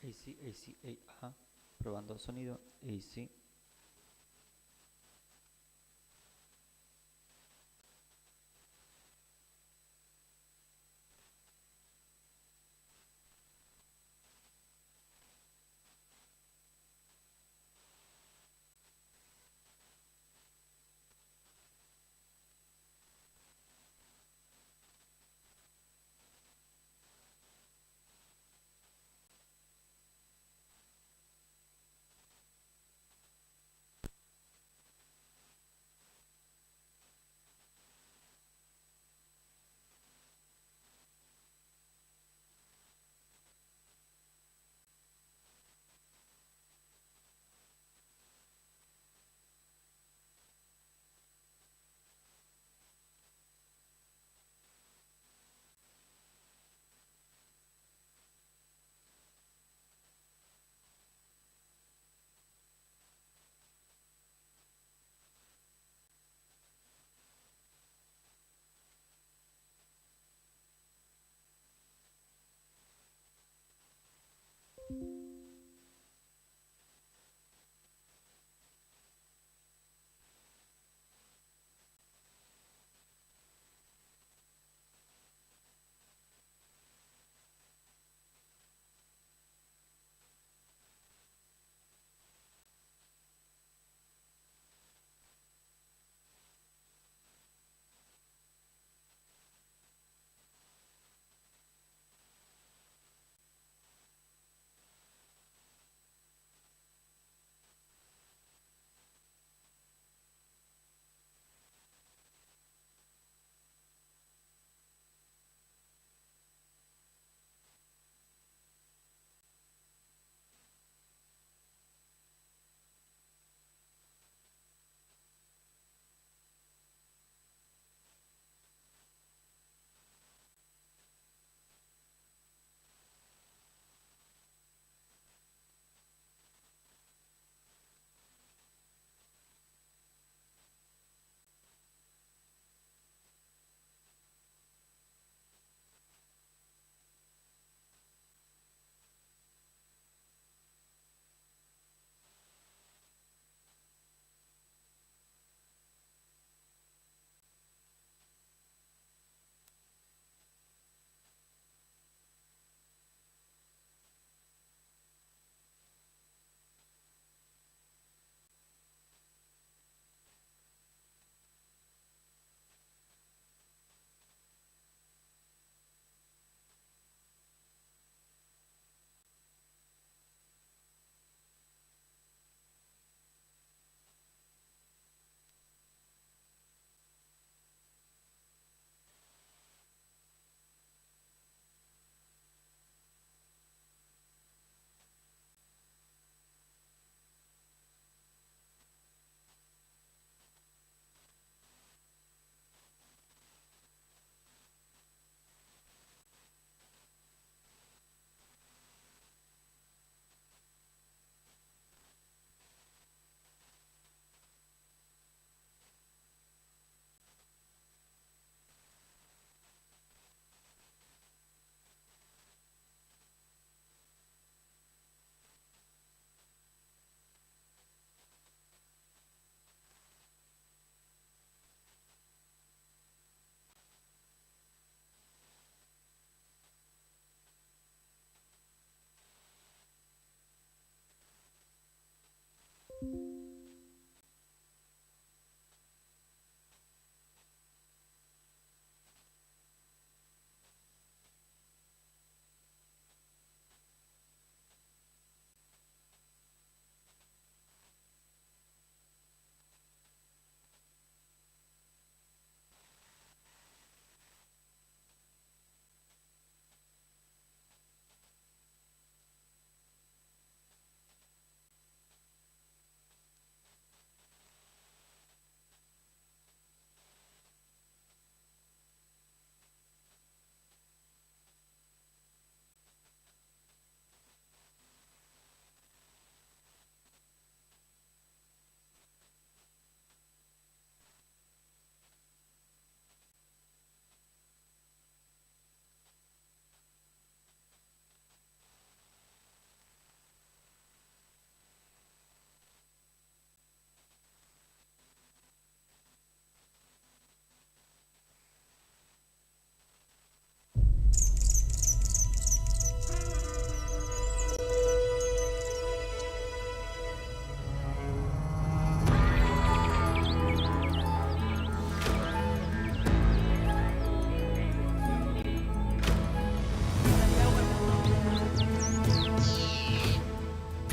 AC, AC, A, probando sonido, AC.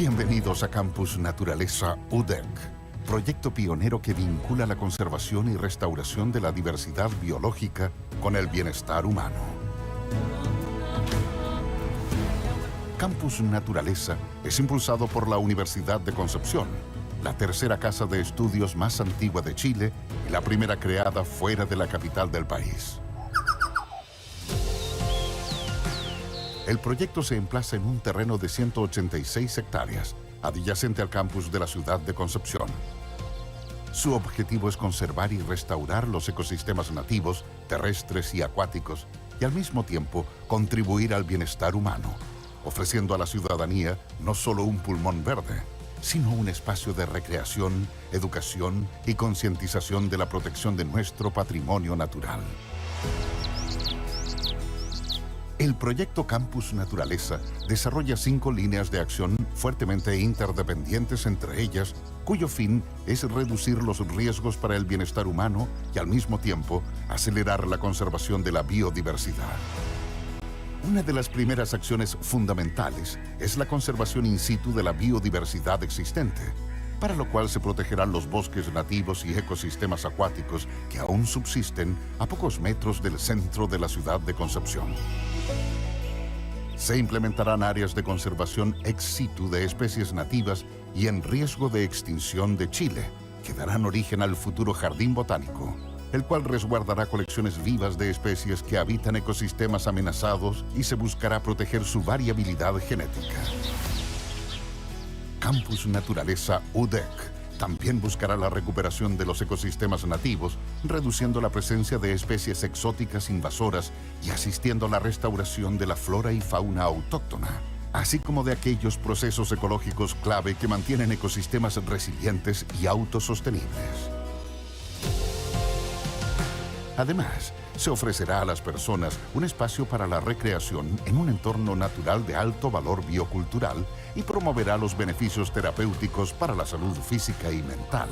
Bienvenidos a Campus Naturaleza UdeC, proyecto pionero que vincula la conservación y restauración de la diversidad biológica con el bienestar humano. Campus Naturaleza es impulsado por la Universidad de Concepción, la tercera casa de estudios más antigua de Chile y la primera creada fuera de la capital del país. El proyecto se emplaza en un terreno de 186 hectáreas, adyacente al campus de la ciudad de Concepción. Su objetivo es conservar y restaurar los ecosistemas nativos, terrestres y acuáticos, y al mismo tiempo contribuir al bienestar humano, ofreciendo a la ciudadanía no solo un pulmón verde, sino un espacio de recreación, educación y concientización de la protección de nuestro patrimonio natural. El proyecto Campus Naturaleza desarrolla 5 líneas de acción fuertemente interdependientes entre ellas, cuyo fin es reducir los riesgos para el bienestar humano y al mismo tiempo acelerar la conservación de la biodiversidad. Una de las primeras acciones fundamentales es la conservación in situ de la biodiversidad existente, para lo cual se protegerán los bosques nativos y ecosistemas acuáticos que aún subsisten a pocos metros del centro de la ciudad de Concepción. Se implementarán áreas de conservación ex situ de especies nativas y en riesgo de extinción de Chile, que darán origen al futuro jardín botánico, el cual resguardará colecciones vivas de especies que habitan ecosistemas amenazados y se buscará proteger su variabilidad genética. Campus Naturaleza UdeC también buscará la recuperación de los ecosistemas nativos, reduciendo la presencia de especies exóticas invasoras y asistiendo a la restauración de la flora y fauna autóctona, así como de aquellos procesos ecológicos clave que mantienen ecosistemas resilientes y autosostenibles. Además, se ofrecerá a las personas un espacio para la recreación en un entorno natural de alto valor biocultural y promoverá los beneficios terapéuticos para la salud física y mental.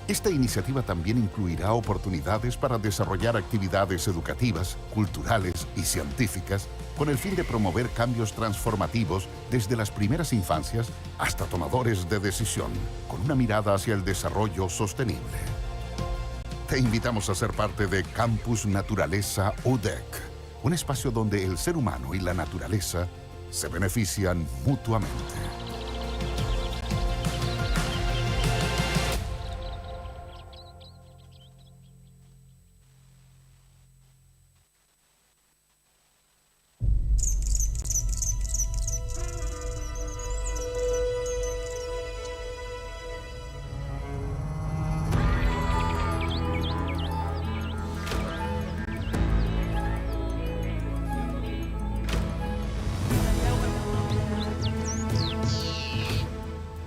Esta iniciativa también incluirá oportunidades para desarrollar actividades educativas, culturales y científicas con el fin de promover cambios transformativos desde las primeras infancias hasta tomadores de decisión, con una mirada hacia el desarrollo sostenible. Te invitamos a ser parte de Campus Naturaleza UdeC, un espacio donde el ser humano y la naturaleza se benefician mutuamente.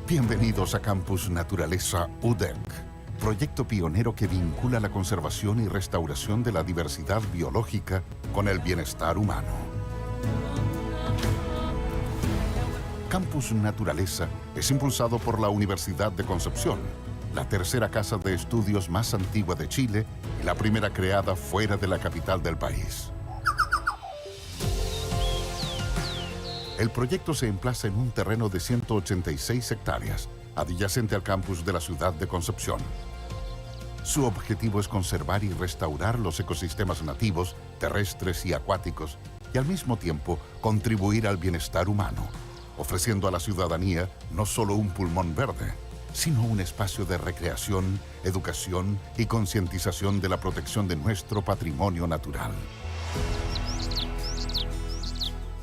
Bienvenidos a Campus Naturaleza UdeC, proyecto pionero que vincula la conservación y restauración de la diversidad biológica con el bienestar humano. Campus Naturaleza es impulsado por la Universidad de Concepción, la tercera casa de estudios más antigua de Chile y la primera creada fuera de la capital del país. El proyecto se emplaza en un terreno de 186 hectáreas, adyacente al campus de la ciudad de Concepción. Su objetivo es conservar y restaurar los ecosistemas nativos, terrestres y acuáticos, y al mismo tiempo contribuir al bienestar humano, ofreciendo a la ciudadanía no solo un pulmón verde, sino un espacio de recreación, educación y concientización de la protección de nuestro patrimonio natural.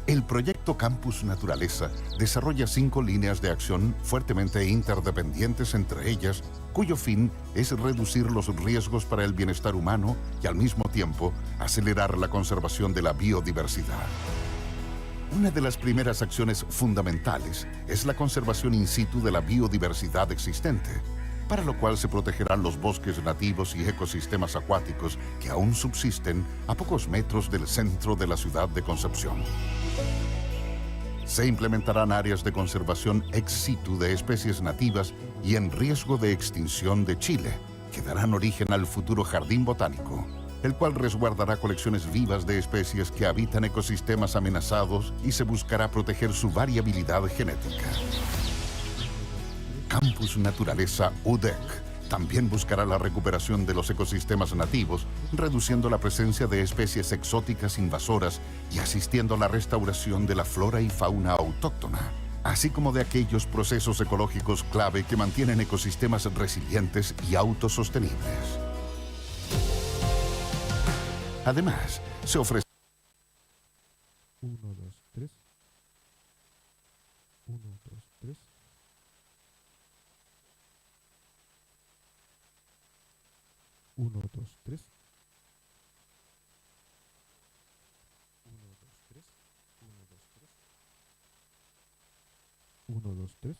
El proyecto Campus Naturaleza desarrolla 5 líneas de acción fuertemente interdependientes entre ellas, cuyo fin es reducir los riesgos para el bienestar humano y al mismo tiempo acelerar la conservación de la biodiversidad. Una de las primeras acciones fundamentales es la conservación in situ de la biodiversidad existente, para lo cual se protegerán los bosques nativos y ecosistemas acuáticos que aún subsisten a pocos metros del centro de la ciudad de Concepción. Se implementarán áreas de conservación ex situ de especies nativas y en riesgo de extinción de Chile, que darán origen al futuro jardín botánico, el cual resguardará colecciones vivas de especies que habitan ecosistemas amenazados y se buscará proteger su variabilidad genética. Campus Naturaleza UdeC también buscará la recuperación de los ecosistemas nativos, reduciendo la presencia de especies exóticas invasoras y asistiendo a la restauración de la flora y fauna autóctona, así como de aquellos procesos ecológicos clave que mantienen ecosistemas resilientes y autosostenibles. Además, se ofrece 1, 2, 3. 1, 2, 3. 1, 2, 3. 1, 2, 3. 1, 2, 3.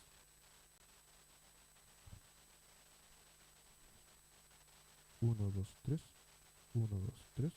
1, 2, 3. 1, 2, 3.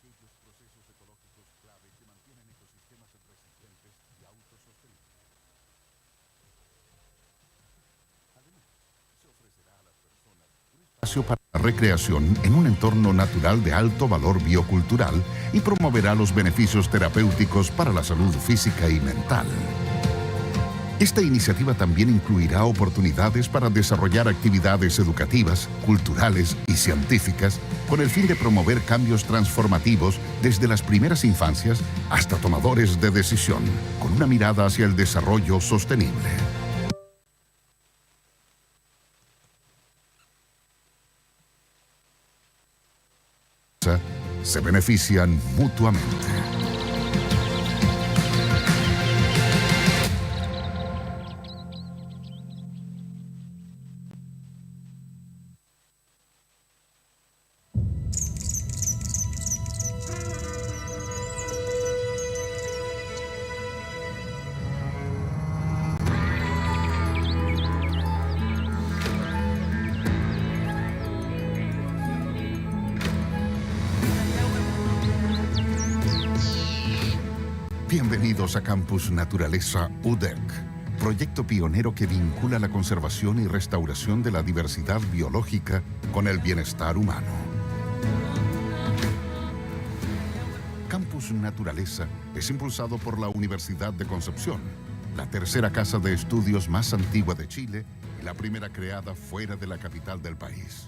aquellos procesos ecológicos clave que mantienen ecosistemas resilientes y autosostenibles. Además, se ofrecerá a las personas un espacio para la recreación en un entorno natural de alto valor biocultural y promoverá los beneficios terapéuticos para la salud física y mental. Esta iniciativa también incluirá oportunidades para desarrollar actividades educativas, culturales y científicas con el fin de promover cambios transformativos desde las primeras infancias hasta tomadores de decisión, con una mirada hacia el desarrollo sostenible. Se benefician mutuamente. Bienvenidos a Campus Naturaleza UdeC, proyecto pionero que vincula la conservación y restauración de la diversidad biológica con el bienestar humano. Campus Naturaleza es impulsado por la Universidad de Concepción, la tercera casa de estudios más antigua de Chile y la primera creada fuera de la capital del país.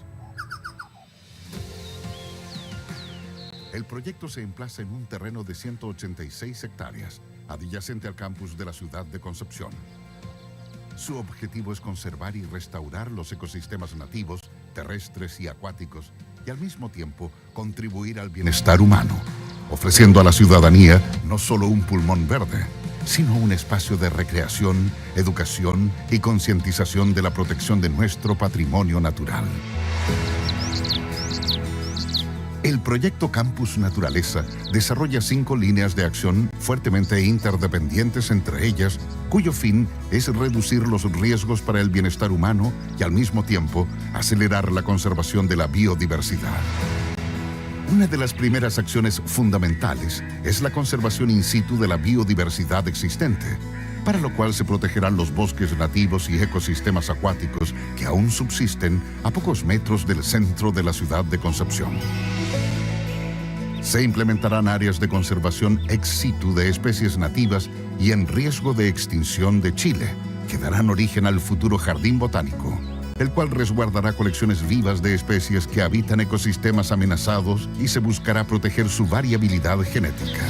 El proyecto se emplaza en un terreno de 186 hectáreas, adyacente al campus de la ciudad de Concepción. Su objetivo es conservar y restaurar los ecosistemas nativos, terrestres y acuáticos, y al mismo tiempo contribuir al bienestar humano, ofreciendo a la ciudadanía no solo un pulmón verde, sino un espacio de recreación, educación y concientización de la protección de nuestro patrimonio natural. El proyecto Campus Naturaleza desarrolla 5 líneas de acción fuertemente interdependientes entre ellas, cuyo fin es reducir los riesgos para el bienestar humano y al mismo tiempo acelerar la conservación de la biodiversidad. Una de las primeras acciones fundamentales es la conservación in situ de la biodiversidad existente, para lo cual se protegerán los bosques nativos y ecosistemas acuáticos que aún subsisten a pocos metros del centro de la ciudad de Concepción. Se implementarán áreas de conservación ex situ de especies nativas y en riesgo de extinción de Chile, que darán origen al futuro jardín botánico, el cual resguardará colecciones vivas de especies que habitan ecosistemas amenazados y se buscará proteger su variabilidad genética.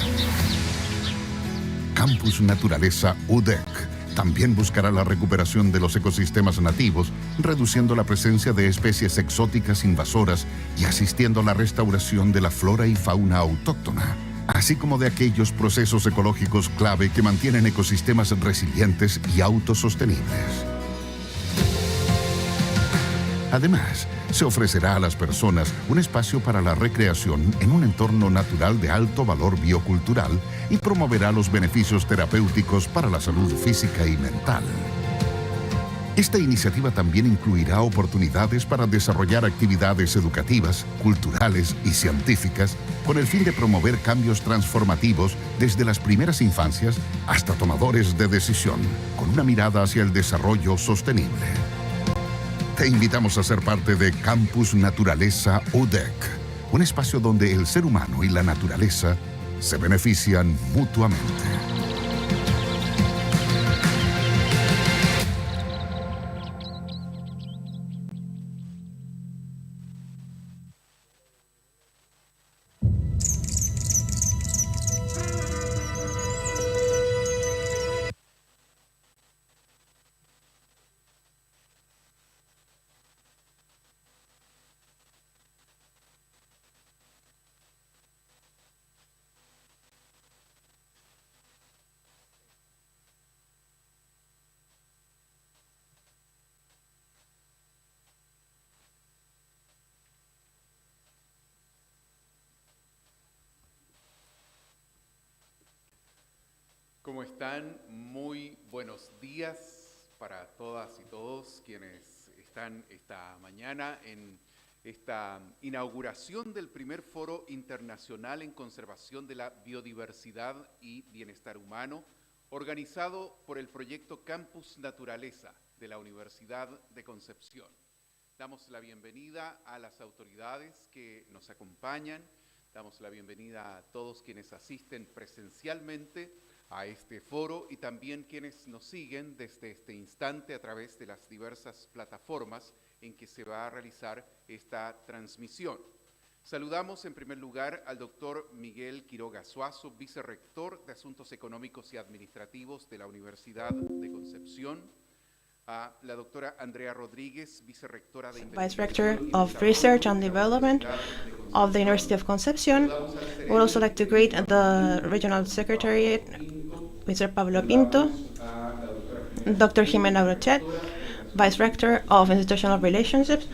Campus Naturaleza UdeC también buscará la recuperación de los ecosistemas nativos, reduciendo la presencia de especies exóticas invasoras y asistiendo a la restauración de la flora y fauna autóctona, así como de aquellos procesos ecológicos clave que mantienen ecosistemas resilientes y autosostenibles. Además, se ofrecerá a las personas un espacio para la recreación en un entorno natural de alto valor biocultural y promoverá los beneficios terapéuticos para la salud física y mental. Esta iniciativa también incluirá oportunidades para desarrollar actividades educativas, culturales y científicas con el fin de promover cambios transformativos desde las primeras infancias hasta tomadores de decisión, con una mirada hacia el desarrollo sostenible. Te invitamos a ser parte de Campus Naturaleza UdeC, un espacio donde el ser humano y la naturaleza se benefician mutuamente. ¿Cómo están? Muy buenos días para todas y todos quienes están esta mañana en esta inauguración del primer Foro Internacional en Conservación de la Biodiversidad y Bienestar Humano, organizado por el proyecto Campus Naturaleza de la Universidad de Concepción. Damos la bienvenida a las autoridades que nos acompañan, damos la bienvenida a todos quienes asisten presencialmente a este foro y también quienes nos siguen desde este instante a través de las diversas plataformas en que se va a realizar esta transmisión. Saludamos en primer lugar al doctor Miguel Quiroga Suazo, vicerrector de Asuntos Económicos y Administrativos de la Universidad de Concepción, a la doctora Andrea Rodríguez, vicerrectora de Vice Rector of Research and Development of the University of Concepción. We would also like to greet the Regional Secretariat, Mr. Pablo Pinto, Dr. Jimena Brochet, Vice Rector of Institutional Relationships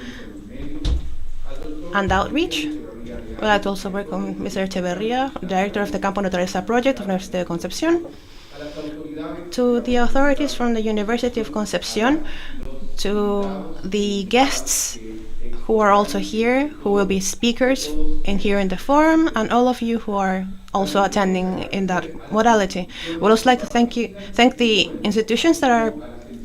and Outreach. We'd like to also welcome Mr. Echeverría, Director of the Campus Naturaleza Project of the University of Concepción, to the authorities from the University of Concepción, to the guests who are also here, who will be speakers here in the forum, and all of you who are also attending in that modality. We'd also like to thank the institutions that are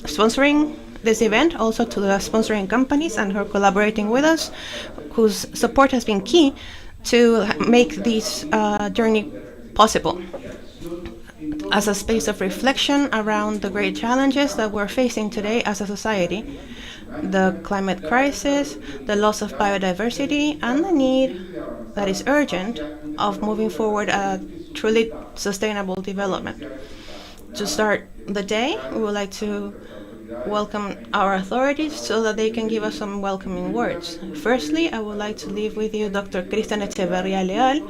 sponsoring this event, also to the sponsoring companies and who are collaborating with us, whose support has been key to make this journey possible. As a space of reflection around the great challenges that we're facing today as a society, the climate crisis, the loss of biodiversity, and the need that is urgent of moving forward a truly sustainable development. To start the day, we would like to welcome our authorities so that they can give us some welcoming words. Firstly, I would like to leave with you Dr. Cristian Echeverría Leal,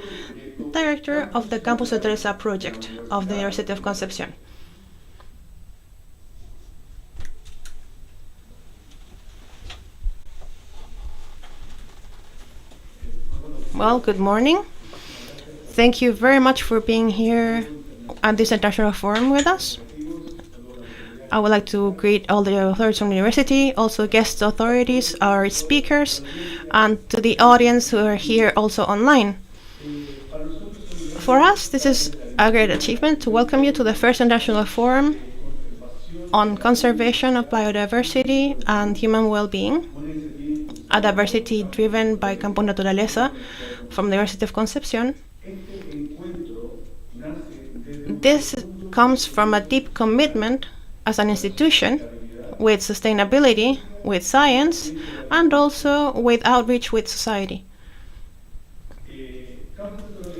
Director of the Campus Naturaleza project of the University of Concepción. Well, good morning. Thank you very much for being here at this international forum with us. I would like to greet all the authorities from the university, also guest authorities, our speakers, and to the audience who are here also online. For us, this is a great achievement to welcome you to the first international forum on conservation of biodiversity and human well-being, a diversity driven by Campus Naturaleza from the University of Concepción. This comes from a deep commitment as an institution with sustainability, with science, and also with outreach with society.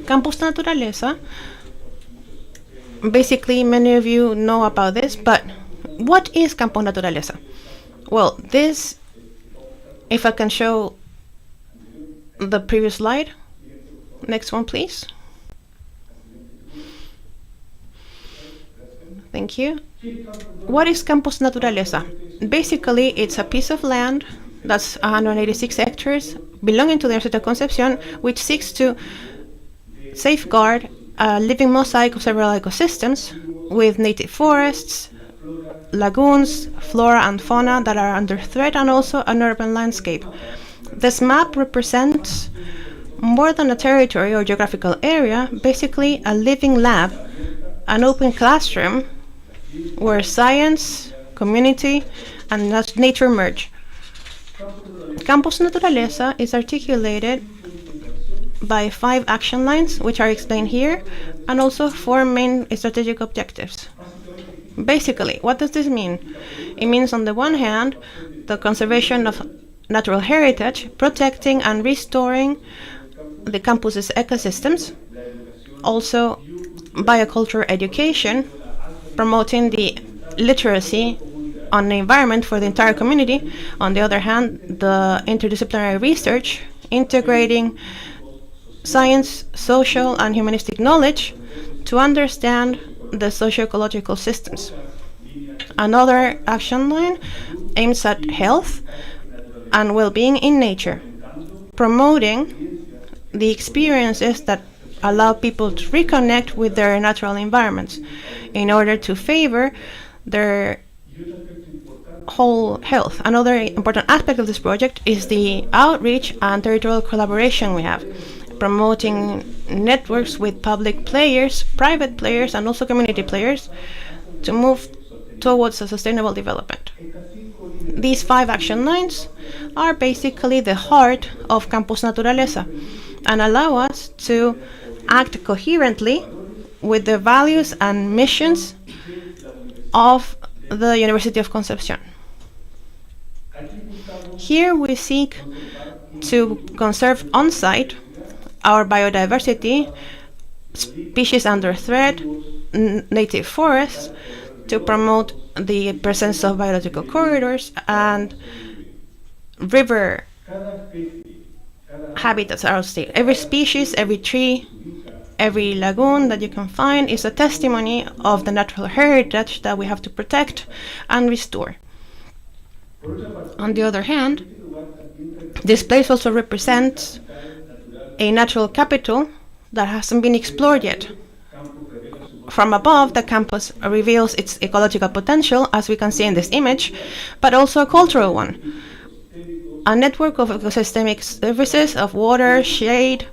Campus Naturaleza, basically many of you know about this, but what is Campus Naturaleza? Well, this, if I can show the previous slide. Next one, please. Thank you. What is Campus Naturaleza? Basically, it's a piece of land that's 186 hectares belonging to the University of Concepción, which seeks to safeguard a living mosaic of several ecosystems with native forests, lagoons, flora and fauna that are under threat, and also an urban landscape. This map represents more than a territory or geographical area, basically a living lab, an open classroom where science, community, and nature merge. Campus Naturaleza is articulated by 5 action lines, which are explained here, and also 4 main strategic objectives. Basically, what does this mean? It means, on the one hand, the conservation of natural heritage, protecting and restoring the campus's ecosystems, also bioculture education, promoting the literacy on the environment for the entire community. On the other hand, the interdisciplinary research, integrating science, social, and humanistic knowledge to understand the socio-ecological systems. Another action line aims at health and well-being in nature, promoting the experiences that allow people to reconnect with their natural environments in order to favor their whole health. Another important aspect of this project is the outreach and territorial collaboration we have, promoting networks with public players, private players, and also community players to move towards a sustainable development. These 5 action lines are basically the heart of Campus Naturaleza and allow us to act coherently with the values and missions of the University of Concepción. Here we seek to conserve on-site our biodiversity, species under threat, native forests, to promote the presence of biological corridors and river habitats are state. Every species, every tree, every lagoon that you can find is a testimony of the natural heritage that we have to protect and restore. On the other hand, this place also represents a natural capital that hasn't been explored yet. From above, the campus reveals its ecological potential, as we can see in this image, but also a cultural one. a network of ecosystemic services of water, shade,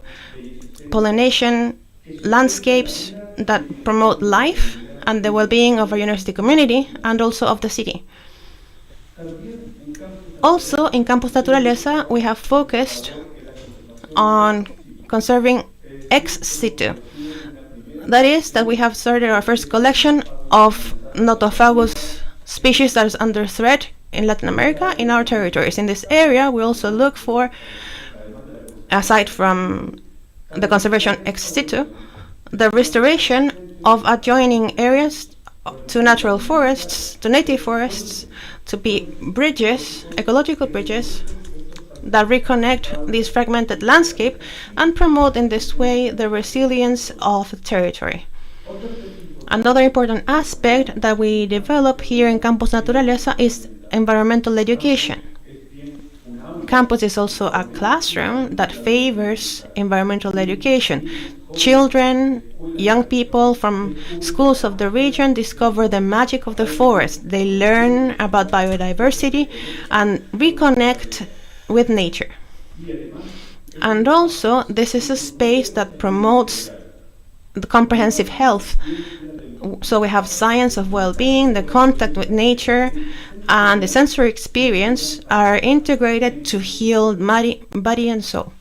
pollination, landscapes that promote life and the well-being of our university community and also of the city. Also, in Campus Naturaleza, we have focused on conserving ex situ. That is, that we have started our first collection of Notophagous species that is under threat in Latin America in our territories. In this area, we also look for, aside from the conservation ex situ, the restoration of adjoining areas to natural forests, to native forests, to be bridges, ecological bridges, that reconnect this fragmented landscape and promote in this way the resilience of the territory. Another important aspect that we develop here in Campus Naturaleza is environmental education. Campus is also a classroom that favors environmental education. Children, young people from schools of the region discover the magic of the forest. They learn about biodiversity and reconnect with nature. And also, this is a space that promotes the comprehensive health. So we have science of well-being, the contact with nature, and the sensory experience are integrated to heal body and soul.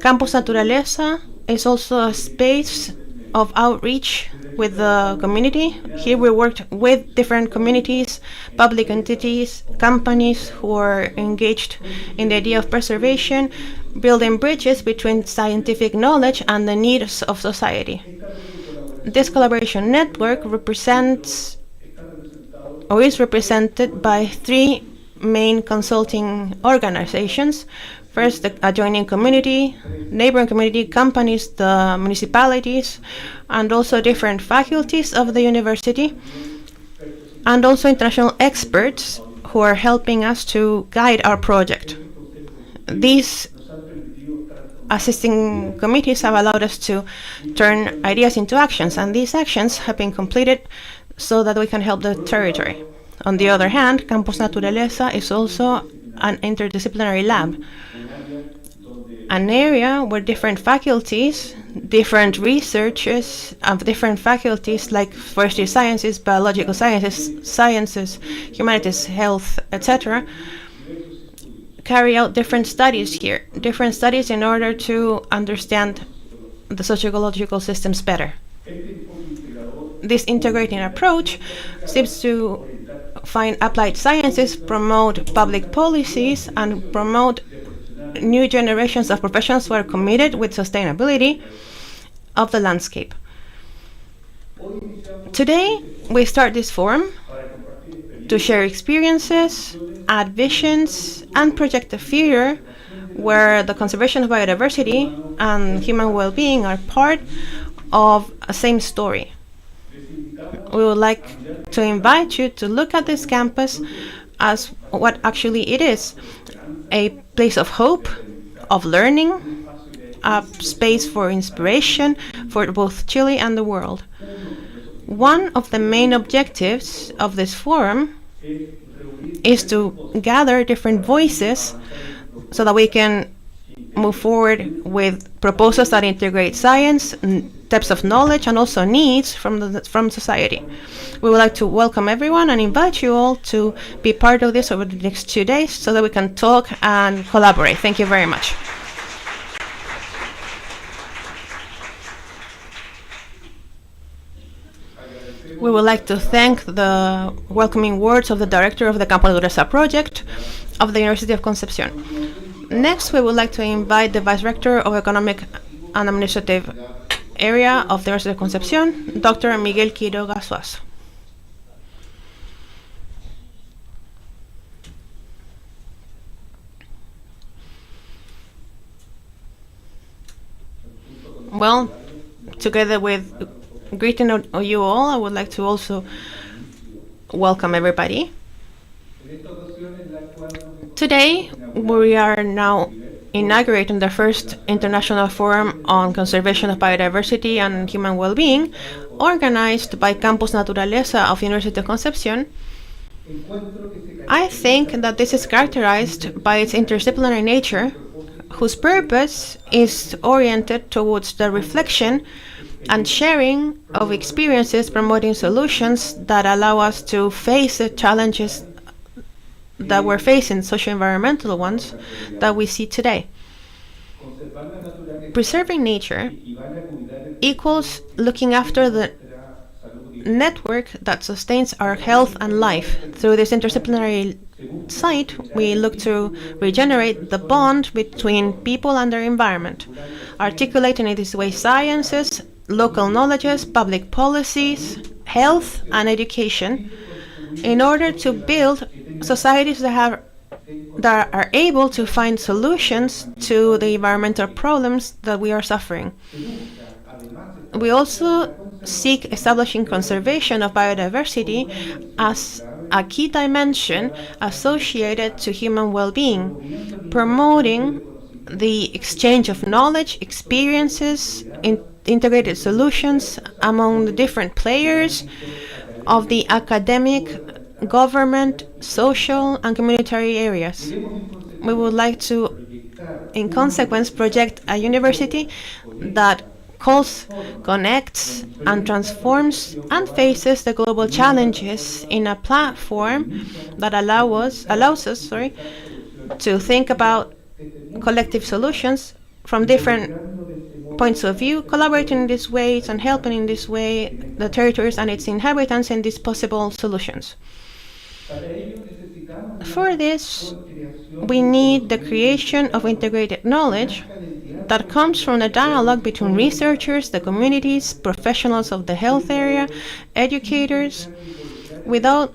Campus Naturaleza is also a space of outreach with the community. Here we worked with different communities, public entities, companies who are engaged in the idea of preservation, building bridges between scientific knowledge and the needs of society. This collaboration network represents or is represented by 3 main consulting organizations. First, the adjoining community, neighboring community, companies, the municipalities, and also different faculties of the university, and also international experts who are helping us to guide our project. These assisting committees have allowed us to turn ideas into actions, and these actions have been completed so that we can help the territory. On the other hand, Campus Naturaleza is also an interdisciplinary lab, an area where different faculties, different researchers of different faculties like forestry sciences, biological sciences, humanities, health, etc., carry out different studies here, different studies in order to understand the socio-ecological systems better. This integrating approach seems to find applied sciences, promote public policies, and promote new generations of professionals who are committed with sustainability of the landscape. Today, we start this forum to share experiences, add visions, and project a future where the conservation of biodiversity and human well-being are part of a same story. We would like to invite you to look at this campus as what actually it is, a place of hope, of learning, a space for inspiration for both Chile and the world. One of the main objectives of this forum is to gather different voices so that we can move forward with proposals that integrate science, depths of knowledge, and also needs from society. We would like to welcome everyone and invite you all to be part of this over the next 2 days so that we can talk and collaborate. Thank you very much. We would like to thank the welcoming words of the director of the Campus Naturaleza project of the University of Concepción. Next, we would like to invite the Vice Rector of Economic and Administrative Area of the University of Concepción, Dr. Miguel Quiroga Suazo. Well, together with greeting of you all, I would like to also welcome everybody. Today, we are now inaugurating the first International Forum on Conservation of Biodiversity and Human Well-Being, organized by Campus Naturaleza of University of Concepción I think that this is characterized by its interdisciplinary nature, whose purpose is oriented towards the reflection and sharing of experiences, promoting solutions that allow us to face the challenges that we're facing, socio-environmental ones, that we see today. Preserving nature equals looking after the network that sustains our health and life. Through this interdisciplinary site, we look to regenerate the bond between people and their environment, articulating in this way sciences, local knowledges, public policies, health, and education, in order to build societies that are able to find solutions to the environmental problems that we are suffering. We also seek establishing conservation of biodiversity as a key dimension associated to human well-being, promoting the exchange of knowledge, experiences, integrated solutions among the different players of the academic, government, social, and communitary areas. We would like to, in consequence, project a university that calls, connects, and transforms and faces the global challenges in a platform that allows us to think about collective solutions from different points of view, collaborating in these ways and helping in this way the territories and its inhabitants in these possible solutions. For this, we need the creation of integrated knowledge that comes from the dialogue between researchers, the communities, professionals of the health area, educators, without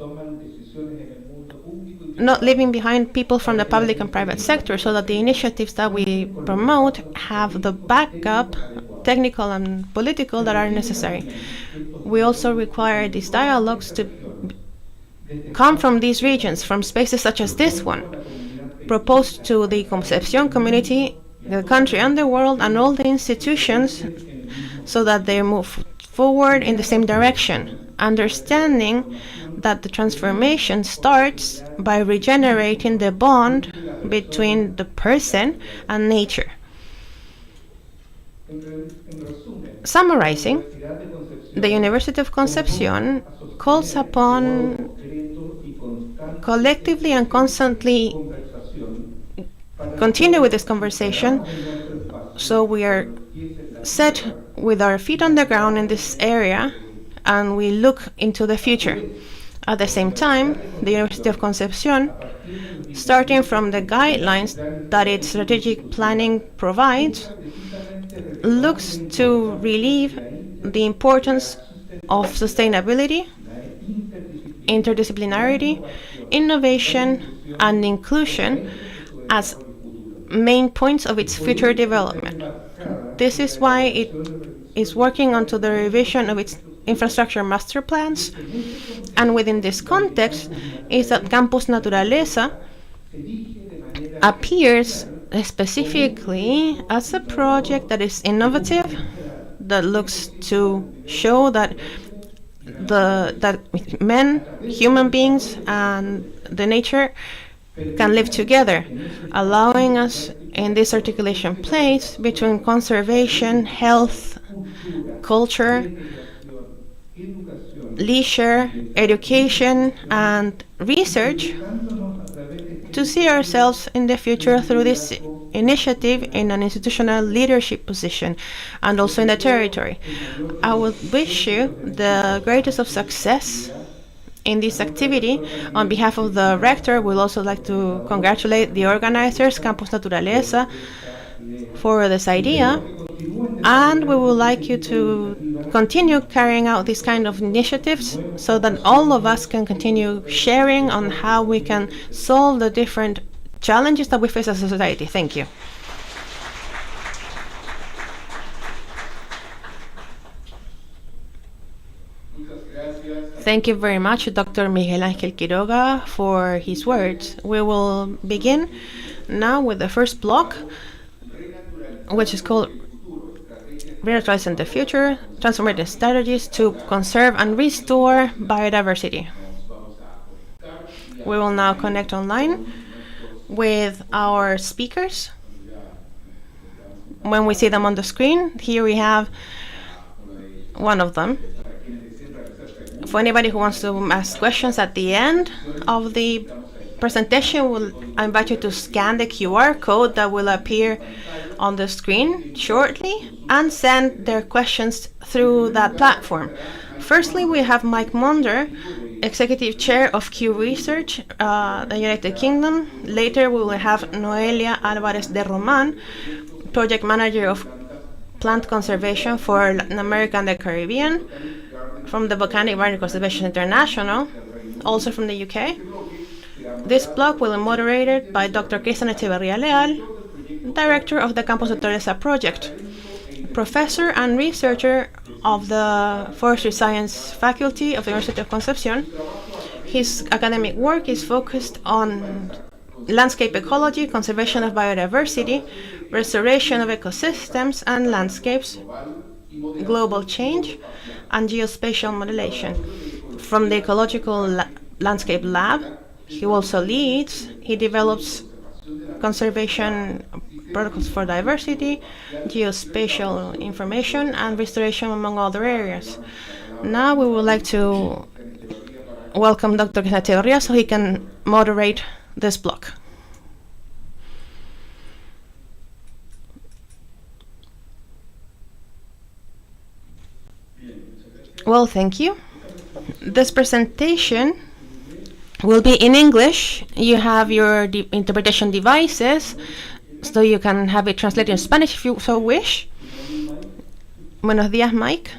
not leaving behind people from the public and private sector, so that the initiatives that we promote have the backup, technical and political, that are necessary. We also require these dialogues to come from these regions, from spaces such as this one, proposed to the Concepción community, the country and the world, and all the institutions, so that they move forward in the same direction, understanding that the transformation starts by regenerating the bond between the person and nature. Summarizing, the University of Concepción calls upon collectively and constantly continue with this conversation, so we are set with our feet on the ground in this area and we look into the future. At the same time, the University of Concepción, starting from the guidelines that its strategic planning provides, looks to relieve the importance of sustainability, interdisciplinarity, innovation, and inclusion as main points of its future development. This is why it is working onto the revision of its infrastructure master plans, and within this context is that Campus Naturaleza appears specifically as a project that is innovative, that looks to show that men, human beings, and the nature can live together, allowing us in this articulation place between conservation, health, culture, leisure, education, and research, to see ourselves in the future through this initiative in an institutional leadership position and also in the territory. I would wish you the greatest of success in this activity. On behalf of the rector, we'd also like to congratulate the organizers, Campus Naturaleza, for this idea, and we would like you to continue carrying out these kind of initiatives so that all of us can continue sharing on how we can solve the different challenges that we face as a society. Thank you. Thank you very much, Dr. Miguel Ángel Quiroga, for his words. We will begin now with the first block, which is called Renaturalizing the Future, Transformative Strategies to Conserve and Restore Biodiversity. We will now connect online with our speakers. When we see them on the screen, here we have one of them. For anybody who wants to ask questions at the end of the presentation, I invite you to scan the QR code that will appear on the screen shortly and send their questions through that platform. Firstly, we have Mike Monder, Executive Chair of Q Research, the United Kingdom. Later, we will have Noelia Alvarez de Roman, Project Manager of Plant Conservation for Latin America and the Caribbean, from the Botanic Garden Conservation International, also from the UK. This blog will be moderated by Dr. Cristian Echeverría Leal, Director of the Campus Naturaleza project, Professor and Researcher of the Forestry Science Faculty of the University of Concepción. His academic work is focused on landscape ecology, conservation of biodiversity, restoration of ecosystems and landscapes, global change, and geospatial modulation. From the Ecological Landscape Lab, he develops conservation protocols for diversity, geospatial information, and restoration, among other areas. Now we would like to welcome Dr. Echeverría so he can moderate this block. Well, thank you. This presentation will be in English. You have your interpretation devices, so you can have it translated in Spanish if you so wish. Buenos días, Mike.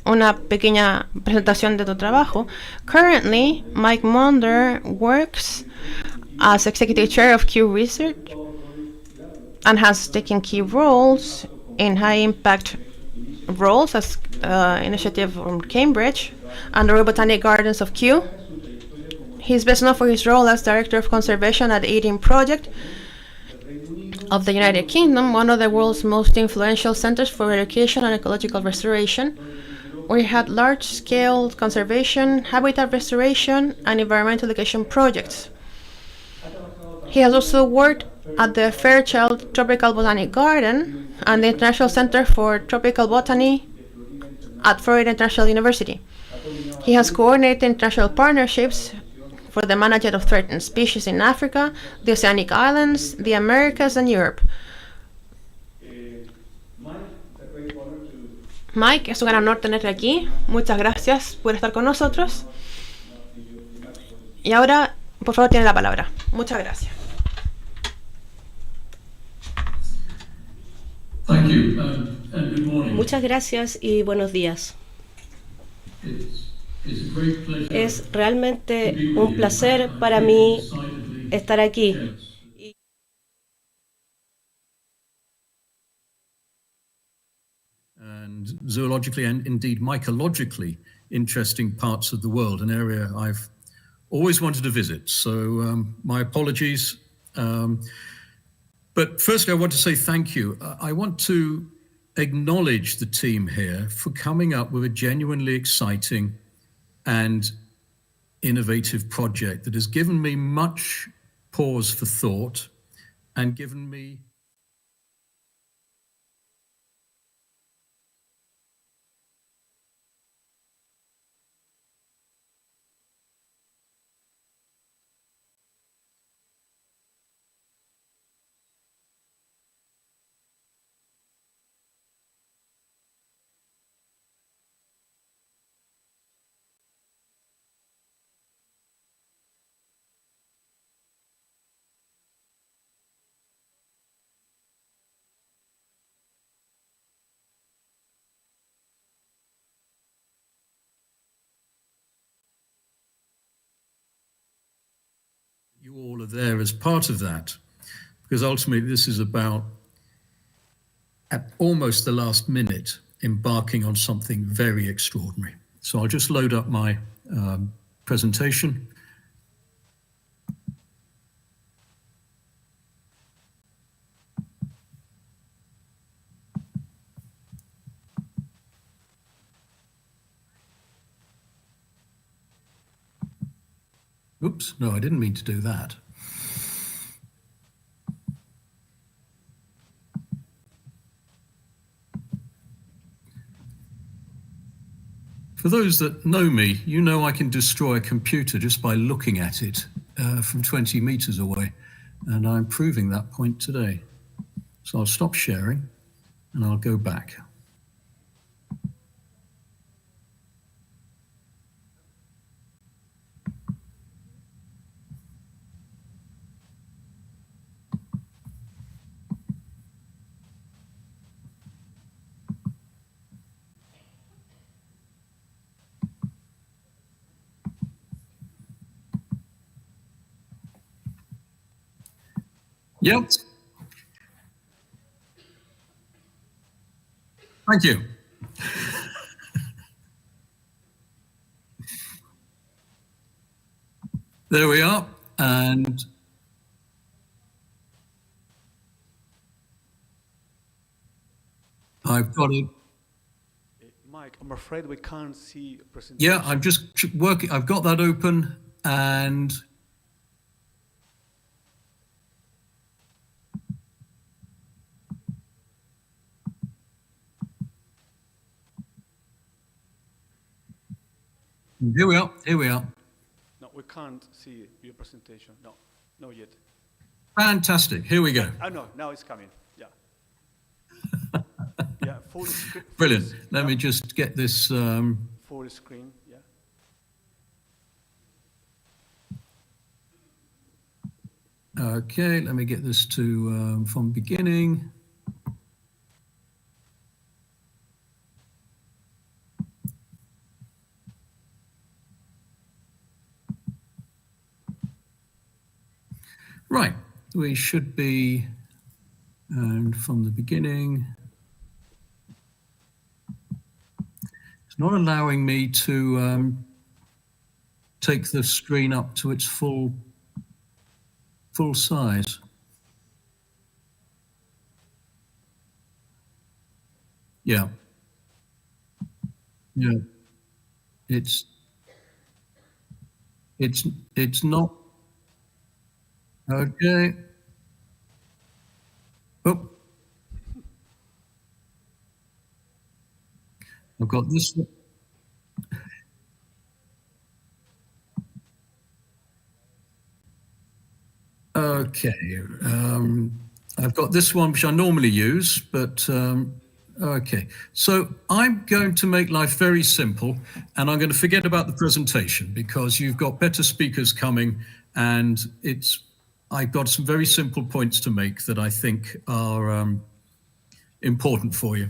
Una pequeña presentación de tu trabajo. Currently, Mike Monder works as Executive Chair of Q Research and has taken key roles in high-impact roles as initiative from Cambridge and the Royal Botanic Gardens of Kew. He's best known for his role as Director of Conservation at the Eden Project of the United Kingdom, one of the world's most influential centers for education and ecological restoration, where he had large-scale conservation, habitat restoration, and environmental education projects. He has also worked at the Fairchild Tropical Botanic Garden and the International Center for Tropical Botany at Florida International University. He has coordinated international partnerships for the management of threatened species in Africa, the Oceanic Islands, the Americas, and Europe. Mike, es un gran honor tenerte aquí. Muchas gracias por estar con nosotros. Y ahora, por favor, tiene la palabra. Muchas gracias. Thank you, and good morning. Muchas gracias y buenos días. It's a great pleasure Es realmente un placer para mí estar aquí. And zoologically and indeed mycologically interesting parts of the world, an area I've always wanted to visit. So my apologies. But firstly, I want to say thank you. I want to acknowledge the team here for coming up with a genuinely exciting and innovative project that has given me much pause for thought and given me you all are there as part of that, because ultimately this is about, at almost the last minute, embarking on something very extraordinary. So I'll just load up my presentation. Oops, no, I didn't mean to do that. For those that know me, you know I can destroy a computer just by looking at it from 20 meters away. And I'm proving that point today. So I'll stop sharing and I'll go back. Yep. Thank you. There we are. And I've got it. Mike, I'm afraid we can't see presentation. Yeah, I'm just working. I've got that open and here we are. Here we are. No, we can't see your presentation. No, no yet. Fantastic. Here we go. Oh, no, now it's coming. Yeah. Yeah, full screen. Brilliant. Let me just get this. Full screen, yeah. Okay, let me get this to from beginning. Right, we should be, and from the beginning. It's not allowing me to take the screen up to its full size. Yeah. Yeah. It's not. Okay. Oh. I've got this. Okay. I've got this one, which I normally use, but okay. So I'm going to make life very simple, and I'm going to forget about the presentation because you've got better speakers coming, and I've got some very simple points to make that I think are important for you.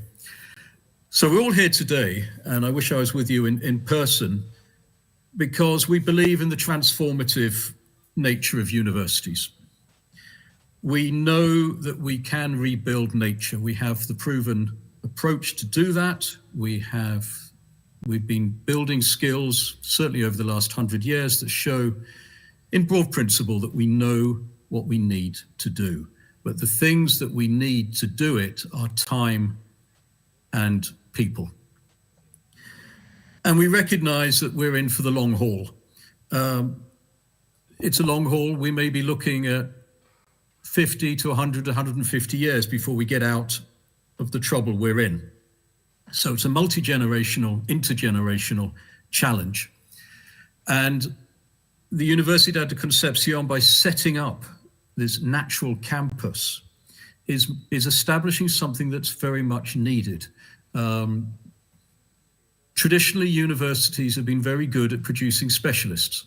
So we're all here today, and I wish I was with you in person, because we believe in the transformative nature of universities. We know that we can rebuild nature. We have the proven approach to do that. We've been building skills, certainly over the last 100 years, that show in broad principle that we know what we need to do. But the things that we need to do it are time and people. And we recognize that we're in for the long haul. It's a long haul. We may be looking at 50 to 100, 150 years before we get out of the trouble we're in. So it's a multi-generational, intergenerational challenge. And the Universidad de Concepción, by setting up this natural campus, is establishing something that's very much needed. Traditionally, universities have been very good at producing specialists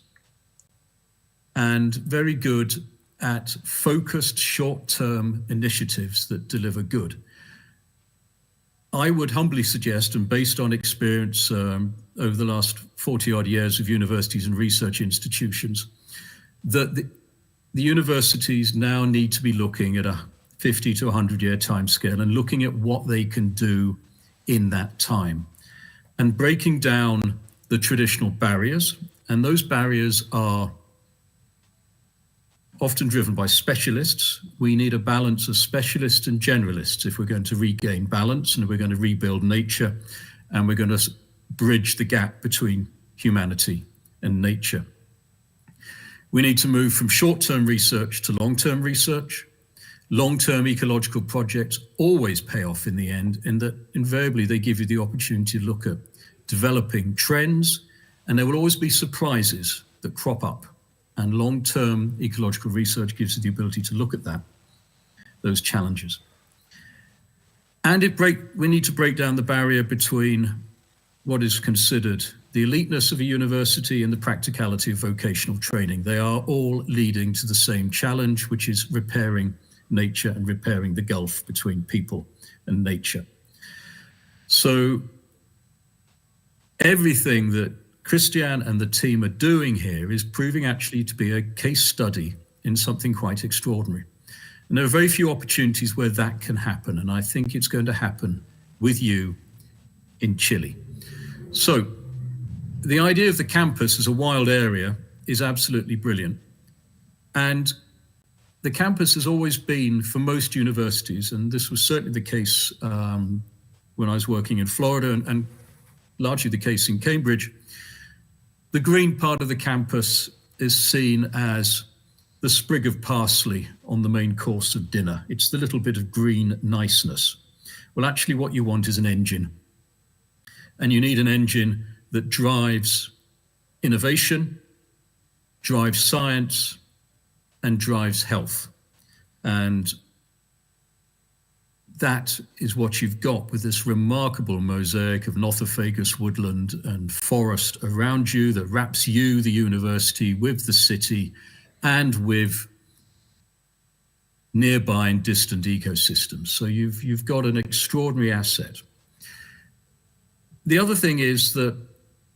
and very good at focused short-term initiatives that deliver good. I would humbly suggest, and based on experience over the last 40-odd years of universities and research institutions, that the universities now need to be looking at a 50 to 100-year timescale and looking at what they can do in that time and breaking down the traditional barriers. And those barriers are often driven by specialists. We need a balance of specialists and generalists if we're going to regain balance and we're going to rebuild nature and we're going to bridge the gap between humanity and nature. We need to move from short-term research to long-term research. Long-term ecological projects always pay off in the end, in that invariably they give you the opportunity to look at developing trends, and there will always be surprises that crop up. And long-term ecological research gives you the ability to look at those challenges. And we need to break down the barrier between what is considered the eliteness of a university and the practicality of vocational training. They are all leading to the same challenge, which is repairing nature and repairing the gulf between people and nature. So everything that Christian and the team are doing here is proving actually to be a case study in something quite extraordinary. And there are very few opportunities where that can happen, and I think it's going to happen with you in Chile. So the idea of the campus as a wild area is absolutely brilliant. And the campus has always been, for most universities, and this was certainly the case when I was working in Florida and largely the case in Cambridge, the green part of the campus is seen as the sprig of parsley on the main course of dinner. It's the little bit of green niceness. Well, actually what you want is an engine. And you need an engine that drives innovation, drives science, and drives health. And that is what you've got with this remarkable mosaic of nothofagus woodland and forest around you that wraps you, the university, with the city and with nearby and distant ecosystems. So you've got an extraordinary asset. The other thing is that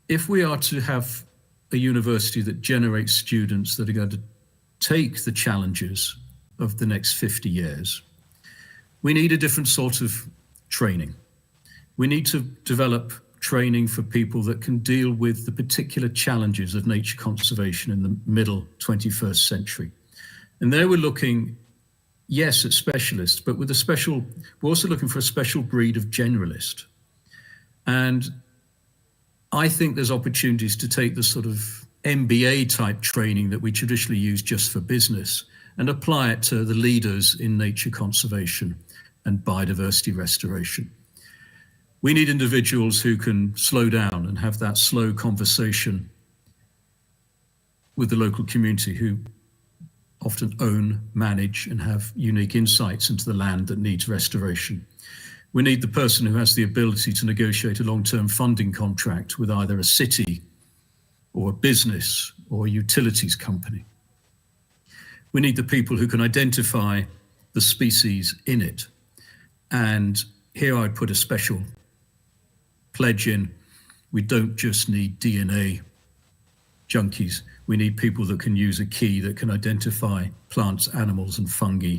if we are to have a university that generates students that are going to take the challenges of the next 50 years, we need a different sort of training. We need to develop training for people that can deal with the particular challenges of nature conservation in the middle 21st century. And there we're looking, yes, at specialists, but with we're also looking for a special breed of generalist. And I think there's opportunities to take the sort of MBA type training that we traditionally use just for business and apply it to the leaders in nature conservation and biodiversity restoration. We need individuals who can slow down and have that slow conversation with the local community, who often own, manage, and have unique insights into the land that needs restoration. We need the person who has the ability to negotiate a long-term funding contract with either a city or a business or a utilities company. We need the people who can identify the species in it. And here I'd put a special pledge in. We don't just need DNA junkies. We need people that can use a key that can identify plants, animals, and fungi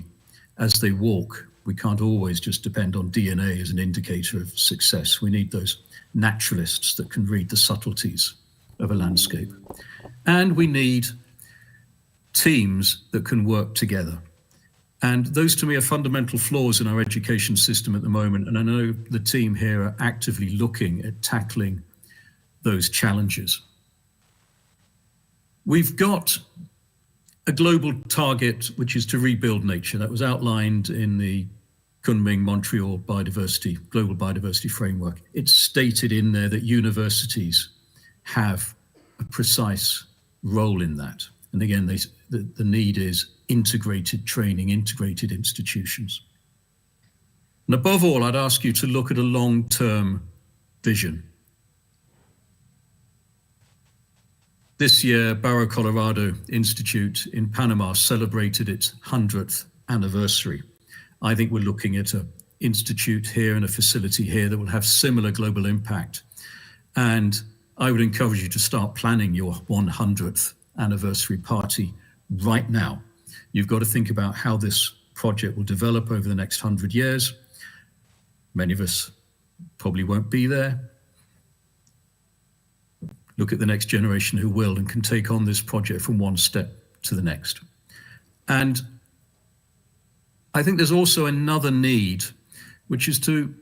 as they walk. We can't always just depend on DNA as an indicator of success. We need those naturalists that can read the subtleties of a landscape. And we need teams that can work together. And those to me are fundamental flaws in our education system at the moment. And I know the team here are actively looking at tackling those challenges. We've got a global target, which is to rebuild nature. That was outlined in the Kunming-Montreal Global Biodiversity Framework. It's stated in there that universities have a precise role in that. And again, the need is integrated training, integrated institutions. And above all, I'd ask you to look at a long-term vision. This year, Barro Colorado Institute in Panama celebrated its 100th anniversary. I think we're looking at an institute here and a facility here that will have similar global impact. And I would encourage you to start planning your 100th anniversary party right now. You've got to think about how this project will develop over the next 100 years. Many of us probably won't be there. Look at the next generation who will and can take on this project from one step to the next. And I think there's also another need, which is to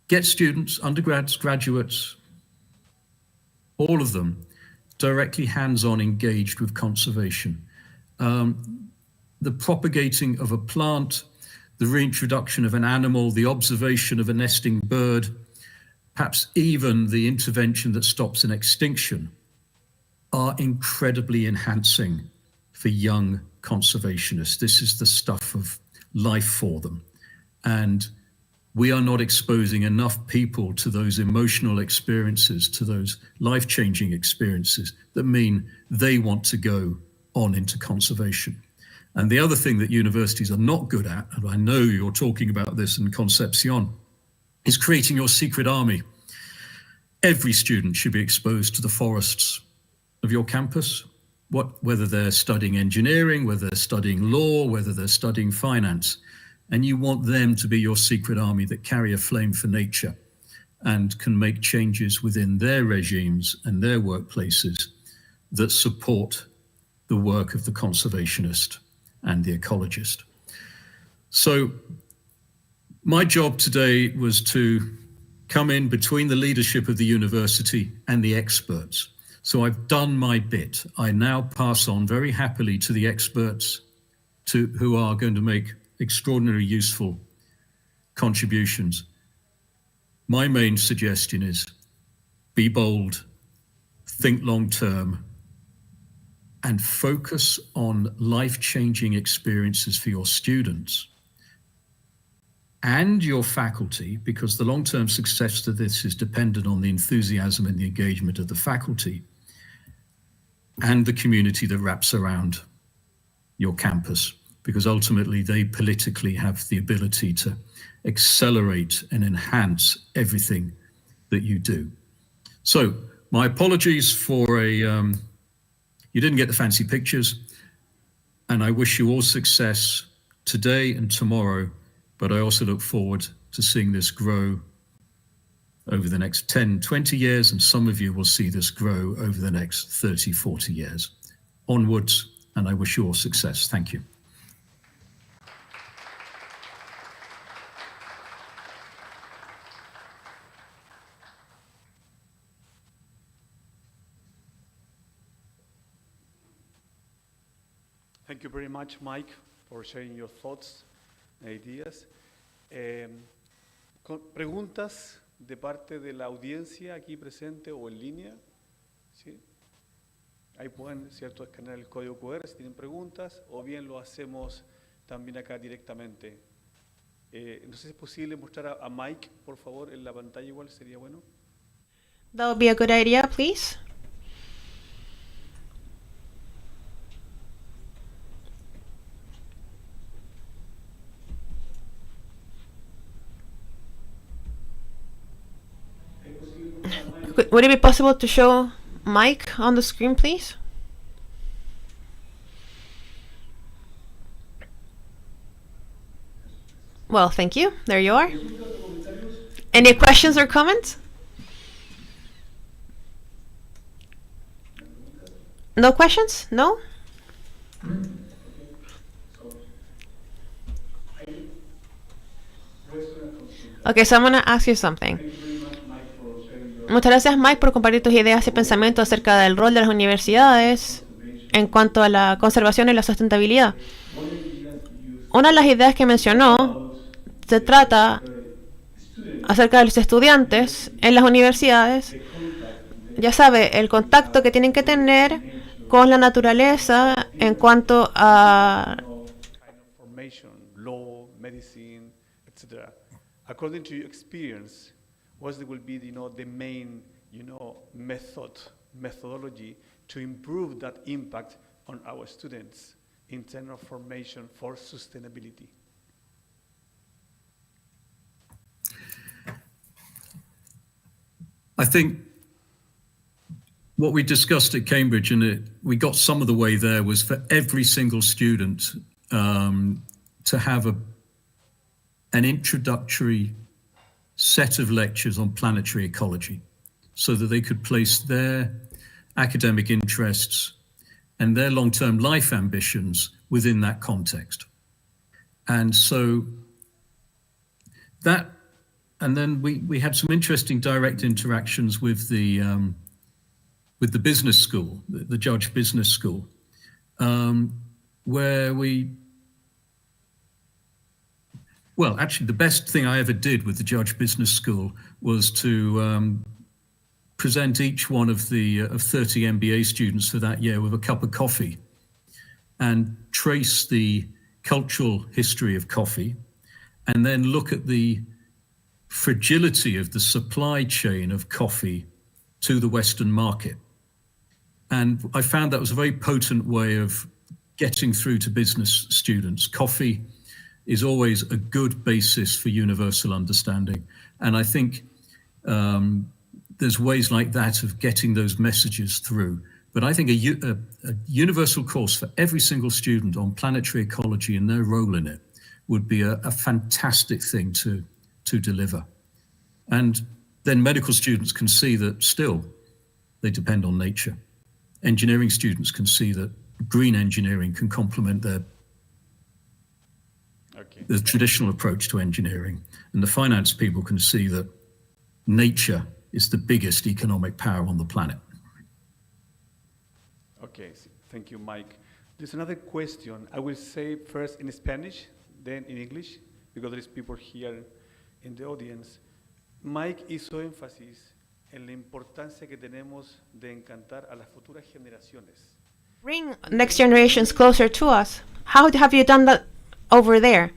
get students, undergrads, graduates, all of them, directly hands-on engaged with conservation. The propagating of a plant, the reintroduction of an animal, the observation of a nesting bird, perhaps even the intervention that stops an extinction, are incredibly enhancing for young conservationists. This is the stuff of life for them. And we are not exposing enough people to those emotional experiences, to those life-changing experiences that mean they want to go on into conservation. And the other thing that universities are not good at, and I know you're talking about this in Concepción, is creating your secret army. Every student should be exposed to the forests of your campus, whether they're studying engineering, whether they're studying law, whether they're studying finance. And you want them to be your secret army that carry a flame for nature and can make changes within their regimes and their workplaces that support the work of the conservationist and the ecologist. So my job today was to come in between the leadership of the university and the experts. So I've done my bit. I now pass on very happily to the experts who are going to make extraordinarily useful contributions. My main suggestion is be bold, think long term, and focus on life-changing experiences for your students and your faculty, because the long-term success of this is dependent on the enthusiasm and the engagement of the faculty and the community that wraps around your campus, because ultimately they politically have the ability to accelerate and enhance everything that you do. So my apologies for you didn't get the fancy pictures, and I wish you all success today and tomorrow, but I also look forward to seeing this grow over the next 10, 20 years, and some of you will see this grow over the next 30, 40 years. Onwards, and I wish you all success. Thank you. Thank you very much, Mike, for sharing your thoughts and ideas. Preguntas de parte de la audiencia aquí presente o en línea. ¿Sí? Ahí pueden, ¿cierto?, escanear el código QR si tienen preguntas, o bien lo hacemos también acá directamente. No sé si es posible mostrar a Mike, por favor, en la pantalla igual, sería bueno. That would be a good idea, please. Would it be possible to show Mike on the screen, please? Well, thank you. There you are. Any questions or comments? No questions? No? Okay, so I'm going to ask you something. Muchas gracias, Mike, por compartir tus ideas y pensamientos acerca del rol de las universidades en cuanto a la conservación y la sustentabilidad. Una de las ideas que mencionó se trata acerca de los estudiantes en las universidades. Ya sabe, el contacto que tienen que tener con la naturaleza en cuanto a law, medicine, etc. According to your experience, what will be, the main, methodology to improve that impact on our students in terms of formation for sustainability? I think what we discussed at Cambridge, and we got some of the way there, was for every single student to have an introductory set of lectures on planetary ecology so that they could place their academic interests and their long-term life ambitions within that context. And so that, and then we had some interesting direct interactions with the with the business school, the Judge Business School, where well, actually the best thing I ever did with the Judge Business School was to present each one of the 30 MBA students for that year with a cup of coffee and trace the cultural history of coffee, and then look at the fragility of the supply chain of coffee to the Western market. And I found that was a very potent way of getting through to business students. Coffee is always a good basis for universal understanding. And I think there's ways like that of getting those messages through. But I think a universal course for every single student on planetary ecology and their role in it would be a fantastic thing to deliver. And then medical students can see that still they depend on nature. Engineering students can see that green engineering can complement the traditional approach to engineering. And the finance people can see that nature is the biggest economic power on the planet. Okay, thank you, Mike. There's another question. I will say first in Spanish, then in English, because there is people here in the audience. Mike hizo énfasis en la importancia que tenemos de encantar a las futuras generaciones. Bring next generations closer to us. How have you done that over there?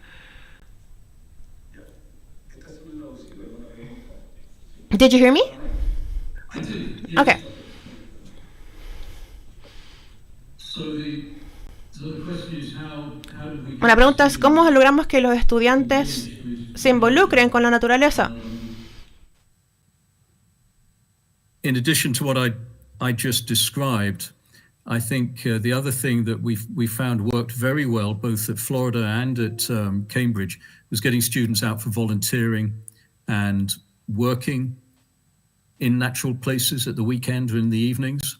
Did you hear me? I did. Yes. Okay. La pregunta es ¿cómo logramos que los estudiantes se involucren con la naturaleza? In addition to what I just described, I think the other thing that we found worked very well, both at Florida and at Cambridge, was getting students out for volunteering and working in natural places at the weekend or in the evenings.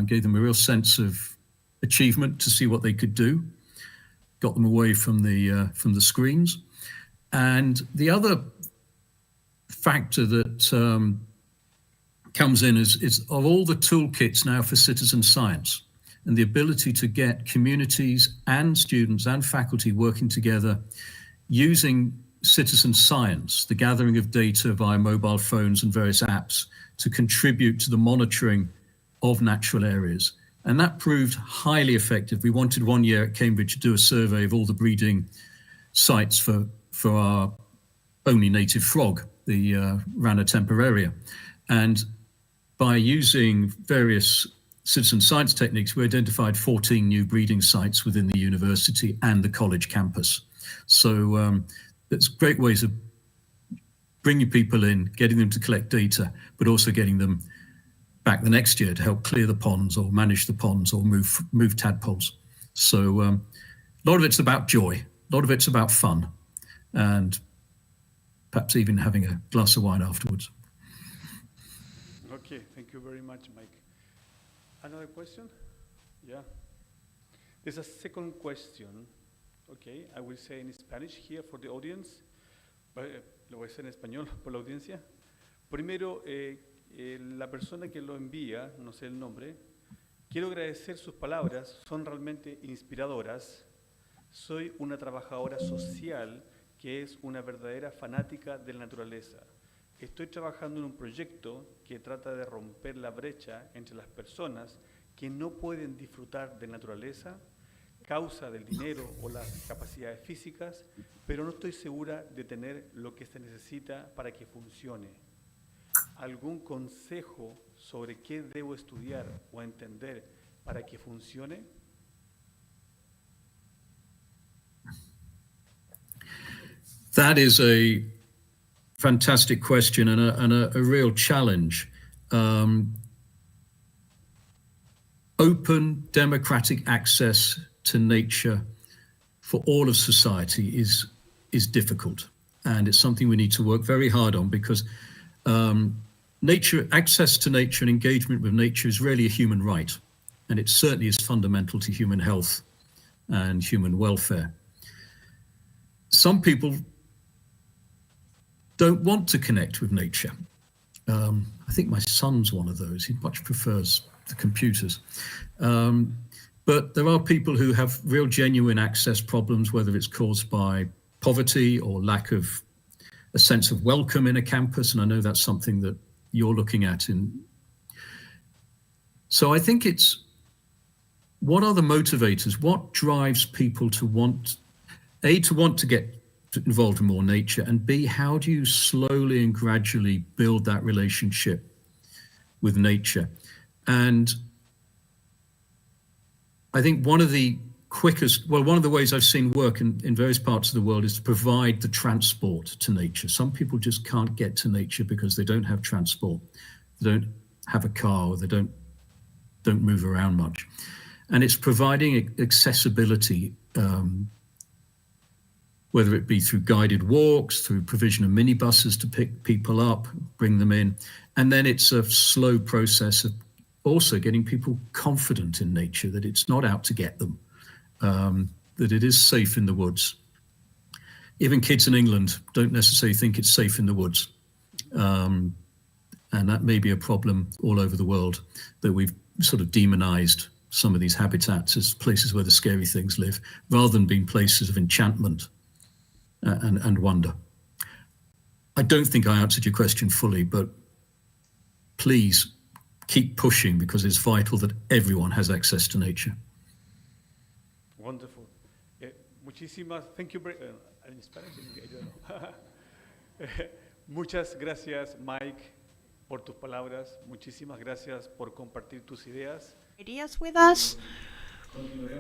Gave them a real sense of achievement to see what they could do. Got them away from the screens. And the other factor that comes in is of all the toolkits now for citizen science and the ability to get communities and students and faculty working together using citizen science, the gathering of data via mobile phones and various apps to contribute to the monitoring of natural areas. And that proved highly effective. We wanted one year at Cambridge to do a survey of all the breeding sites for our only native frog, the Rana temperaria. And by using various citizen science techniques, we identified 14 new breeding sites within the university and the college campus. So it's great ways of bringing people in, getting them to collect data, but also getting them back the next year to help clear the ponds or manage the ponds or move tadpoles. So a lot of it's about joy, a lot of it's about fun, and perhaps even having a glass of wine afterwards. Okay, thank you very much, Mike. Another question? Yeah. There's a second question. Okay, I will say in Spanish here for the audience. Lo voy a hacer en español por la audiencia. Primero, la persona que lo envía, no sé el nombre, quiero agradecer sus palabras, son realmente inspiradoras. Soy una trabajadora social que es una verdadera fanática de la naturaleza. Estoy trabajando en un proyecto que trata de romper la brecha entre las personas que no pueden disfrutar de naturaleza, causa del dinero o las capacidades físicas, pero no estoy segura de tener lo que se necesita para que funcione. ¿Algún consejo sobre qué debo estudiar o entender para que funcione? That is a fantastic question and a real challenge. Open democratic access to nature for all of society is difficult, and it's something we need to work very hard on, because access to nature and engagement with nature is really a human right, and it certainly is fundamental to human health and human welfare. Some people don't want to connect with nature. I think my son's one of those. He much prefers the computers. But there are people who have real genuine access problems, whether it's caused by poverty or lack of a sense of welcome in a campus. And I know that's something that you're looking at. So I think it's, what are the motivators? What drives people to want, A, to want to get involved in more nature, and B, how do you slowly and gradually build that relationship with nature? And I think one of the ways I've seen work in various parts of the world is to provide the transport to nature. Some people just can't get to nature because they don't have transport, they don't have a car, or they don't move around much. And it's providing accessibility, whether it be through guided walks, through provision of minibuses to pick people up, bring them in. And then it's a slow process of also getting people confident in nature, that it's not out to get them, that it is safe in the woods. Even kids in England don't necessarily think it's safe in the woods. And that may be a problem all over the world, that we've sort of demonized some of these habitats as places where the scary things live, rather than being places of enchantment and wonder. I don't think I answered your question fully, but please keep pushing, because it's vital that everyone has access to nature. Wonderful. Muchísimas, thank you. In Spanish, I don't know. Muchas gracias, Mike, por tus palabras. Muchísimas gracias por compartir tus ideas. Ideas with us.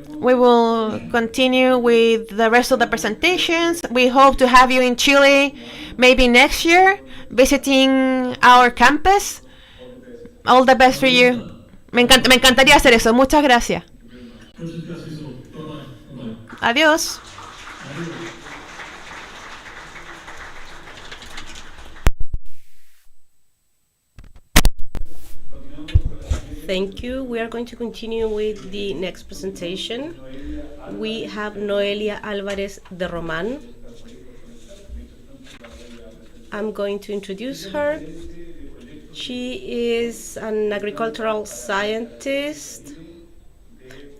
We will continue with the rest of the presentations. We hope to have you in Chile maybe next year, visiting our campus. All the best for you. Me encantaría hacer eso. Muchas gracias. Adiós. Thank you. We are going to continue with the next presentation. We have Noelia Álvarez de Román. I'm going to introduce her. She is an agricultural scientist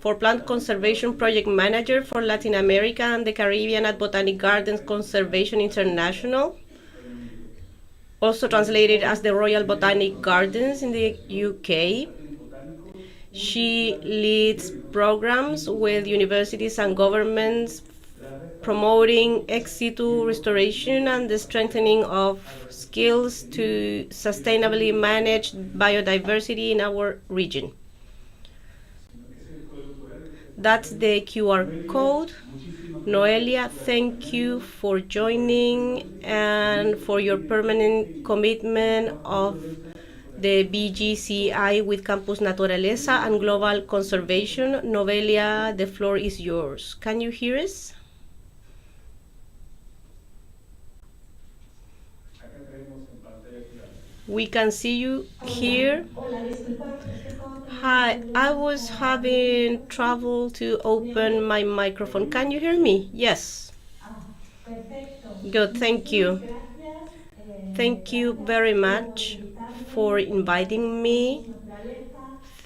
for plant conservation project manager for Latin America and the Caribbean at Botanic Gardens Conservation International, also translated as the Royal Botanic Gardens in the UK. She leads programs with universities and governments promoting ex situ restoration and the strengthening of skills to sustainably manage biodiversity in our region. That's the QR code. Noelia, thank you for joining and for your permanent commitment of the BGCI with Campus Naturaleza and Global Conservation. Noelia, the floor is yours. Can you hear us? We can see you here. Hi, I was having trouble to open my microphone. Can you hear me? Yes. Good, thank you. Thank you very much for inviting me.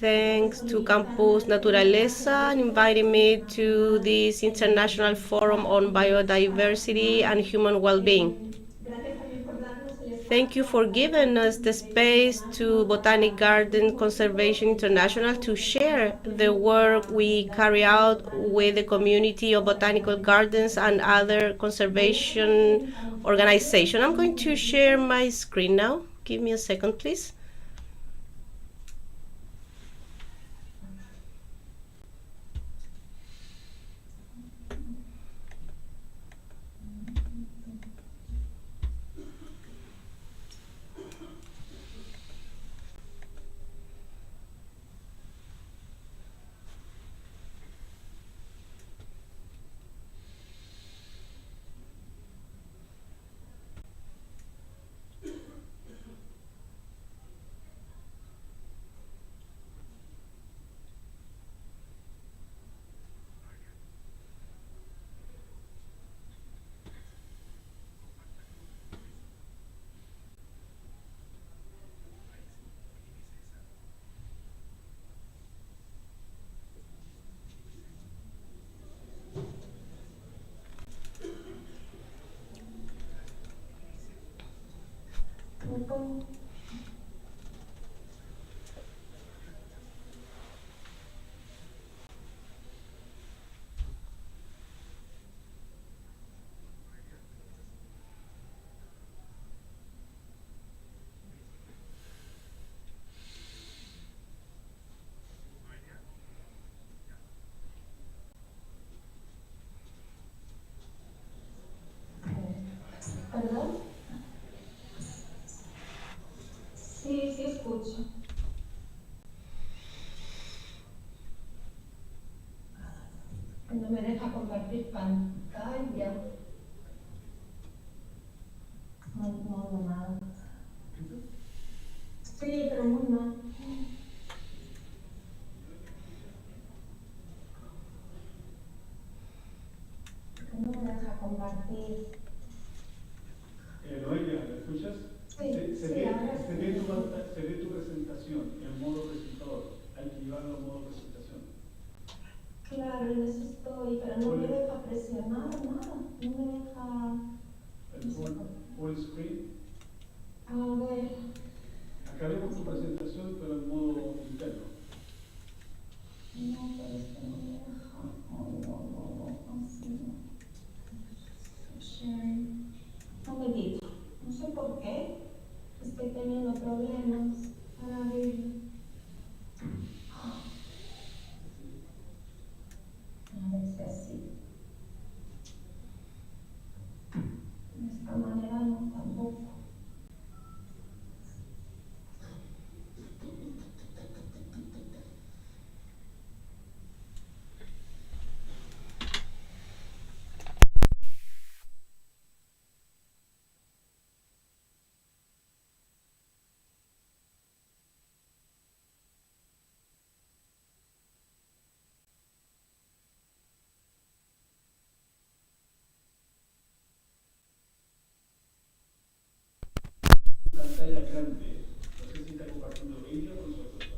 Thanks to Campus Naturaleza and inviting me to this International Forum on Biodiversity and Human Well-being. Thank you for giving us the space to Botanic Garden Conservation International to share the work we carry out with the community of botanical gardens and other conservation organizations. I'm going to share my screen now. Give me a second, please. ¿Perdón? Sí, sí escucho. No me deja compartir pantalla. No, nada. Sí, pero muy mal. No me deja compartir. Noelia, ¿me escuchas? Sí, se ve tu presentación en modo presentador. Hay que llevarlo en modo presentación. Claro, en eso estoy, pero no me deja presionar nada. No me deja... Full screen. A ver. Acá vemos tu presentación, pero en modo interno. No, pero esto no me deja. Así no. Sharing. No me diga. No sé por qué. Estoy teniendo problemas para abrirlo. A veces así. De esta manera no tampoco. Pantalla grande. No sé si está compartiendo ella o nosotros.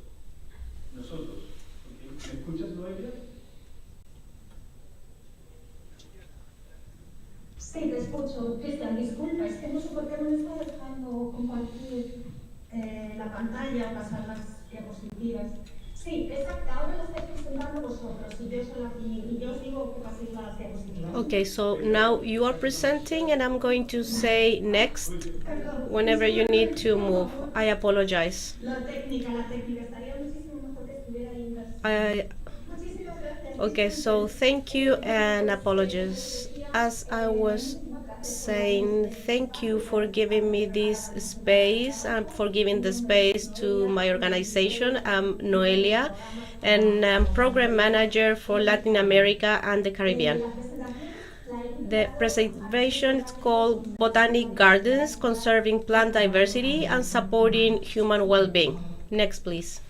Nosotros. ¿Okay? ¿Me escuchas, Noelia? Sí, te escucho. Cristian, disculpa, es que no sé por qué no me está dejando compartir la pantalla o pasar las diapositivas. Sí, exacto, ahora lo estáis presentando vosotros y yo os digo que paséis las diapositivas. Okay, so now you are presenting and I'm going to say next whenever you need to move. I apologize. La técnica, estaría muchísimo mejor que estuviera ahí. Muchísimas gracias. Okay, so thank you and apologies. As I was saying, thank you for giving me this space and for giving the space to my organization. I'm Noelia and I'm program manager for Latin America and the Caribbean. The preservation is called Botanic Gardens, Conserving Plant Diversity and Supporting Human Well-Being. Next, please.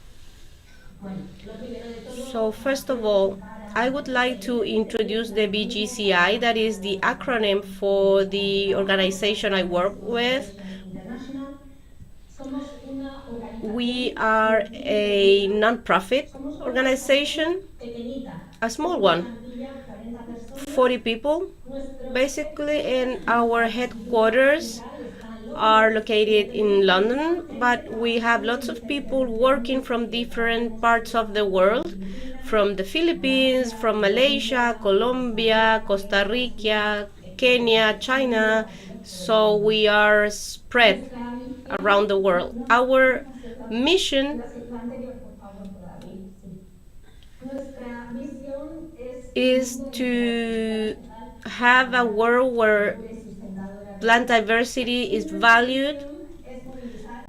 So first of all, I would like to introduce the BGCI, that is the acronym for the organization I work with. We are a non-profit organization, a small one, 40 people. Basically, in our headquarters are located in London, but we have lots of people working from different parts of the world, from the Philippines, from Malaysia, Colombia, Costa Rica, Kenya, China. So we are spread around the world. Our mission is to have a world where plant diversity is valued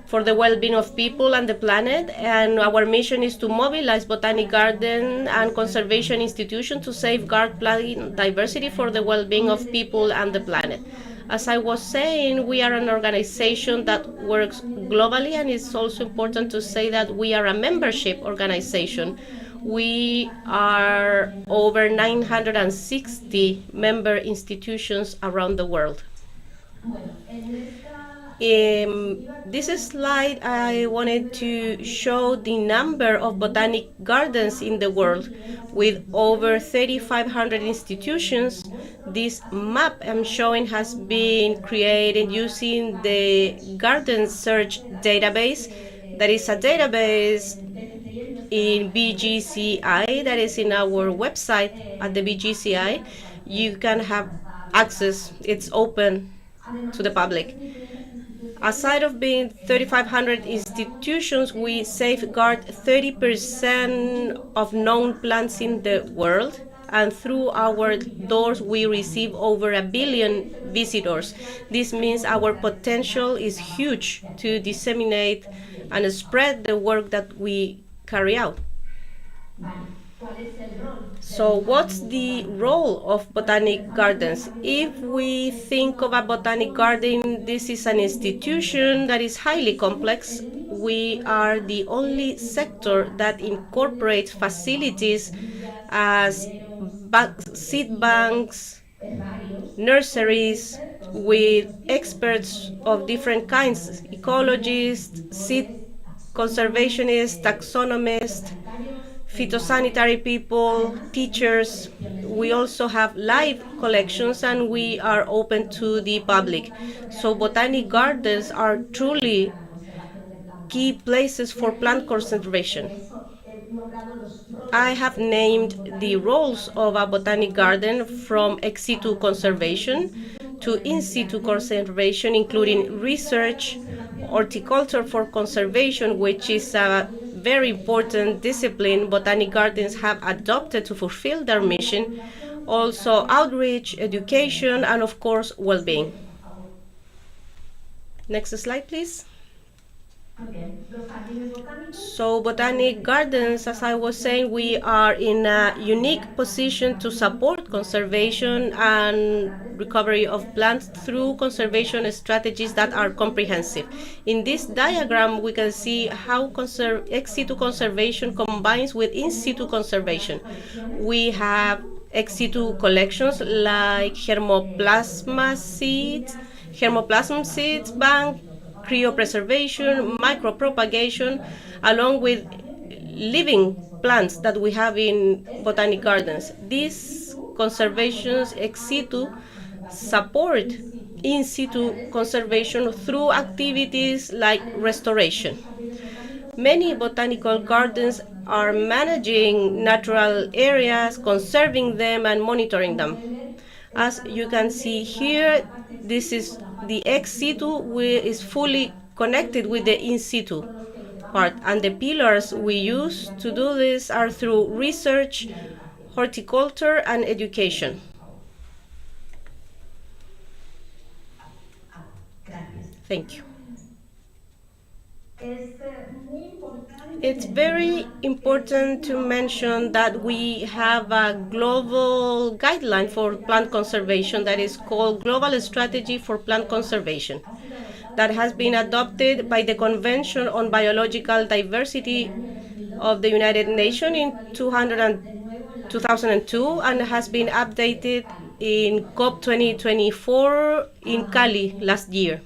for the well-being of people and the planet, and our mission is to mobilize botanic garden and conservation institutions to safeguard plant diversity for the well-being of people and the planet. As I was saying, we are an organization that works globally, and it's also important to say that we are a membership organization. We are over 960 member institutions around the world. This slide, I wanted to show the number of botanic gardens in the world. With over 3,500 institutions, this map I'm showing has been created using the Garden Search database. That is a database in BGCI, that is in our website at the BGCI. You can have access, it's open to the public. Aside of being 3,500 institutions, we safeguard 30% of known plants in the world, and through our doors we receive over 1 billion visitors. This means our potential is huge to disseminate and spread the work that we carry out. So what's the role of botanic gardens? If we think of a botanic garden, this is an institution that is highly complex. We are the only sector that incorporates facilities as seed banks, nurseries, with experts of different kinds, ecologists, seed conservationists, taxonomists, phytosanitary people, teachers. We also have live collections, and we are open to the public. So botanic gardens are truly key places for plant conservation. I have named the roles of a botanic garden from ex situ conservation to in situ conservation, including research, horticulture for conservation, which is a very important discipline botanic gardens have adopted to fulfill their mission, also outreach, education, and of course, well-being. Next slide, please. So botanic gardens, as I was saying, we are in a unique position to support conservation and recovery of plants through conservation strategies that are comprehensive. In this diagram, we can see how ex situ conservation combines with in situ conservation. We have ex situ collections like germoplasm seeds bank, cryopreservation, micropropagation, along with living plants that we have in botanic gardens. These conservations ex situ support in situ conservation through activities like restoration. Many botanical gardens are managing natural areas, conserving them, and monitoring them. As you can see here, this is the ex situ is fully connected with the in situ part, and the pillars we use to do this are through research, horticulture, and education. Thank you. It's very important to mention that we have a global guideline for plant conservation that is called Global Strategy for Plant Conservation, that has been adopted by the Convention on Biological Diversity of the United Nations in 2002 and has been updated in COP 2024 in Cali last year.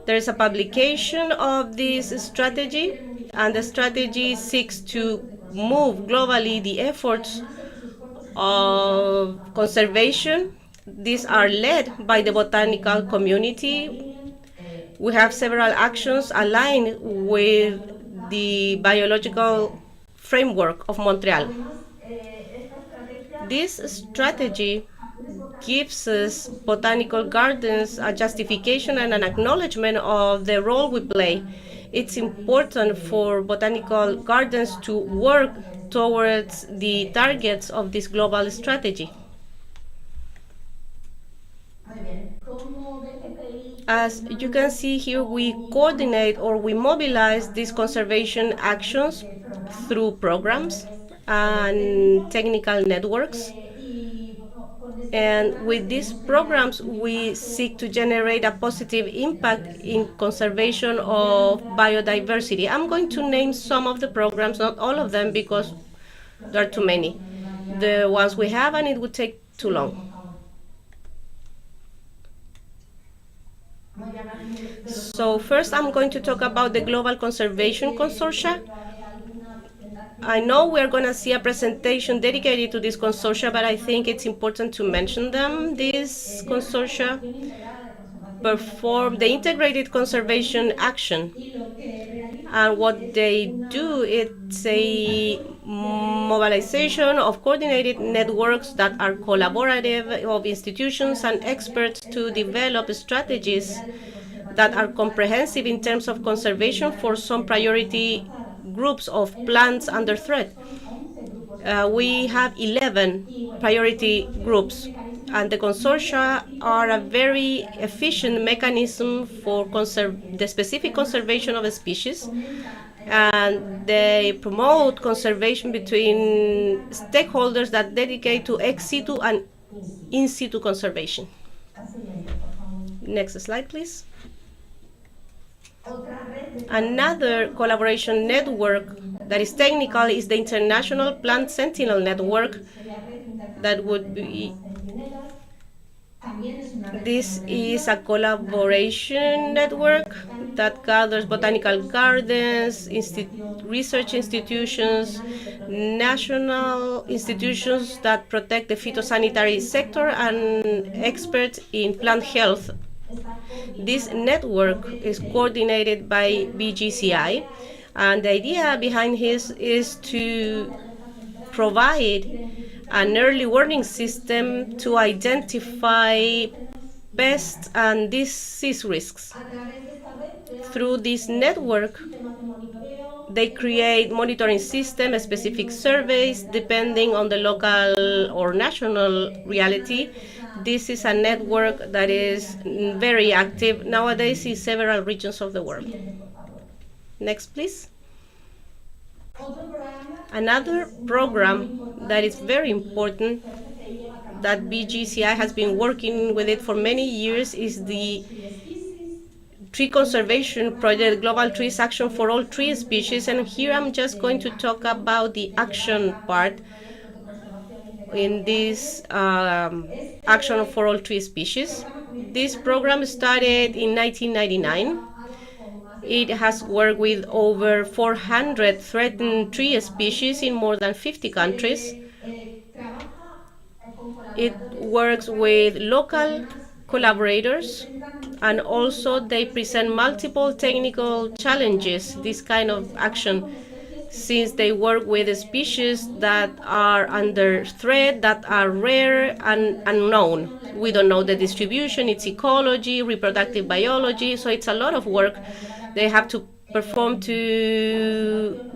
There is a publication of this strategy, and the strategy seeks to move globally the efforts of conservation. These are led by the botanical community. We have several actions aligned with the biological framework of Montreal. This strategy gives us botanical gardens a justification and an acknowledgement of the role we play. It's important for botanical gardens to work towards the targets of this global strategy. As you can see here, we coordinate or we mobilize these conservation actions through programs and technical networks. And with these programs, we seek to generate a positive impact in conservation of biodiversity. I'm going to name some of the programs, not all of them, because there are too many. The ones we have, and it would take too long. So first I'm going to talk about the Global Conservation Consortia. I know we're going to see a presentation dedicated to this consortia, but I think it's important to mention them. These consortia perform the integrated conservation action. And what they do, it's a mobilization of coordinated networks that are collaborative of institutions and experts to develop strategies that are comprehensive in terms of conservation for some priority groups of plants under threat. We have 11 priority groups, and the consortia are a very efficient mechanism for the specific conservation of a species, and they promote conservation between stakeholders that dedicate to ex situ and in situ conservation. Next slide, please. Another collaboration network that is technical is the International Plant Sentinel Network. That would be, this is a collaboration network that gathers botanical gardens, research institutions, national institutions that protect the phytosanitary sector, and experts in plant health. This network is coordinated by BGCI, and the idea behind this is to provide an early warning system to identify pests and disease risks. Through this network, they create monitoring systems, specific surveys, depending on the local or national reality. This is a network that is very active nowadays in several regions of the world. Next, please. Another program that is very important, that BGCI has been working with it for many years, is the Tree Conservation Project, Global Trees Action for All Tree Species. And here I'm just going to talk about the action part in this action for all tree species. This program started in 1999. It has worked with over 400 threatened tree species in more than 50 countries. It works with local collaborators, and also they present multiple technical challenges, this kind of action, since they work with species that are under threat, that are rare and unknown. We don't know the distribution, its ecology, reproductive biology, so it's a lot of work they have to perform to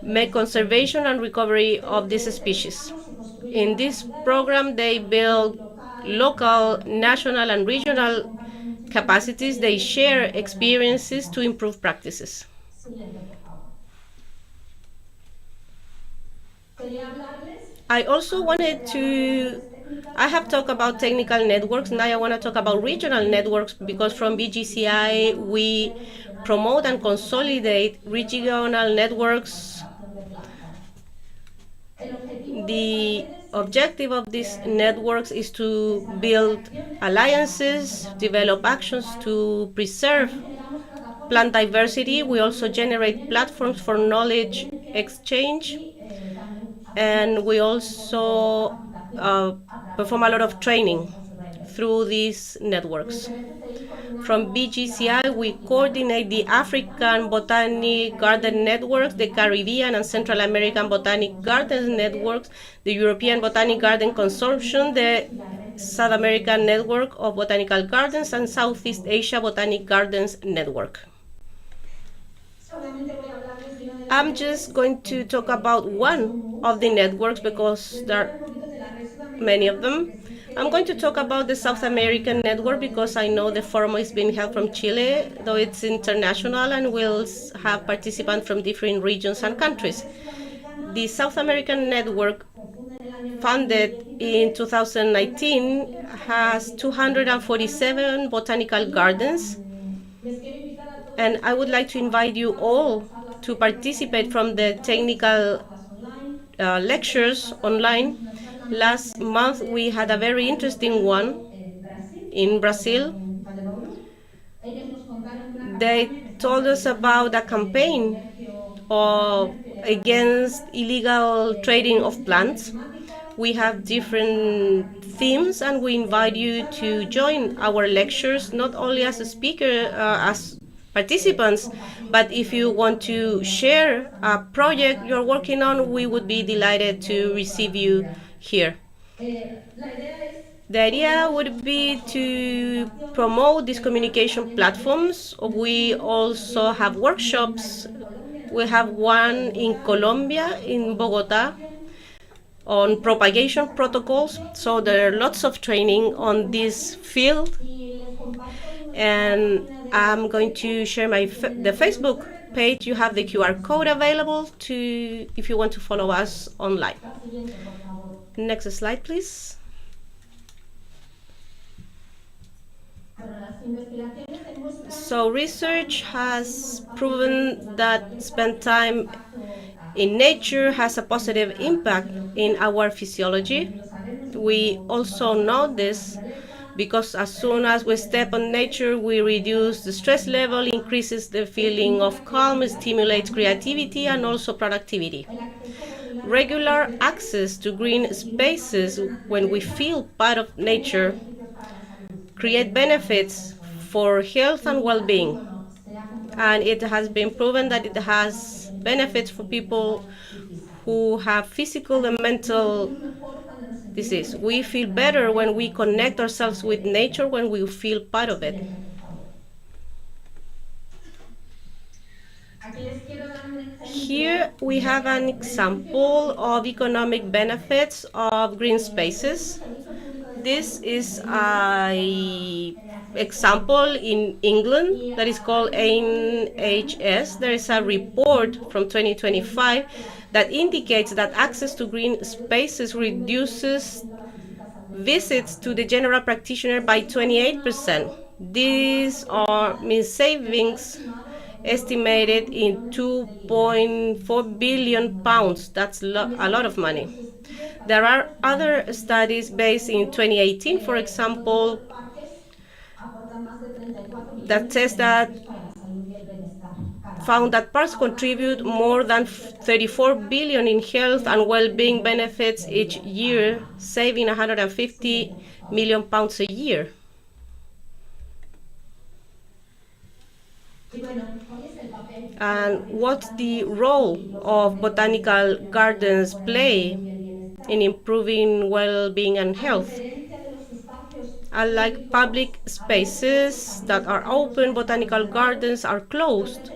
make conservation and recovery of these species. In this program, they build local, national, and regional capacities. They share experiences to improve practices. I also wanted to, I have talked about technical networks, now I want to talk about regional networks, because from BGCI we promote and consolidate regional networks. The objective of these networks is to build alliances, develop actions to preserve plant diversity. We also generate platforms for knowledge exchange, and we also perform a lot of training through these networks. From BGCI, we coordinate the African Botanic Garden Networks, the Caribbean and Central American Botanic Gardens Networks, the European Botanic Garden Consortium, the South American Network of Botanical Gardens, and Southeast Asia Botanic Gardens Network. I'm just going to talk about one of the networks because there are many of them. I'm going to talk about the South American network because I know the forum is being held from Chile, though it's international and will have participants from different regions and countries. The South American network, founded in 2019, has 247 botanical gardens, and I would like to invite you all to participate from the technical lectures online. Last month we had a very interesting one in Brazil. They told us about a campaign against illegal trading of plants. We have different themes, and we invite you to join our lectures, not only as a speaker, as participants, but if you want to share a project you're working on, we would be delighted to receive you here. The idea would be to promote these communication platforms. We also have workshops. We have one in Colombia, in Bogota, on propagation protocols. So there are lots of training on this field. And I'm going to share the Facebook page. You have the QR code available if you want to follow us online. Next slide, please. So research has proven that spend time in nature has a positive impact in our physiology. We also know this because as soon as we step on nature, we reduce the stress level, increases the feeling of calm, stimulates creativity and also productivity. Regular access to green spaces when we feel part of nature create benefits for health and well-being. And it has been proven that it has benefits for people who have physical and mental disease. We feel better when we connect ourselves with nature, when we feel part of it. Here we have an example of economic benefits of green spaces. This is an example in England that is called NHS. There is a report from 2025 that indicates that access to green spaces reduces visits to the general practitioner by 28%. These mean savings estimated in £2.4 billion. That's a lot of money. There are other studies based in 2018, for example, that says that found that parks contribute more than 34 billion in health and well-being benefits each year, saving 150 million pounds a year. And what's the role of botanical gardens play in improving well-being and health? Unlike public spaces that are open, botanical gardens are closed.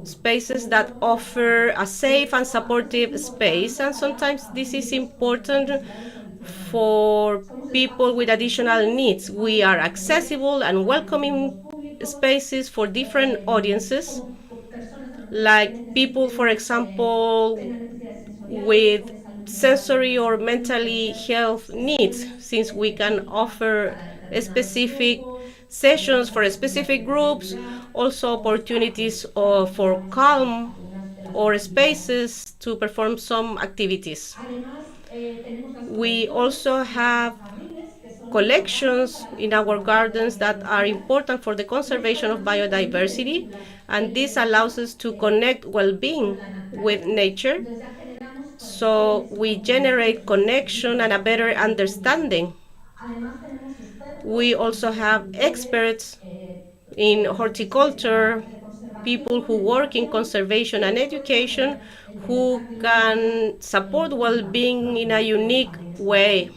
Spaces that offer a safe and supportive space, and sometimes this is important for people with additional needs. We are accessible and welcoming spaces for different audiences, like people, for example, with sensory or mentally health needs, since we can offer specific sessions for specific groups, also opportunities for calm or spaces to perform some activities. We also have collections in our gardens that are important for the conservation of biodiversity, and this allows us to connect well-being with nature. So we generate connection and a better understanding. We also have experts in horticulture, people who work in conservation and education, who can support well-being in a unique way.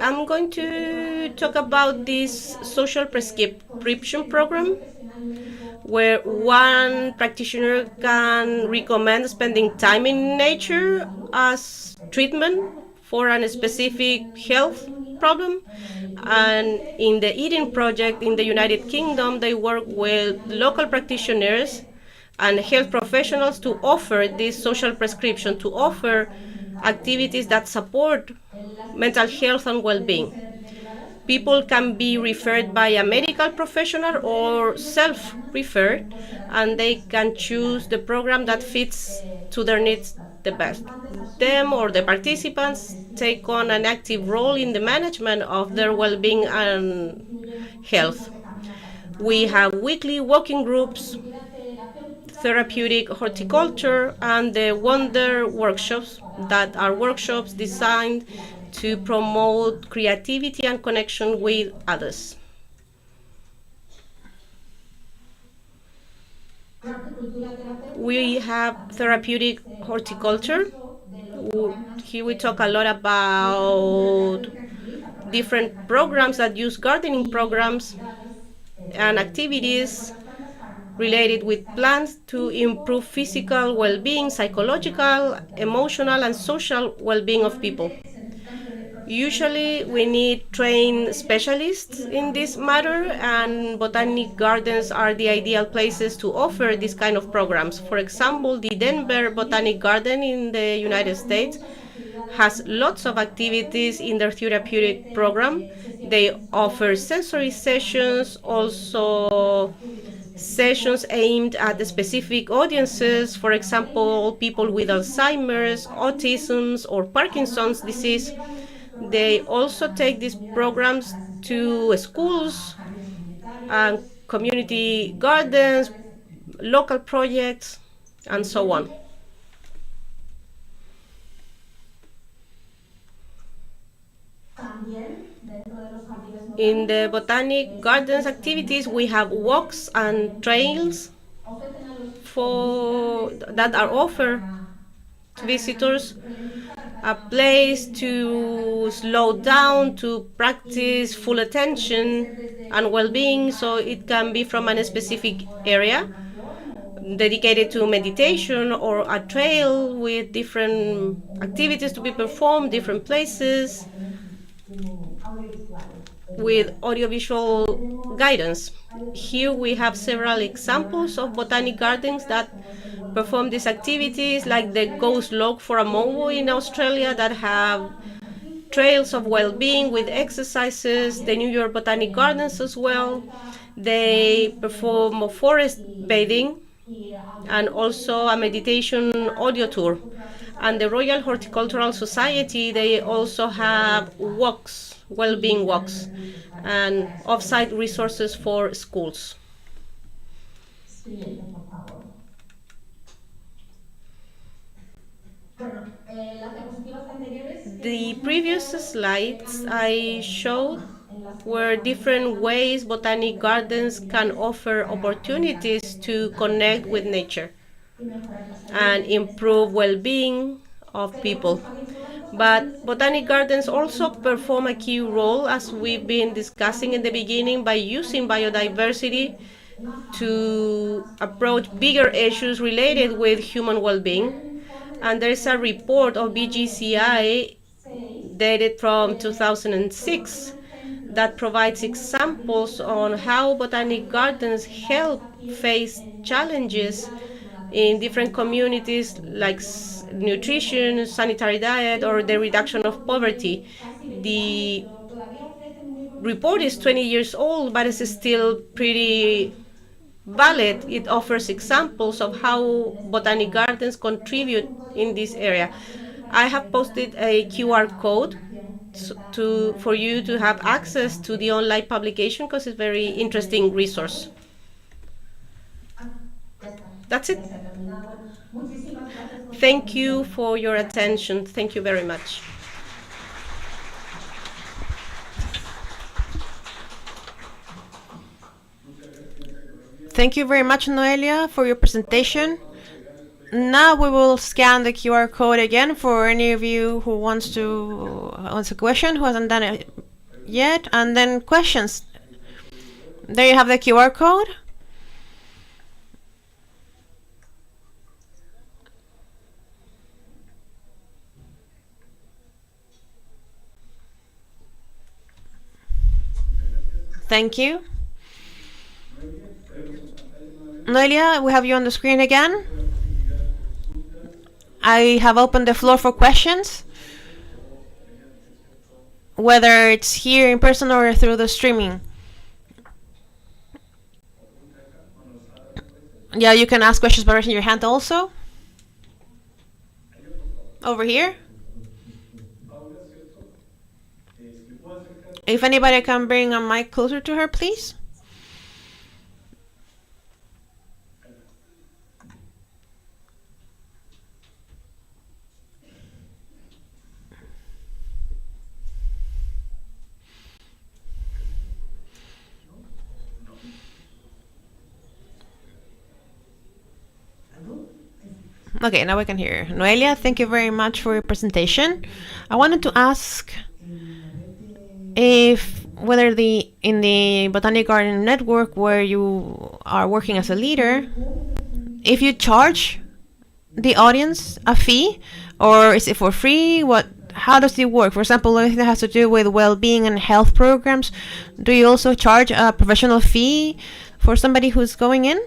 I'm going to talk about this social prescription program, where one practitioner can recommend spending time in nature as treatment for a specific health problem. And in the Eden Project in the United Kingdom, they work with local practitioners and health professionals to offer this social prescription, to offer activities that support mental health and well-being. People can be referred by a medical professional or self-referred, and they can choose the program that fits to their needs the best. Them or the participants take on an active role in the management of their well-being and health. We have weekly working groups, therapeutic horticulture, and the Wonder workshops that are workshops designed to promote creativity and connection with others. We have therapeutic horticulture. Here we talk a lot about different programs that use gardening programs and activities related with plants to improve physical well-being, psychological, emotional, and social well-being of people. Usually we need trained specialists in this matter, and botanic gardens are the ideal places to offer this kind of programs. For example, the Denver Botanic Garden in the United States has lots of activities in their therapeutic program. They offer sensory sessions, also sessions aimed at the specific audiences, for example, people with Alzheimer's, autism, or Parkinson's disease. They also take these programs to schools and community gardens, local projects, and so on. In the botanic gardens activities, we have walks and trails that are offered to visitors, a place to slow down, to practice full attention and well-being, so it can be from a specific area dedicated to meditation, or a trail with different activities to be performed, different places, with audiovisual guidance. Here we have several examples of botanic gardens that perform these activities, like the Ghost Log for Amowo in Australia, that have trails of well-being with exercises, the New York Botanic Gardens as well. They perform forest bathing and also a meditation audio tour. And the Royal Horticultural Society, they also have walks, well-being walks, and off-site resources for schools. The previous slides I showed were different ways botanic gardens can offer opportunities to connect with nature and improve well-being of people. But botanic gardens also perform a key role, as we've been discussing in the beginning, by using biodiversity to approach bigger issues related with human well-being. And there is a report of BGCI dated from 2006 that provides examples on how botanic gardens help face challenges in different communities, like nutrition, sanitary diet, or the reduction of poverty. The report is 20 years old, but it's still pretty valid. It offers examples of how botanic gardens contribute in this area. I have posted a QR code for you to have access to the online publication, because it's a very interesting resource. That's it. Thank you for your attention. Thank you very much. Thank you very much, Noelia, for your presentation. Now we will scan the QR code again for any of you who wants a question, who hasn't done it yet, and then questions. There you have the QR code. Thank you. Noelia, we have you on the screen again. I have opened the floor for questions. whether it's here in person or through the streaming. Yeah, you can ask questions by raising your hand also. Over here. If anybody can bring a mic closer to her, please. Okay, now we can hear. Noelia, thank you very much for your presentation. I wanted to ask if whether in the Botanic Garden network where you are working as a leader, if you charge the audience a fee, or is it for free? How does it work? For example, anything that has to do with well-being and health programs, do you also charge a professional fee for somebody who's going in?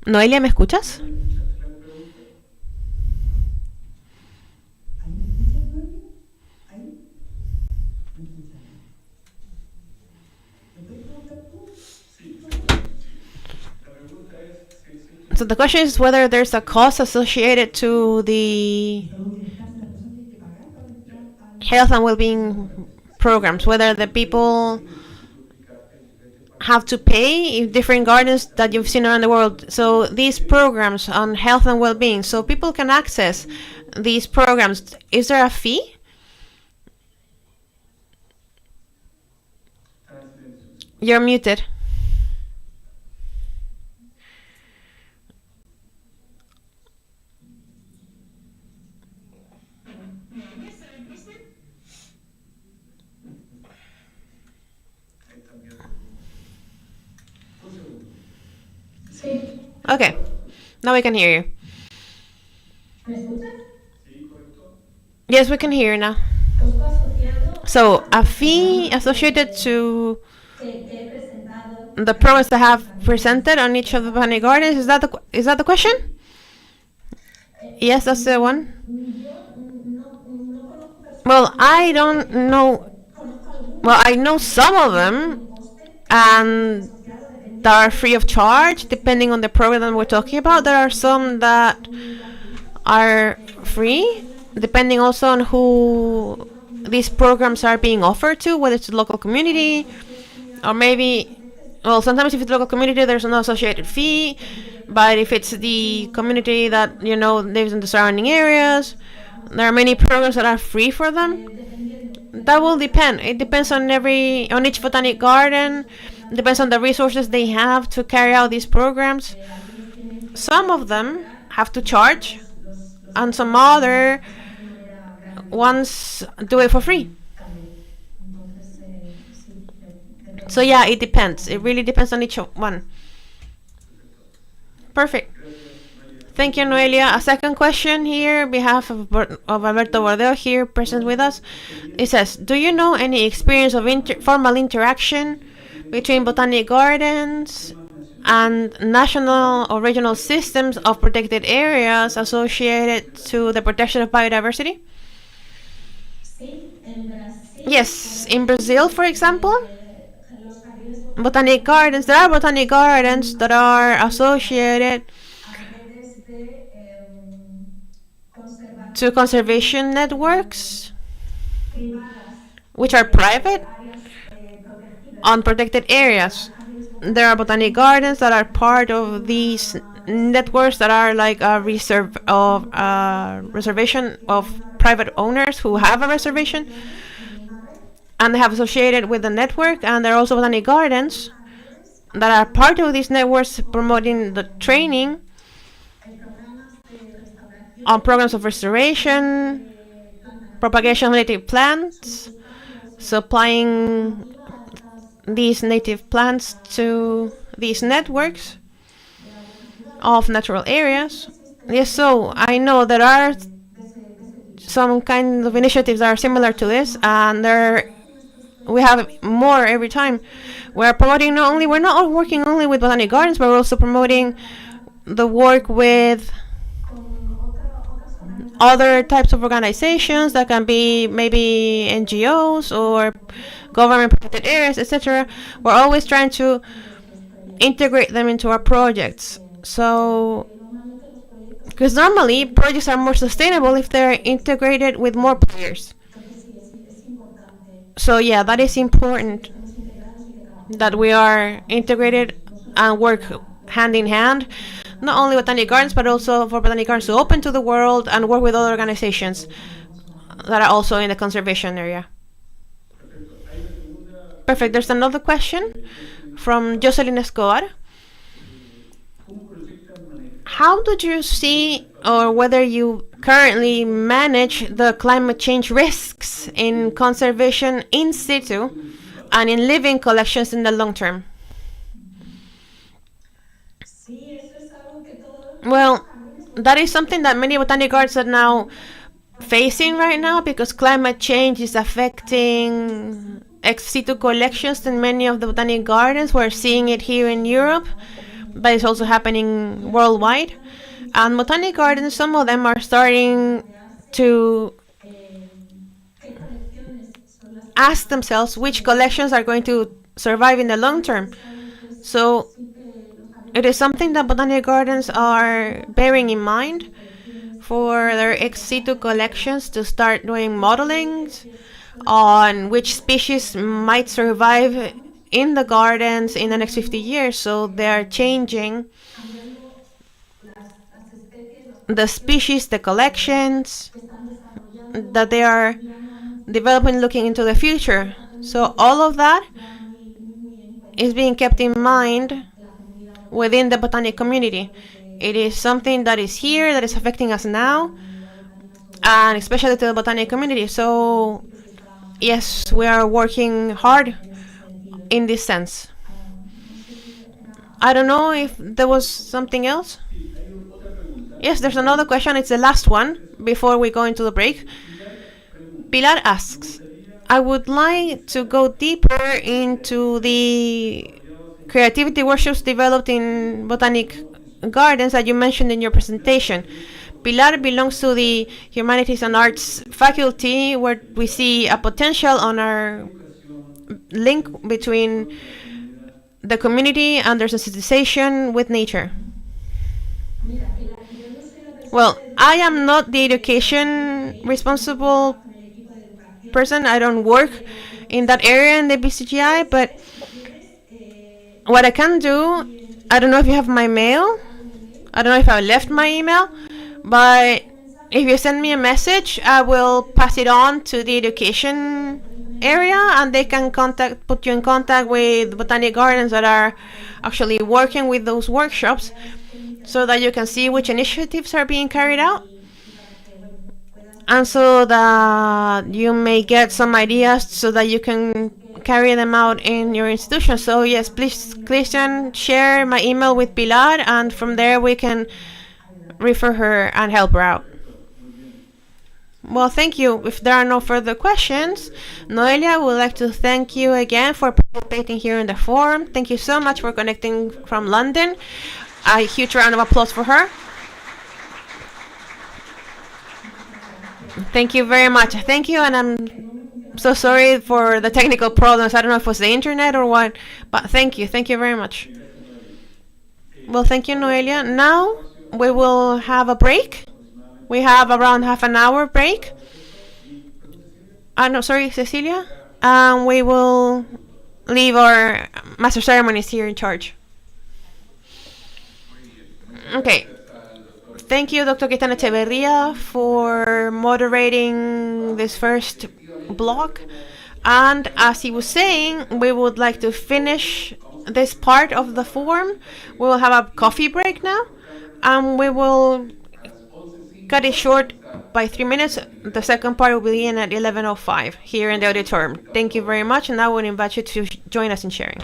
Noelia, ¿me escuchas? So the question is whether there's a cost associated to the health and well-being programs, whether the people have to pay in different gardens that you've seen around the world. So these programs on health and well-being, so people can access these programs. Is there a fee? You're muted. Okay, now we can hear you. Yes, we can hear you now. So, a fee associated to the programs that have presented on each of the botanic gardens, is that the question? Yes, that's the one. Well, I don't know. Well, I know some of them, and that are free of charge, depending on the program we're talking about. There are some that are free, depending also on who these programs are being offered to, whether it's the local community, or maybe, well, sometimes if it's the local community, there's no associated fee, but if it's the community that, you know, lives in the surrounding areas, there are many programs that are free for them. That will depend. It depends on each botanic garden. Depends on the resources they have to carry out these programs. Some of them have to charge, and some other ones do it for free. So yeah, it depends. It really depends on each one. Perfect. Thank you, Noelia. A second question here on behalf of Alberto Bordeo here present with us. It says, do you know any experience of formal interaction between botanic gardens and national or regional systems of protected areas associated to the protection of biodiversity? Yes, in Brazil, for example, botanic gardens, there are botanic gardens that are associated to conservation networks, which are private, on protected areas. There are botanic gardens that are part of these networks that are like a reservation of private owners who have a reservation, and they have associated with the network. And there are also botanic gardens that are part of these networks promoting the training on programs of restoration, propagation of native plants, supplying these native plants to these networks of natural areas. Yes, so I know there are some kind of initiatives that are similar to this, and we have more every time. We're not working only with botanic gardens, but we're also promoting the work with other types of organizations that can be maybe NGOs or government protected areas, etc. We're always trying to integrate them into our projects. So, because normally projects are more sustainable if they're integrated with more players. So yeah, that is important that we are integrated and work hand in hand, not only botanic gardens, but also for botanic gardens to open to the world and work with other organizations that are also in the conservation area. Perfect. There's another question from Jocelyn Escobar. How do you see, or whether you currently manage the climate change risks in conservation in situ and in living collections in the long term? Well, that is something that many botanic gardens are now facing right now, because climate change is affecting ex situ collections in many of the botanic gardens. We're seeing it here in Europe, but it's also happening worldwide. And botanic gardens, some of them are starting to ask themselves which collections are going to survive in the long term. So it is something that botanic gardens are bearing in mind for their ex situ collections, to start doing modeling on which species might survive in the gardens in the next 50 years. So they are changing the species, the collections that they are developing, looking into the future. So all of that is being kept in mind within the botanic community. It is something that is here, that is affecting us now, and especially to the botanic community. So yes, we are working hard in this sense. I don't know if there was something else. Yes, there's another question. It's the last one before we go into the break. Pilar asks, I would like to go deeper into the creativity workshops developed in botanic gardens that you mentioned in your presentation. Pilar belongs to the Humanities and Arts faculty, where we see a potential on our link between the community and their sensitization with nature. Well, I am not the education responsible person. I don't work in that area in the BCGI, but what I can do, I don't know if you have my mail. I don't know if I left my email, but if you send me a message, I will pass it on to the education area, and they can put you in contact with botanic gardens that are actually working with those workshops, so that you can see which initiatives are being carried out, and so that you may get some ideas so that you can carry them out in your institution. So yes, please share my email with Pilar, and from there we can refer her and help her out. Well, thank you. If there are no further questions, Noelia would like to thank you again for participating here in the forum. Thank you so much for connecting from London. A huge round of applause for her. Thank you very much. Thank you, and I'm so sorry for the technical problems. I don't know if it was the internet or what, but thank you. Thank you very much. Well, thank you, Noelia. Now we will have a break. We have around half an hour break. No, sorry, Cecilia. And we will leave our master ceremonies here in charge. Okay. Thank you, Dr. Quintana Echeverria, for moderating this first block. And as he was saying, we would like to finish this part of the forum. We will have a coffee break now, and we will cut it short by 3 minutes. The second part will begin at 11:05 here in the auditorium. Thank you very much, and I would invite you to join us in sharing.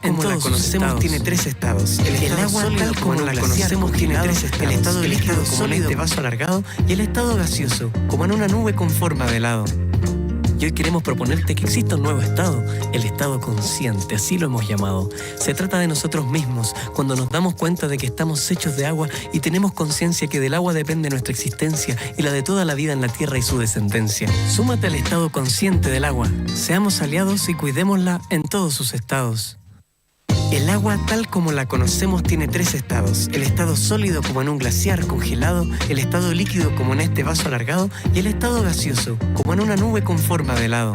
en todos la conocemos tiene tres estados. El agua tal como la conocemos tiene tres estados. El estado líquido como en este vaso alargado y el estado gaseoso como en una nube con forma de helado. Y hoy queremos proponerte que exista un nuevo estado, el estado consciente, así lo hemos llamado. Se trata de nosotros mismos, cuando nos damos cuenta de que estamos hechos de agua y tenemos conciencia que del agua depende nuestra existencia y la de toda la vida en la tierra y su descendencia. Súmate al estado consciente del agua, seamos aliados y cuidémosla en todos sus estados. El agua tal como la conocemos tiene tres estados. El estado sólido como en un glaciar congelado, el estado líquido como en este vaso alargado y el estado gaseoso como en una nube con forma de helado.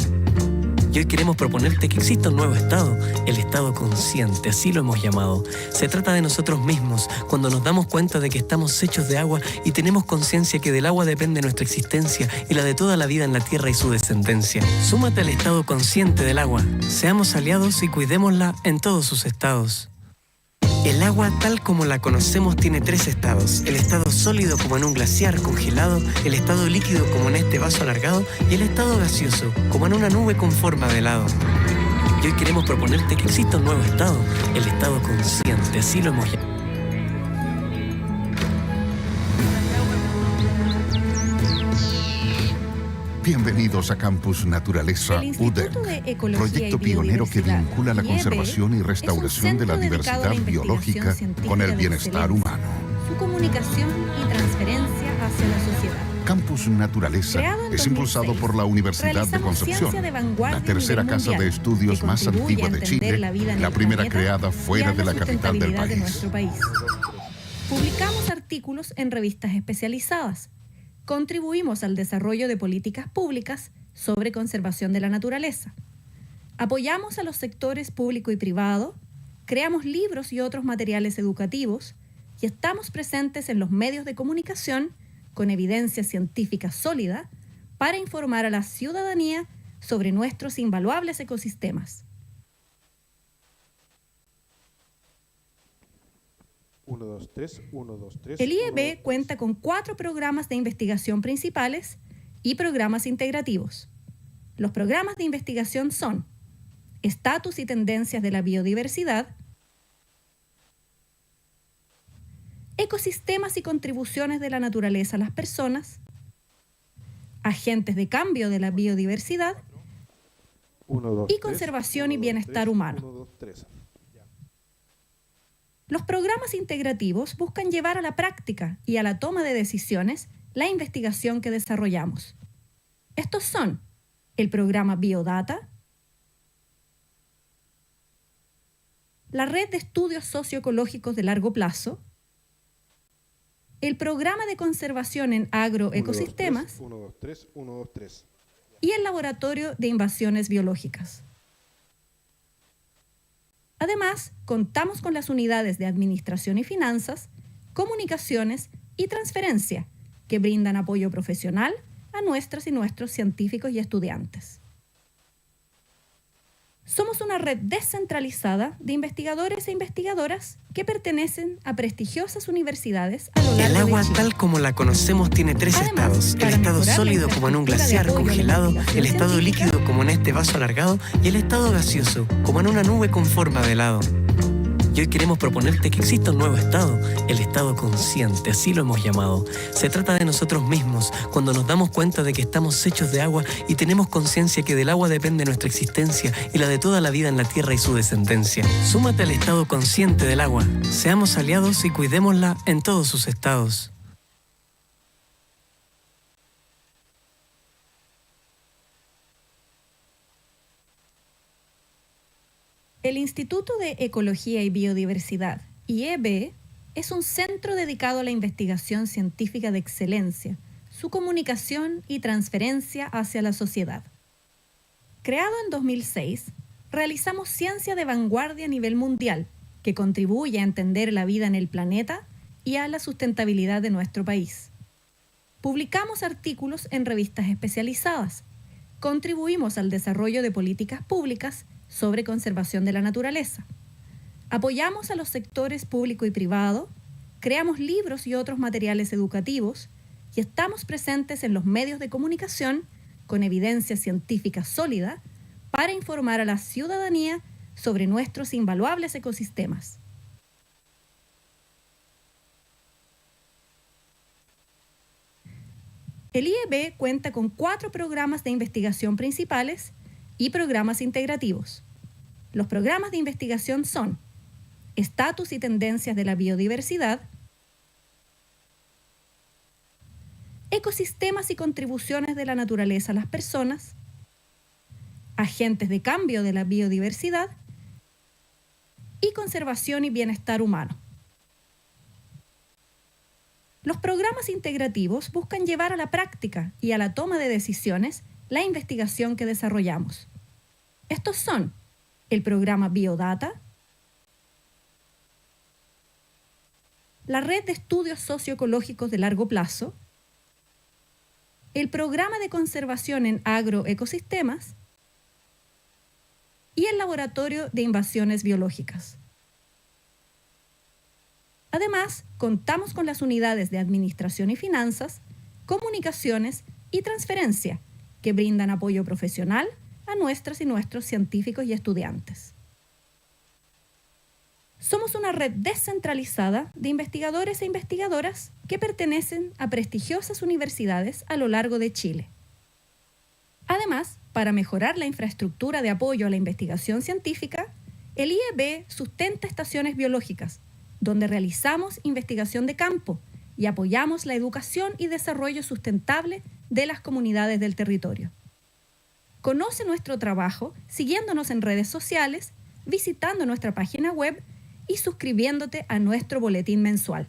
Y hoy queremos proponerte que exista un nuevo estado, el estado consciente, así lo hemos llamado. Se trata de nosotros mismos, cuando nos damos cuenta de que estamos hechos de agua y tenemos conciencia que del agua depende nuestra existencia y la de toda la vida en la tierra y su descendencia. Súmate al estado consciente del agua, seamos aliados y cuidémosla en todos sus estados. El agua tal como la conocemos tiene tres estados. El estado sólido como en un glaciar congelado, el estado líquido como en este vaso alargado y el estado gaseoso como en una nube con forma de helado. Y hoy queremos proponerte que exista un nuevo estado, el estado consciente, así lo hemos llamado. Bienvenidos a Campus Naturaleza UdeC, proyecto pionero que vincula la conservación y restauración de la diversidad biológica con el bienestar humano. Su comunicación y transferencia hacia la sociedad. Campus Naturaleza es impulsado por la Universidad de Concepción, la tercera casa de estudios más antigua de Chile, la primera creada fuera de la capital del país. Publicamos artículos en revistas especializadas. Contribuimos al desarrollo de políticas públicas sobre conservación de la naturaleza. Apoyamos a los sectores público y privado, creamos libros y otros materiales educativos y estamos presentes en los medios de comunicación con evidencia científica sólida para informar a la ciudadanía sobre nuestros invaluables ecosistemas. 1, 2, 3, 1, 2, 3. El IEB cuenta con 4 programas de investigación principales y programas integrativos. Los programas de investigación son Estatus y tendencias de la biodiversidad, Ecosistemas y contribuciones de la naturaleza a las personas, Agentes de cambio de la biodiversidad 1, 2, y Conservación y bienestar humano. 1, 2, 3. Los programas integrativos buscan llevar a la práctica y a la toma de decisiones la investigación que desarrollamos. Estos son el programa Biodata, la red de estudios socioecológicos de largo plazo, el programa de conservación en agroecosistemas 1, 2, 3, 1, 2, 3. y el laboratorio de invasiones biológicas. Además, contamos con las unidades de Administración y Finanzas, Comunicaciones y Transferencia, que brindan apoyo profesional a nuestras y nuestros científicos y estudiantes. Somos una red descentralizada de investigadores e investigadoras que pertenecen a prestigiosas universidades a lo largo El agua de Chile. tal como la conocemos tiene tres Además, estados. El para estado mejorar la sólido como en un infraestructura de glaciar apoyo a la congelado, investigación el estado científica líquido como en este vaso alargado y el estado gaseoso como en una nube con forma de helado. Y hoy queremos proponerte que exista un nuevo estado, el estado consciente, así lo hemos llamado. Se trata de nosotros mismos, cuando nos damos cuenta de que estamos hechos de agua y tenemos conciencia que del agua depende nuestra existencia y la de toda la vida en la tierra y su descendencia. Súmate al estado consciente del agua, seamos aliados y cuidémosla en todos sus estados. El Instituto de Ecología y Biodiversidad, IEB, es un centro dedicado a la investigación científica de excelencia, su comunicación y transferencia hacia la sociedad. Creado en 2006, realizamos ciencia de vanguardia a nivel mundial que contribuye a entender la vida en el planeta y a la sustentabilidad de nuestro país. Publicamos artículos en revistas especializadas, contribuimos al desarrollo de políticas públicas sobre conservación de la naturaleza. Apoyamos a los sectores público y privado, creamos libros y otros materiales educativos y estamos presentes en los medios de comunicación con evidencia científica sólida para informar a la ciudadanía sobre nuestros invaluables ecosistemas. El IEB cuenta con 4 programas de investigación principales y programas integrativos. Los programas de investigación son Estatus y tendencias de la biodiversidad, Ecosistemas y contribuciones de la naturaleza a las personas, Agentes de cambio de la biodiversidad y Conservación y bienestar humano. Los programas integrativos buscan llevar a la práctica y a la toma de decisiones la investigación que desarrollamos. Estos son el programa Biodata, la red de estudios socioecológicos de largo plazo, el programa de conservación en agroecosistemas y el laboratorio de invasiones biológicas. Además, contamos con las unidades de administración y finanzas, comunicaciones y transferencia, que brindan apoyo profesional a nuestras y nuestros científicos y estudiantes. Somos una red descentralizada de investigadores e investigadoras que pertenecen a prestigiosas universidades a lo largo de Chile. Además, para mejorar la infraestructura de apoyo a la investigación científica, el IEB sustenta estaciones biológicas, donde realizamos investigación de campo y apoyamos la educación y desarrollo sustentable de las comunidades del territorio. Conoce nuestro trabajo siguiéndonos en redes sociales, visitando nuestra página web y suscribiéndote a nuestro boletín mensual.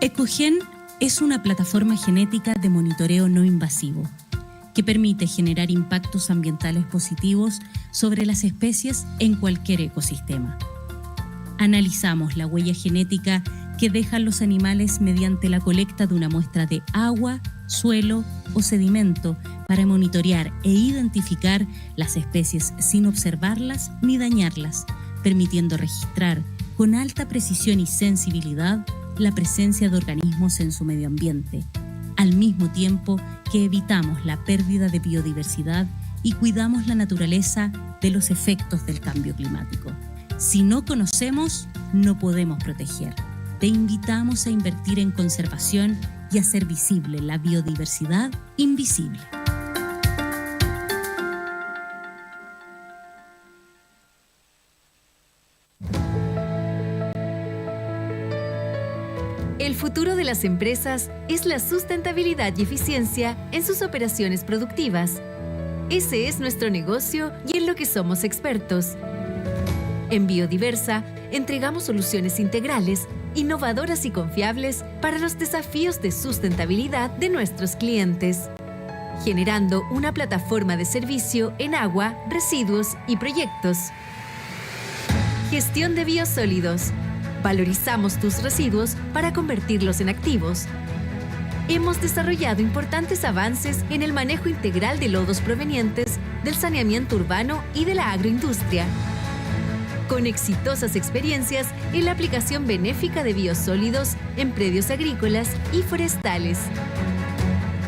EcoGen es una plataforma genética de monitoreo no invasivo que permite generar impactos ambientales positivos sobre las especies en cualquier ecosistema. Analizamos la huella genética que dejan los animales mediante la colecta de una muestra de agua, suelo o sedimento para monitorear e identificar las especies sin observarlas ni dañarlas, permitiendo registrar con alta precisión y sensibilidad la presencia de organismos en su medio ambiente, al mismo tiempo que evitamos la pérdida de biodiversidad y cuidamos la naturaleza de los efectos del cambio climático. Si no conocemos, no podemos proteger. Te invitamos a invertir en conservación y hacer visible la biodiversidad invisible. El futuro de las empresas es la sustentabilidad y eficiencia en sus operaciones productivas. Ese es nuestro negocio y en lo que somos expertos. En Biodiversa, entregamos soluciones integrales, innovadoras y confiables para los desafíos de sustentabilidad de nuestros clientes, generando una plataforma de servicio en agua, residuos y proyectos. Gestión de biosólidos. Valorizamos tus residuos para convertirlos en activos. Hemos desarrollado importantes avances en el manejo integral de lodos provenientes del saneamiento urbano y de la agroindustria, con exitosas experiencias en la aplicación benéfica de biosólidos en predios agrícolas y forestales.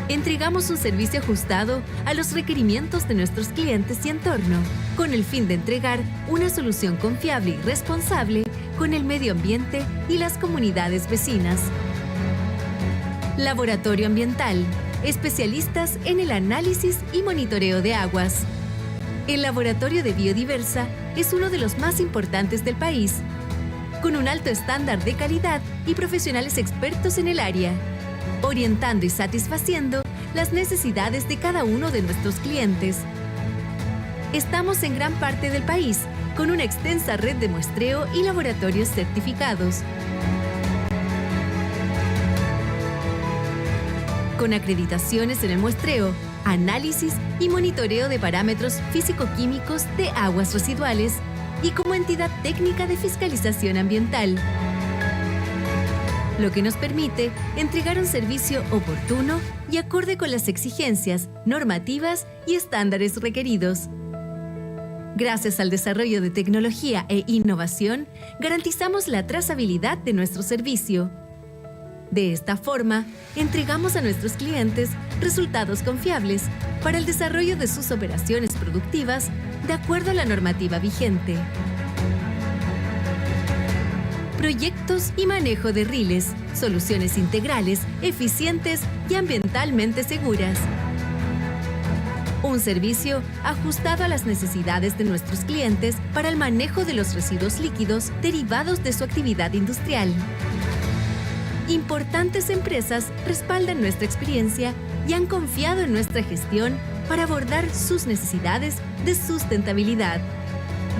Entregamos un servicio ajustado a los requerimientos de nuestros clientes y entorno, con el fin de entregar una solución confiable y responsable con el medio ambiente y las comunidades vecinas. Laboratorio Ambiental, especialistas en el análisis y monitoreo de aguas. El laboratorio de Biodiversa es uno de los más importantes del país, con un alto estándar de calidad y profesionales expertos en el área, orientando y satisfaciendo las necesidades de cada uno de nuestros clientes. Estamos en gran parte del país, con una extensa red de muestreo y laboratorios certificados. Con acreditaciones en el muestreo, análisis y monitoreo de parámetros físico-químicos de aguas residuales y como entidad técnica de fiscalización ambiental, lo que nos permite entregar un servicio oportuno y acorde con las exigencias, normativas y estándares requeridos. Gracias al desarrollo de tecnología e innovación, garantizamos la trazabilidad de nuestro servicio. De esta forma, entregamos a nuestros clientes resultados confiables para el desarrollo de sus operaciones productivas de acuerdo a la normativa vigente. Proyectos y manejo de riles, soluciones integrales, eficientes y ambientalmente seguras. Un servicio ajustado a las necesidades de nuestros clientes para el manejo de los residuos líquidos derivados de su actividad industrial. Importantes empresas respaldan nuestra experiencia y han confiado en nuestra gestión para abordar sus necesidades de sustentabilidad,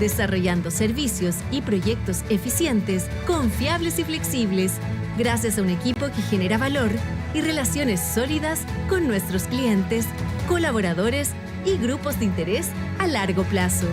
desarrollando servicios y proyectos eficientes, confiables y flexibles, gracias a un equipo que genera valor y relaciones sólidas con nuestros clientes, colaboradores y grupos de interés a largo plazo.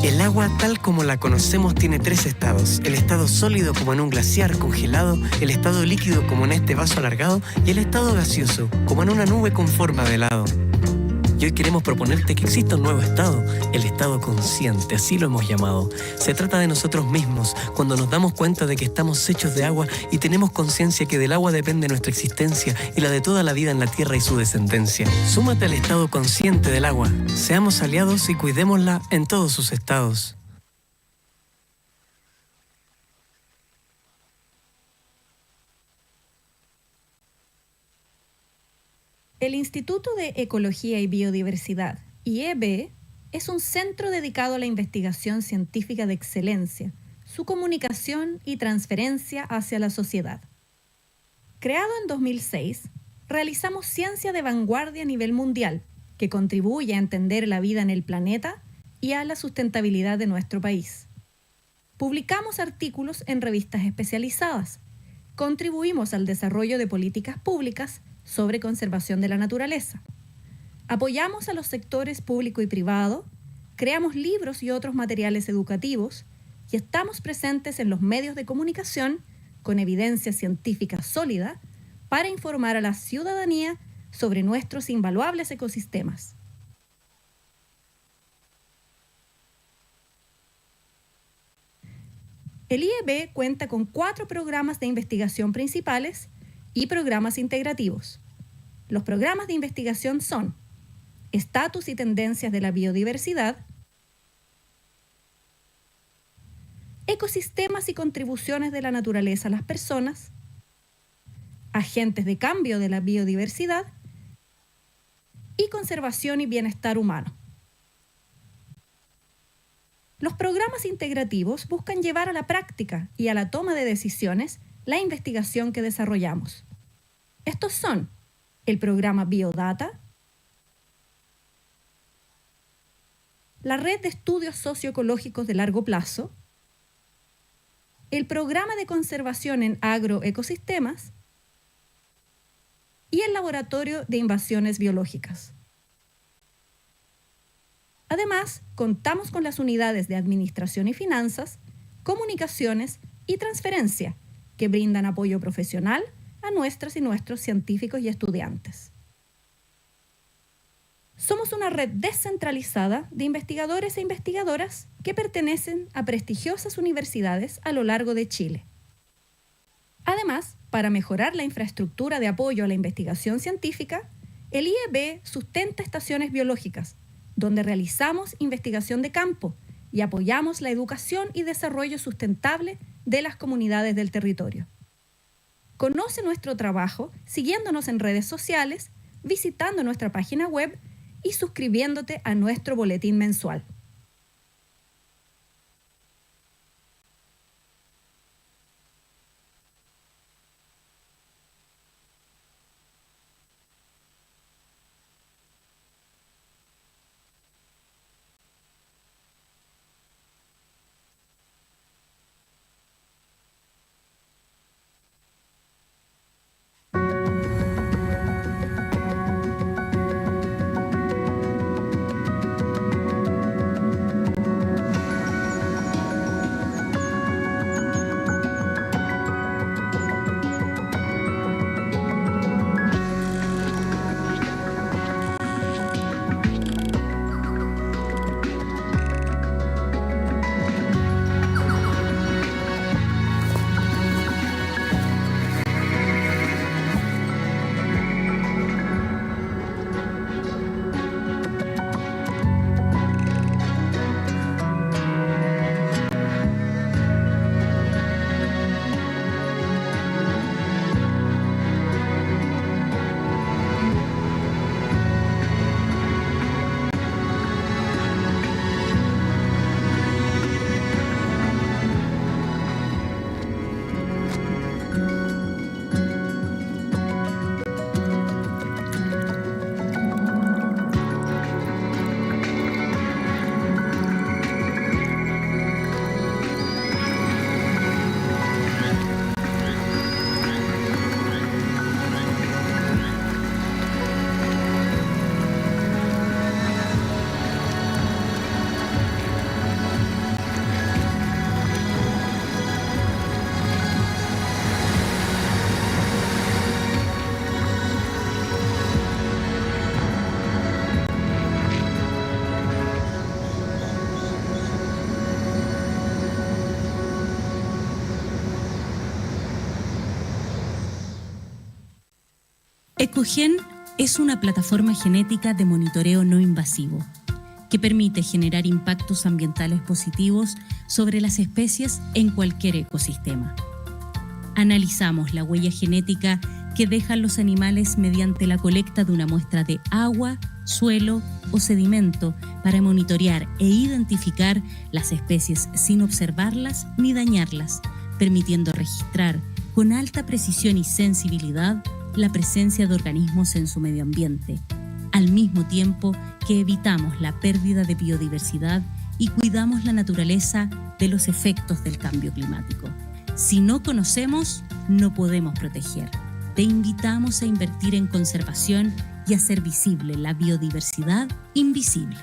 El agua tal como la conocemos tiene tres estados. El estado sólido como en un glaciar congelado, el estado líquido como en este vaso alargado y el estado gaseoso como en una nube con forma de helado. Y hoy queremos proponerte que exista un nuevo estado, el estado consciente, así lo hemos llamado. Se trata de nosotros mismos, cuando nos damos cuenta de que estamos hechos de agua y tenemos conciencia que del agua depende nuestra existencia y la de toda la vida en la tierra y su descendencia. Súmate al estado consciente del agua. Seamos aliados y cuidémosla en todos sus estados. El Instituto de Ecología y Biodiversidad, IEB, es un centro dedicado a la investigación científica de excelencia, su comunicación y transferencia hacia la sociedad. Creado en 2006, realizamos ciencia de vanguardia a nivel mundial que contribuye a entender la vida en el planeta y a la sustentabilidad de nuestro país. Publicamos artículos en revistas especializadas, contribuimos al desarrollo de políticas públicas sobre conservación de la naturaleza. Apoyamos a los sectores público y privado, creamos libros y otros materiales educativos y estamos presentes en los medios de comunicación con evidencia científica sólida para informar a la ciudadanía sobre nuestros invaluables ecosistemas. El IEB cuenta con 4 programas de investigación principales y programas integrativos. Los programas de investigación son Estatus y tendencias de la biodiversidad, Ecosistemas y contribuciones de la naturaleza a las personas, Agentes de cambio de la biodiversidad y Conservación y bienestar humano. Los programas integrativos buscan llevar a la práctica y a la toma de decisiones la investigación que desarrollamos. Estos son el programa Biodata, la red de estudios socioecológicos de largo plazo, el programa de conservación en agroecosistemas y el laboratorio de invasiones biológicas. Además, contamos con las unidades de administración y finanzas, comunicaciones y transferencia, que brindan apoyo profesional a nuestras y nuestros científicos y estudiantes. Somos una red descentralizada de investigadores e investigadoras que pertenecen a prestigiosas universidades a lo largo de Chile. Además, para mejorar la infraestructura de apoyo a la investigación científica, el IEB sustenta estaciones biológicas, donde realizamos investigación de campo y apoyamos la educación y desarrollo sustentable de las comunidades del territorio. Conoce nuestro trabajo siguiéndonos en redes sociales, visitando nuestra página web y suscribiéndote a nuestro boletín mensual. Ecogen es una plataforma genética de monitoreo no invasivo que permite generar impactos ambientales positivos sobre las especies en cualquier ecosistema. Analizamos la huella genética que dejan los animales mediante la colecta de una muestra de agua, suelo o sedimento para monitorear e identificar las especies sin observarlas ni dañarlas, permitiendo registrar con alta precisión y sensibilidad la presencia de organismos en su medio ambiente, al mismo tiempo que evitamos la pérdida de biodiversidad y cuidamos la naturaleza de los efectos del cambio climático. Si no conocemos, no podemos proteger. Te invitamos a invertir en conservación y hacer visible la biodiversidad invisible.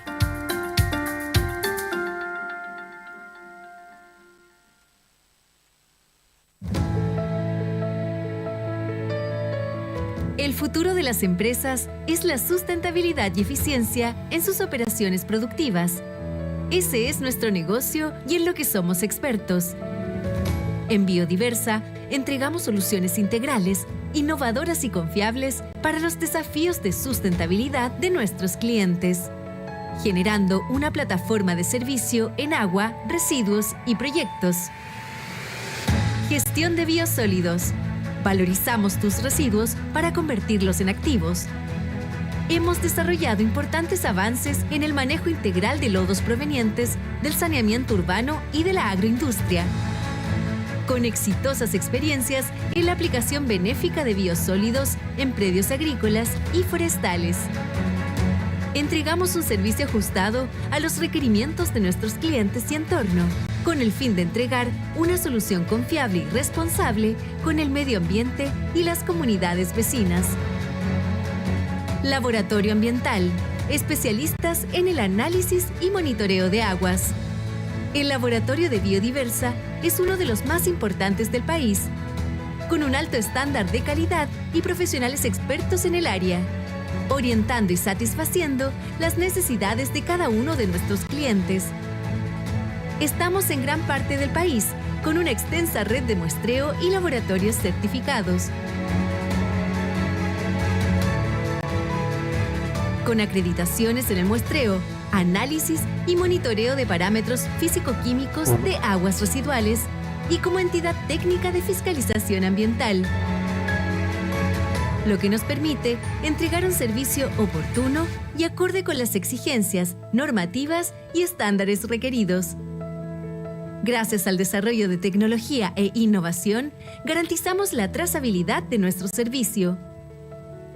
El futuro de las empresas es la sustentabilidad y eficiencia en sus operaciones productivas. Ese es nuestro negocio y en lo que somos expertos. En Biodiversa, entregamos soluciones integrales, innovadoras y confiables para los desafíos de sustentabilidad de nuestros clientes, generando una plataforma de servicio en agua, residuos y proyectos. Gestión de biosólidos. Valorizamos tus residuos para convertirlos en activos. Hemos desarrollado importantes avances en el manejo integral de lodos provenientes del saneamiento urbano y de la agroindustria, con exitosas experiencias en la aplicación benéfica de biosólidos en predios agrícolas y forestales. Entregamos un servicio ajustado a los requerimientos de nuestros clientes y entorno, con el fin de entregar una solución confiable y responsable con el medio ambiente y las comunidades vecinas. Laboratorio Ambiental, especialistas en el análisis y monitoreo de aguas. El laboratorio de Biodiversa es uno de los más importantes del país, con un alto estándar de calidad y profesionales expertos en el área, orientando y satisfaciendo las necesidades de cada uno de nuestros clientes. Estamos en gran parte del país, con una extensa red de muestreo y laboratorios certificados. Con acreditaciones en el muestreo, análisis y monitoreo de parámetros físico-químicos de aguas residuales y como entidad técnica de fiscalización ambiental, lo que nos permite entregar un servicio oportuno y acorde con las exigencias, normativas y estándares requeridos. Gracias al desarrollo de tecnología e innovación, garantizamos la trazabilidad de nuestro servicio.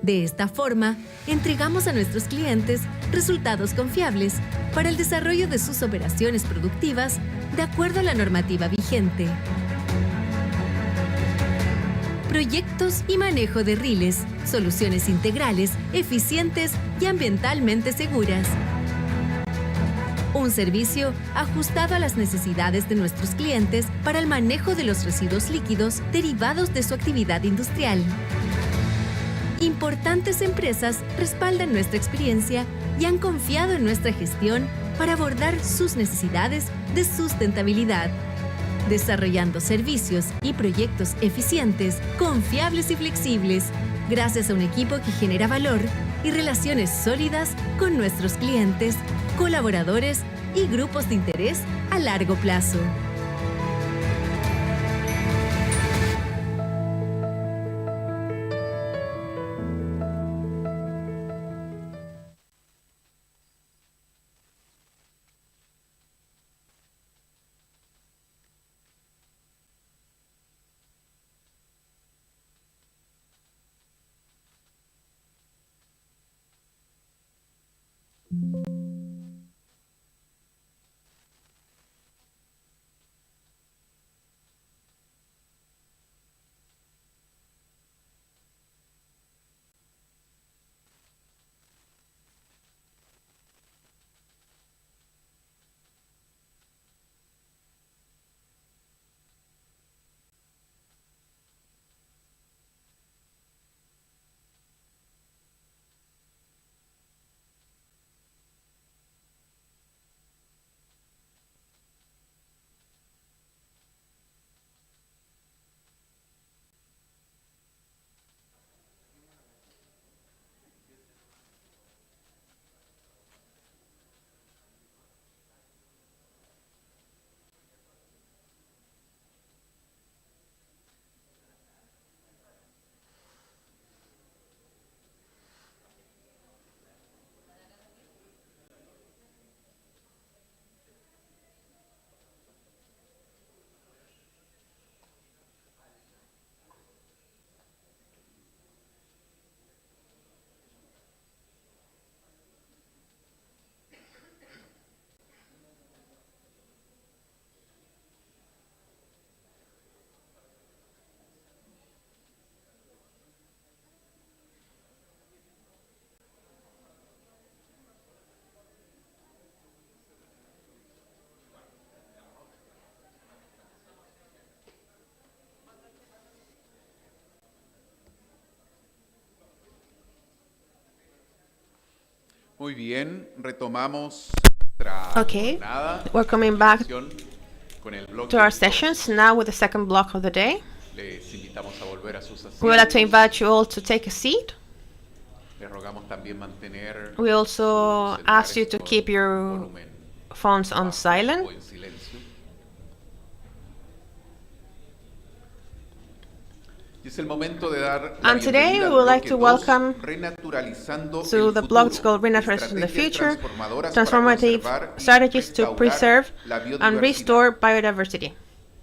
De esta forma, entregamos a nuestros clientes resultados confiables para el desarrollo de sus operaciones productivas de acuerdo a la normativa vigente. Proyectos y manejo de riles, soluciones integrales, eficientes y ambientalmente seguras. Un servicio ajustado a las necesidades de nuestros clientes para el manejo de los residuos líquidos derivados de su actividad industrial. Importantes empresas respaldan nuestra experiencia y han confiado en nuestra gestión para abordar sus necesidades de sustentabilidad, desarrollando servicios y proyectos eficientes, confiables y flexibles, gracias a un equipo que genera valor y relaciones sólidas con nuestros clientes, colaboradores y grupos de interés a largo plazo. Muy bien, retomamos nuestra Okay, jornada. we're coming back Con el bloque to our de sessions now with the second block of the day. Les invitamos a volver a sus We would like to asientos. invite you all to take a seat. Les rogamos también mantener We also sus ask you celulares to con keep your volumen phones on bajo silent. o en silencio. Y es el momento de dar la And today bienvenida we al would like bloque to 2, welcome renaturalizando to el the blog futuro, called Renaturalizing the estrategias Future, transformadoras para transformative conservar y strategies to restaurar preserve la and biodiversidad. restore biodiversity.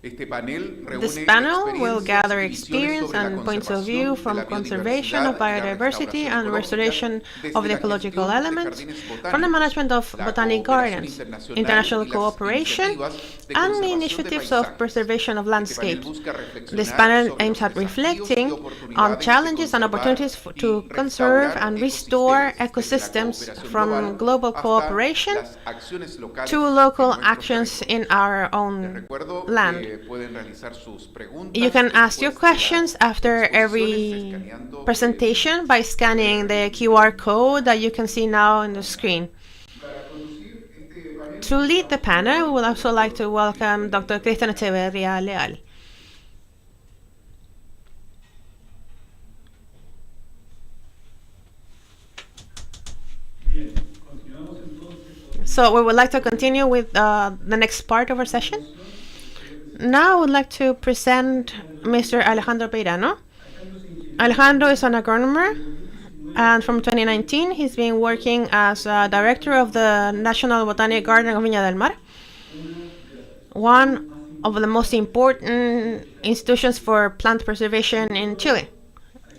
Este panel This reúne panel will experiencias gather y visiones experience sobre la and points of view conservación de from la conservation of biodiversidad y la biodiversity restauración and ecológica restoration desde of the la ecological gestión de elements jardines from the botánicos, management of la botanic cooperación gardens, internacional international y las cooperation, iniciativas de and the conservación de initiatives paisajes. of preservation of Este panel landscapes. busca reflexionar This panel sobre aims los at desafíos y reflecting on oportunidades de challenges and conservar opportunities y to conserve restaurar and restore ecosistemas, desde la ecosystems cooperación from global hasta cooperation las acciones locales to en local nuestros actions territorios. in our Les own recuerdo land. que pueden realizar sus preguntas You can ask your después de las questions after every exposiciones presentation by scanning the QR code that you can see now on the screen. To lead the panel, we would also like to welcome Dr. Cristian Echeverría Leal. So we would like to continue with the next part of our session. Now I would like to present Mr. Alejandro Peirano. Alejandro is an agronomer, and from 2019 he's been working as a director of the National Botanic Garden of Viña del Mar, one of the most important institutions for plant preservation in Chile.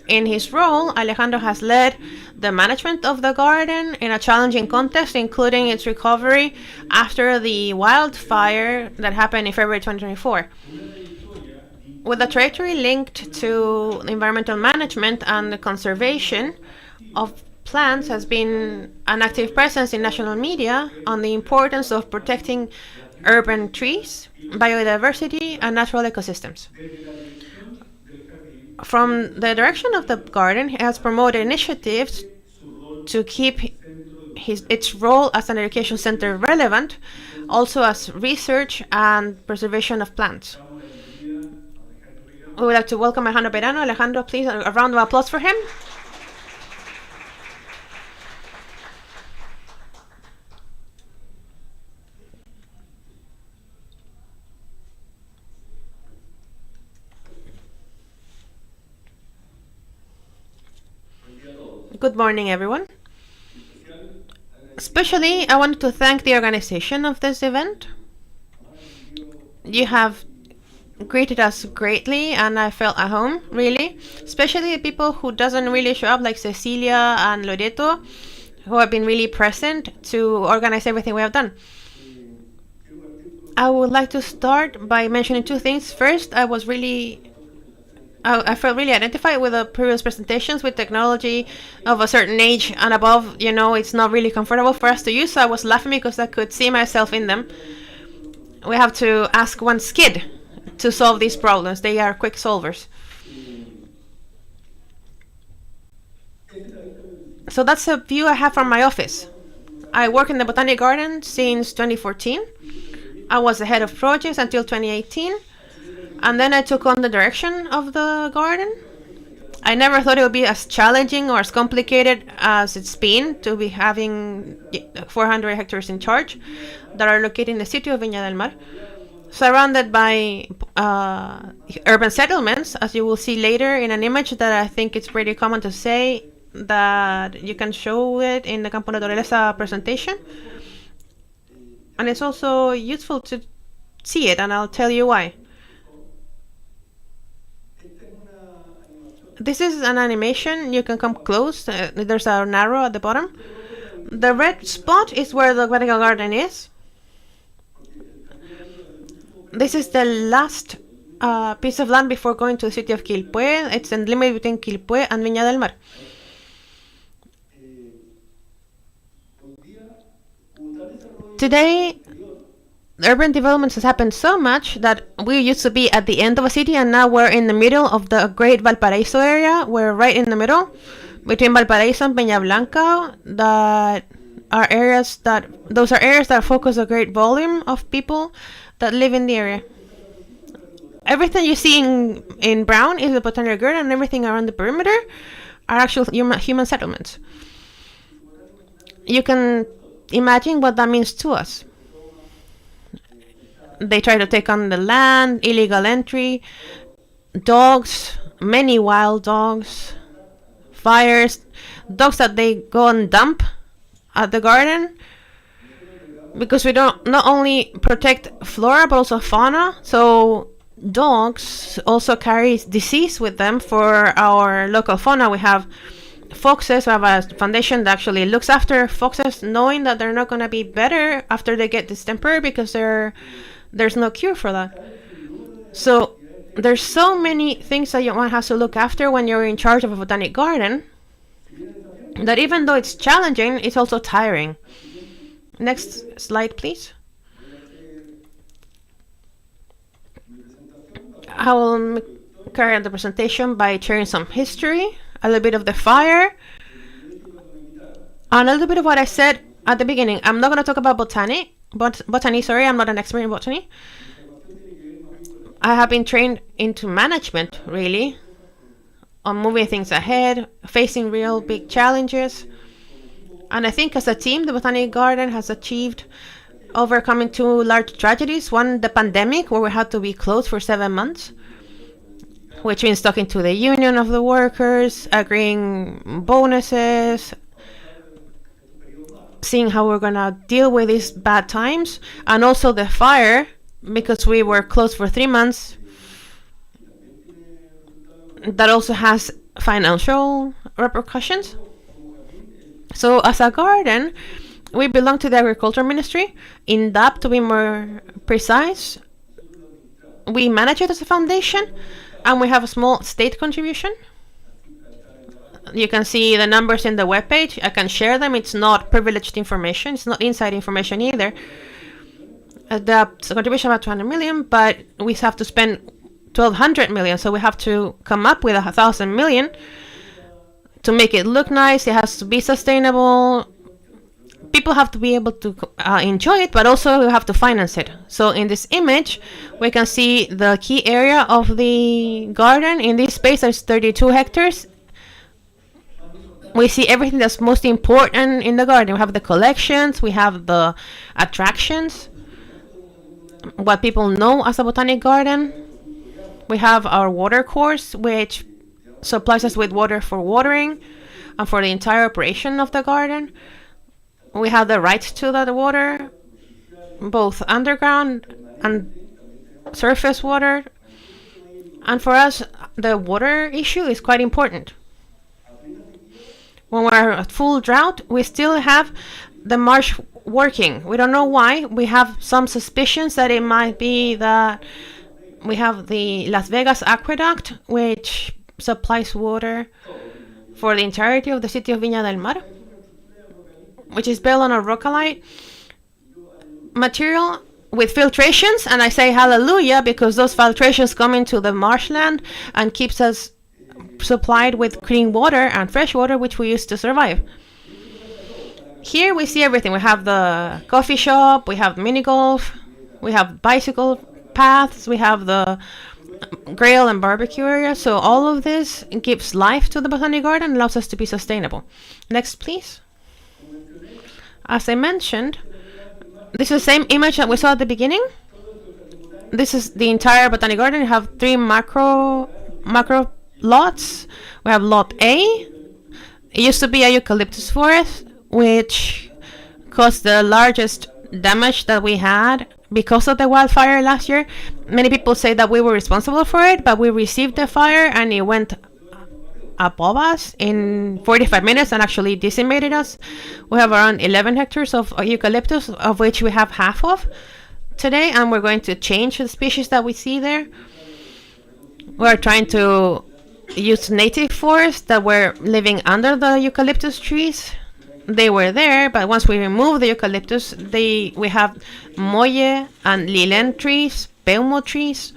In his role, Alejandro has led the management of the garden in a challenging context, including its recovery after the wildfire that happened in February 2024. With a trajectory linked to environmental management and the conservation of plants, has been an active presence in national media on the importance of protecting urban trees, biodiversity, and natural ecosystems. From the direction of the garden, he has promoted initiatives to keep its role as an education center relevant, also as research and preservation of plants. We would like to welcome Alejandro Peirano. Alejandro, please, a round of applause for him. Good morning, everyone. Especially, I wanted to thank the organization of this event. You have greeted us greatly, and I felt at home, really. Especially the people who doesn't really show up, like Cecilia and Loreto, who have been really present to organize everything we have done. I would like to start by mentioning two things. First, I felt really identified with the previous presentations with technology of a certain age and above. You know, it's not really comfortable for us to use, so I was laughing because I could see myself in them. We have to ask one's kid to solve these problems. They are quick solvers. So that's a view I have from my office. I work in the Botanic Garden since 2014. I was the head of projects until 2018. And then I took on the direction of the garden. I never thought it would be as challenging or as complicated as it's been to be having 400 hectares in charge that are located in the city of Viña del Mar, surrounded by urban settlements, as you will see later in an image that I think it's pretty common to say that you can show it in the Campus Naturaleza presentation. And it's also useful to see it, and I'll tell you why. This is an animation. You can come close. There's an arrow at the bottom. The red spot is where the botanical garden is. This is the last piece of land before going to the city of Quilpué. It's in the limit between Quilpué and Viña del Mar. Today, urban development has happened so much that we used to be at the end of a city, and now we're in the middle of the great Valparaíso area. We're right in the middle between Valparaíso and Peña Blanca. That are areas that focus a great volume of people that live in the area. Everything you see in brown is the botanical garden, and everything around the perimeter are actual human settlements. You can imagine what that means to us. They try to take on the land, illegal entry, dogs, many wild dogs, fires, dogs that they go and dump at the garden, because we don't not only protect flora but also fauna. So dogs also carry disease with them for our local fauna. We have foxes. We have a foundation that actually looks after foxes, knowing that they're not going to be better after they get distemper because there's no cure for that. So there's so many things that one has to look after when you're in charge of a botanic garden, that even though it's challenging, it's also tiring. Next slide, please. I will carry on the presentation by sharing some history, a little bit of the fire, and a little bit of what I said at the beginning. I'm not going to talk about botany. I'm not an expert in botany. I have been trained into management, really, on moving things ahead, facing real big challenges. And I think as a team, the Botanic Garden has achieved overcoming two large tragedies. One, the pandemic, where we had to be closed for 7 months, which means talking to the union of the workers, agreeing bonuses, seeing how we're going to deal with these bad times. And also the fire, because we were closed for 3 months. That also has financial repercussions. So as a garden, we belong to the Agriculture Ministry. In DAP, to be more precise, we manage it as a foundation, and we have a small state contribution. You can see the numbers in the webpage. I can share them. It's not privileged information. It's not inside information either. The contribution about 200 million, but we have to spend 1,200 million. So we have to come up with 1,000 million to make it look nice. It has to be sustainable. People have to be able to enjoy it, but also we have to finance it. So in this image, we can see the key area of the garden. In this space, there's 32 hectares. We see everything that's most important in the garden. We have the collections, we have the attractions, what people know as a botanic garden. We have our water course, which supplies us with water for watering and for the entire operation of the garden. We have the rights to the water, both underground and surface water. And for us, the water issue is quite important. When we're at full drought, we still have the marsh working. We don't know why. We have some suspicions that it might be that we have the Las Vegas aqueduct, which supplies water for the entirety of the city of Viña del Mar, which is built on a rockalite material with filtrations. And I say hallelujah, because those filtrations come into the marshland and keeps us supplied with clean water and fresh water, which we use to survive. Here we see everything. We have the coffee shop, we have mini golf, we have bicycle paths, we have the grill and barbecue area. So all of this gives life to the botanic garden and allows us to be sustainable. Next, please. As I mentioned, this is the same image that we saw at the beginning. This is the entire botanic garden. You have 3 macro lots. We have lot A. It used to be a eucalyptus forest, which caused the largest damage that we had because of the wildfire last year. Many people say that we were responsible for it, but we received the fire and it went above us in 45 minutes and actually decimated us. We have around 11 hectares of eucalyptus, of which we have half of today, and we're going to change the species that we see there. We're trying to use native forests that were living under the eucalyptus trees. They were there, but once we remove the eucalyptus, we have molle and lilen trees, peumo trees.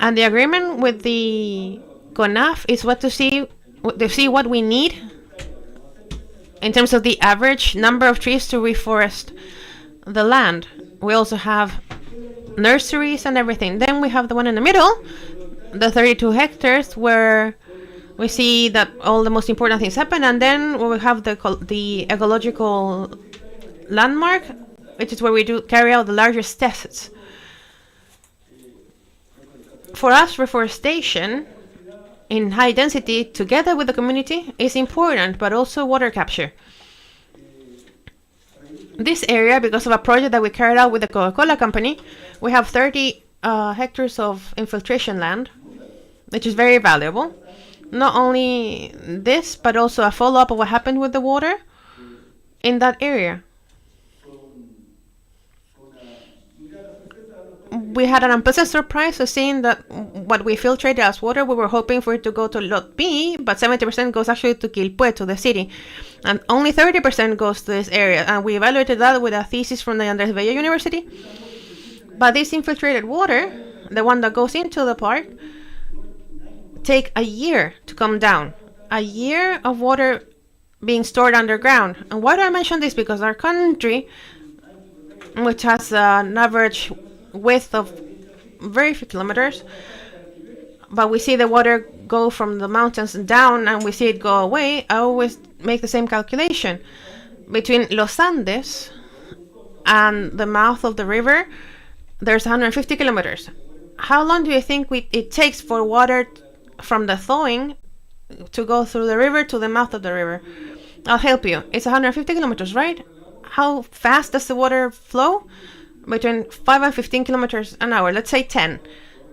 And the agreement with the CONAF is to see what we need in terms of the average number of trees to reforest the land. We also have nurseries and everything. Then we have the one in the middle, the 32 hectares, where we see that all the most important things happen. And then we have the ecological landmark, which is where we do carry out the largest tests. For us, reforestation in high density together with the community is important, but also water capture. This area, because of a project that we carried out with the Coca-Cola company, we have 30 hectares of infiltration land, which is very valuable. Not only this, but also a follow-up of what happened with the water in that area. We had an unpleasant surprise of seeing that what we filtrated as water, we were hoping for it to go to Lot B, but 70% goes actually to Quilpué, to the city. And only 30% goes to this area. And we evaluated that with a thesis from the Andrés Bello University. But this infiltrated water, the one that goes into the park, take a year to come down. A year of water being stored underground. And why do I mention this? Because our country, which has an average width of very few kilometers, but we see the water go from the mountains down and we see it go away, I always make the same calculation. Between Los Andes and the mouth of the river, there's 150 kilometers. How long do you think it takes for water from the thawing to go through the river to the mouth of the river? I'll help you. It's 150 kilometers, right? How fast does the water flow? Between 5 and 15 kilometers an hour, let's say 10.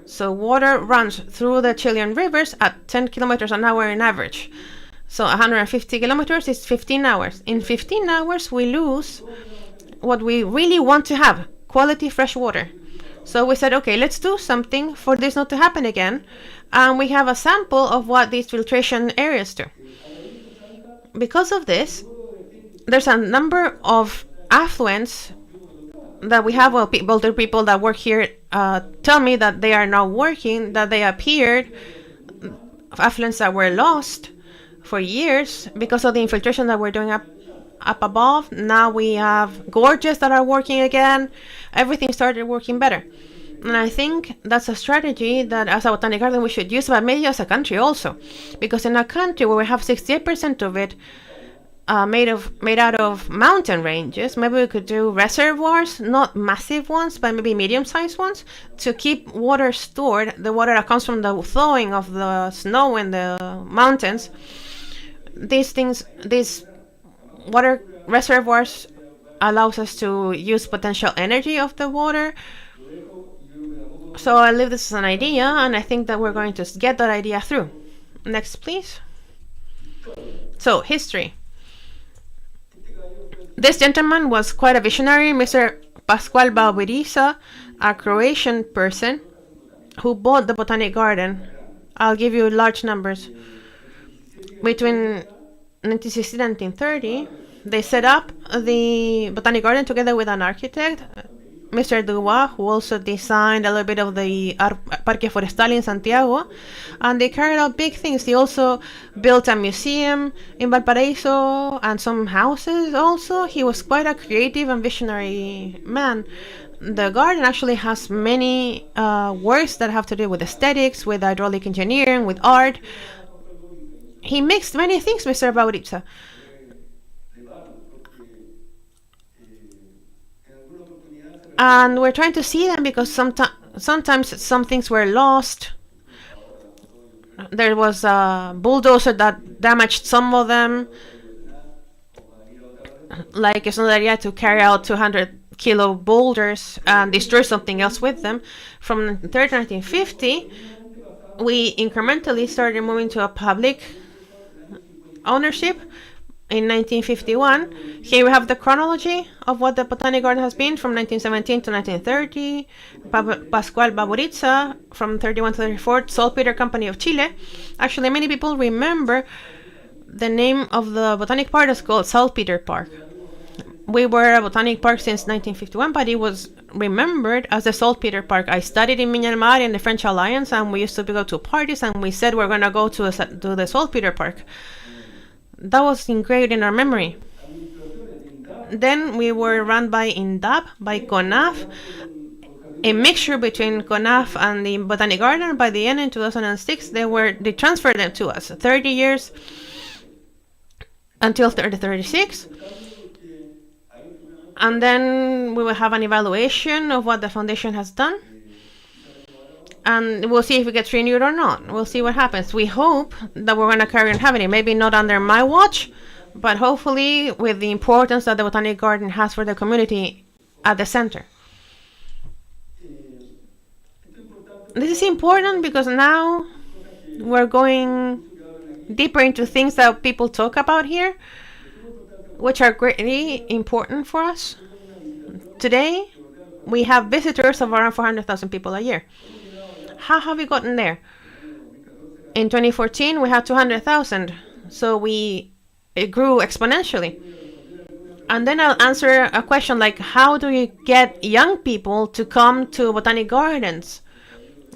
So water runs through the Chilean rivers at 10 kilometers an hour in average. So 150 kilometers is 15 hours. In 15 hours, we lose what we really want to have, quality fresh water. So we said, okay, let's do something for this not to happen again. And we have a sample of what these filtration areas do. Because of this, there's a number of affluents that we have. Well, older people that work here tell me that they are now working, that they appeared, affluents that were lost for years because of the infiltration that we're doing up above. Now we have gorges that are working again. Everything started working better. And I think that's a strategy that as a botanic garden we should use, but maybe as a country also. Because in a country where we have 68% of it made out of mountain ranges, maybe we could do reservoirs, not massive ones, but maybe medium-sized ones, to keep water stored, the water that comes from the thawing of the snow in the mountains. These water reservoirs allows us to use potential energy of the water. So I leave this as an idea, and I think that we're going to get that idea through. Next, please. So, history. This gentleman was quite a visionary, Mr. Pascual Baburiza, a Croatian person who bought the botanic garden. I'll give you large numbers. Between 1960 and 1930, they set up the botanic garden together with an architect, Mr. Dubois, who also designed a little bit of the Parque Forestal in Santiago, and they carried out big things. They also built a museum in Valparaiso and some houses also. He was quite a creative and visionary man. The garden actually has many works that have to do with aesthetics, with hydraulic engineering, with art. He mixed many things, Mr. Baburiza. And we're trying to see them because sometimes some things were lost. There was a bulldozer that damaged some of them. Like it's not idea to carry out 200-kilo boulders and destroy something else with them. From 1950, we incrementally started moving to a public ownership. In 1951, here we have the chronology of what the Botanic Garden has been from 1917 to 1930. Pascual Baburiza from 31 to 34, Saltpeter Company of Chile. Actually, many people remember the name of the Botanic Park is called Saltpeter Park. We were a Botanic Park since 1951, but it was remembered as the Saltpeter Park. I studied in Viña del Mar in the French Alliance, and we used to go to parties, and we said we're going to go to the Saltpeter Park. That was engraved in our memory. Then we were run by INDAP, by CONAF, a mixture between CONAF and the Botanic Garden. By the end, in 2006, they transferred them to us. 30 years until 2036. And then we will have an evaluation of what the foundation has done. And we'll see if it gets renewed or not. We'll see what happens. We hope that we're going to carry on having it. Maybe not under my watch, but hopefully with the importance that the Botanic Garden has for the community at the center. This is important because now we're going deeper into things that people talk about here, which are greatly important for us. Today, we have visitors of around 400,000 people a year. How have we gotten there? In 2014, we had 200,000, so it grew exponentially. And then I'll answer a question like, how do you get young people to come to botanic gardens?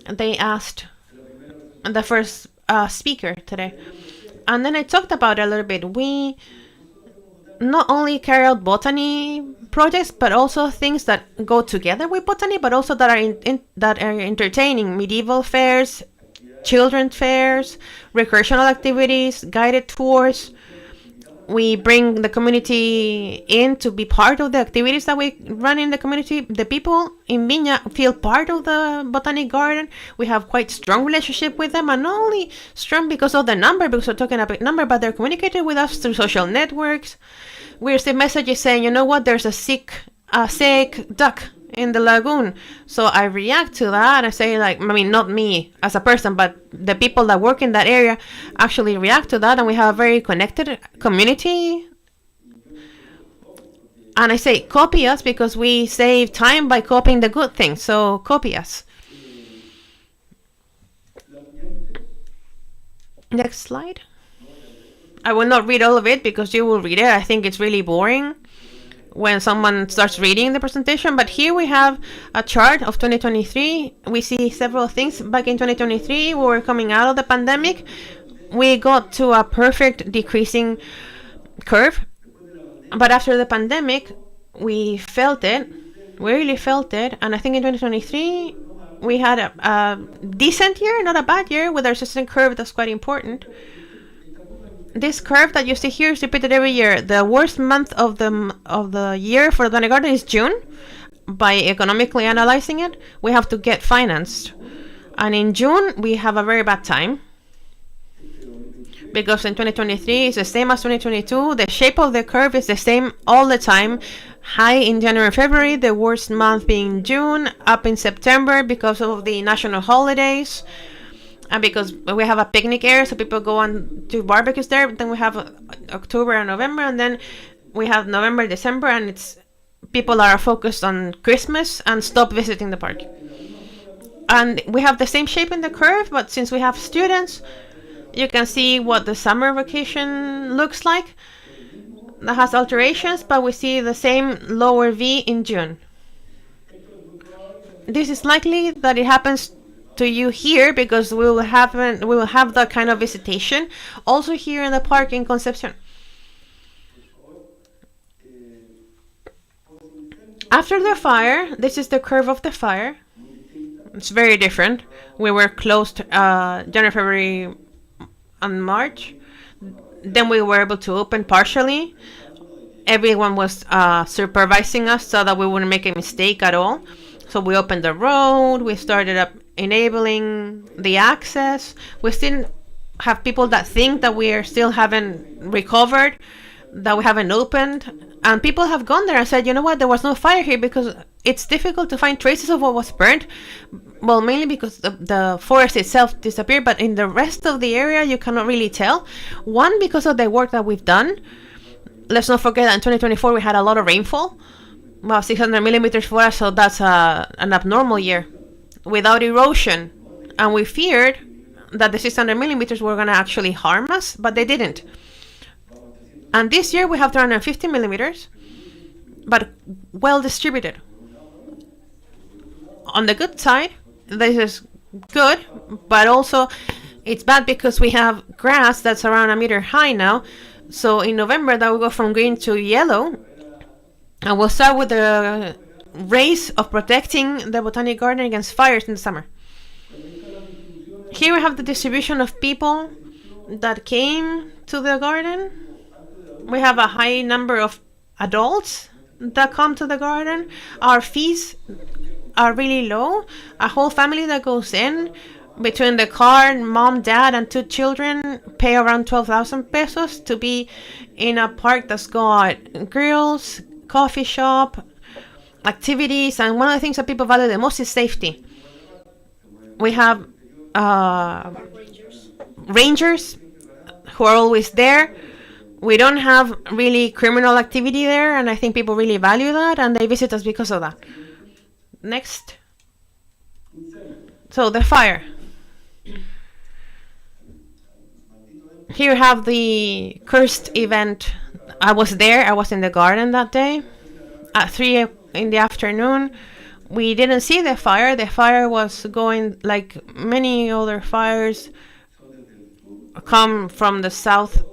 They asked the first speaker today. And then I talked about it a little bit. We not only carry out botany projects, but also things that go together with botany, but also that are entertaining. Medieval fairs, children's fairs, recreational activities, guided tours. We bring the community in to be part of the activities that we run in the community. The people in Viña feel part of the botanic garden. We have quite strong relationship with them, and not only strong because of the number, because we're talking about number, but they're communicating with us through social networks. We receive messages saying, you know what, there's a sick duck in the lagoon. So I react to that. I say, like, I mean, not me as a person, but the people that work in that area actually react to that, and we have a very connected community. And I say copy us because we save time by copying the good things. So copy us. Next slide. I will not read all of it because you will read it. I think it's really boring when someone starts reading the presentation, but here we have a chart of 2023. We see several things. Back in 2023, we were coming out of the pandemic. We got to a perfect decreasing curve, but after the pandemic, we felt it. We really felt it, and I think in 2023, we had a decent year, not a bad year, with our resistance curve. That's quite important. This curve that you see here is repeated every year. The worst month of the year for the botanic garden is June. By economically analyzing it, we have to get financed. And in June, we have a very bad time. Because in 2023, it's the same as 2022. The shape of the curve is the same all the time. High in January and February, the worst month being June, up in September because of the national holidays. And because we have a picnic area, so people go on to barbecues there. Then we have October and November, and then we have November, December, and it's people are focused on Christmas and stop visiting the park. And we have the same shape in the curve, but since we have students, you can see what the summer vacation looks like. That has alterations, but we see the same lower V in June. This is likely that it happens to you here because we will have that kind of visitation also here in the park in Concepción. After the fire, this is the curve of the fire. It's very different. We were closed January, February, and March. Then we were able to open partially. Everyone was supervising us so that we wouldn't make a mistake at all. So we opened the road. We started up enabling the access. We still have people that think that we still haven't recovered, that we haven't opened. And people have gone there and said, you know what, there was no fire here because it's difficult to find traces of what was burned. Well, mainly because the forest itself disappeared, but in the rest of the area, you cannot really tell. One, because of the work that we've done. Let's not forget that in 2024, we had a lot of rainfall, about 600 millimeters for us, so that's an abnormal year without erosion. And we feared that the 600 millimeters were going to actually harm us, but they didn't. And this year we have 350 millimeters, but well distributed. On the good side, this is good, but also it's bad because we have grass that's around 1 meter high now. So in November, that will go from green to yellow. And we'll start with the race of protecting the botanic garden against fires in the summer. Here we have the distribution of people that came to the garden. We have a high number of adults that come to the garden. Our fees are really low. A whole family that goes in, between the car, mom, dad, and 2 children, pay around 12,000 pesos to be in a park that's got grills, coffee shop, activities, and one of the things that people value the most is safety. We have rangers who are always there. We don't have really criminal activity there, and I think people really value that, and they visit us because of that. Next. So the fire. Here you have the cursed event. I was there. I was in the garden that day at 3 in the afternoon. We didn't see the fire. The fire was going like many other fires come from the south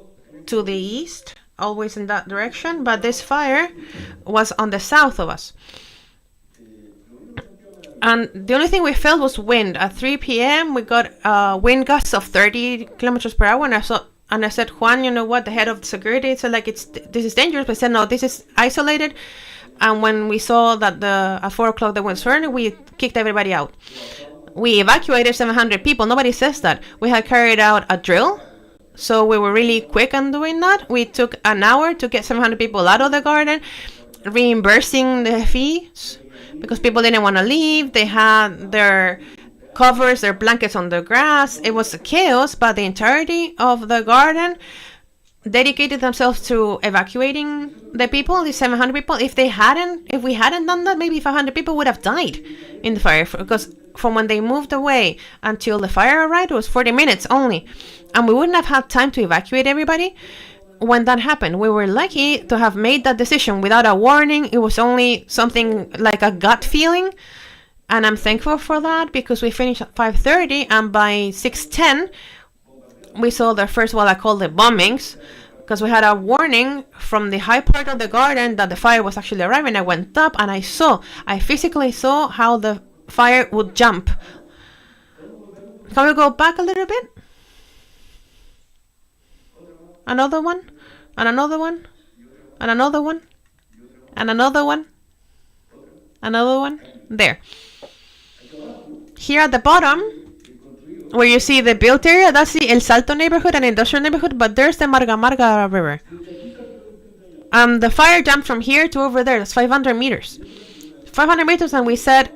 to the east, always in that direction. But this fire was on the south of us. And the only thing we felt was wind. At 3 p.m., we got wind gusts of 30 kilometers per hour. And I said, Juan, you know what? The head of the security said, like, this is dangerous. But I said, no, this is isolated. And when we saw that at 4 o'clock the wind turned, we kicked everybody out. We evacuated 700 people. Nobody says that. We had carried out a drill. So we were really quick on doing that. We took an hour to get 700 people out of the garden, reimbursing the fees, because people didn't want to leave. They had their covers, their blankets on the grass. It was a chaos, but the entirety of the garden dedicated themselves to evacuating the people, the 700 people. If we hadn't done that, maybe 500 people would have died in the fire, because from when they moved away until the fire arrived, it was 40 minutes only. And we wouldn't have had time to evacuate everybody when that happened. We were lucky to have made that decision without a warning. It was only something like a gut feeling. And I'm thankful for that, because we finished at 5:30, and by 6:10, we saw the first, what I call the bombings, because we had a warning from the high part of the garden that the fire was actually arriving. I went up and I physically saw how the fire would jump. Can we go back a little bit? Another one, and another one, and another one, and another one, another one. There. Here at the bottom, where you see the built area, that's the El Salto neighborhood and industrial neighborhood, but there's the Marga River. The fire jumped from here to over there. That's 500 meters. 500 meters, and we said,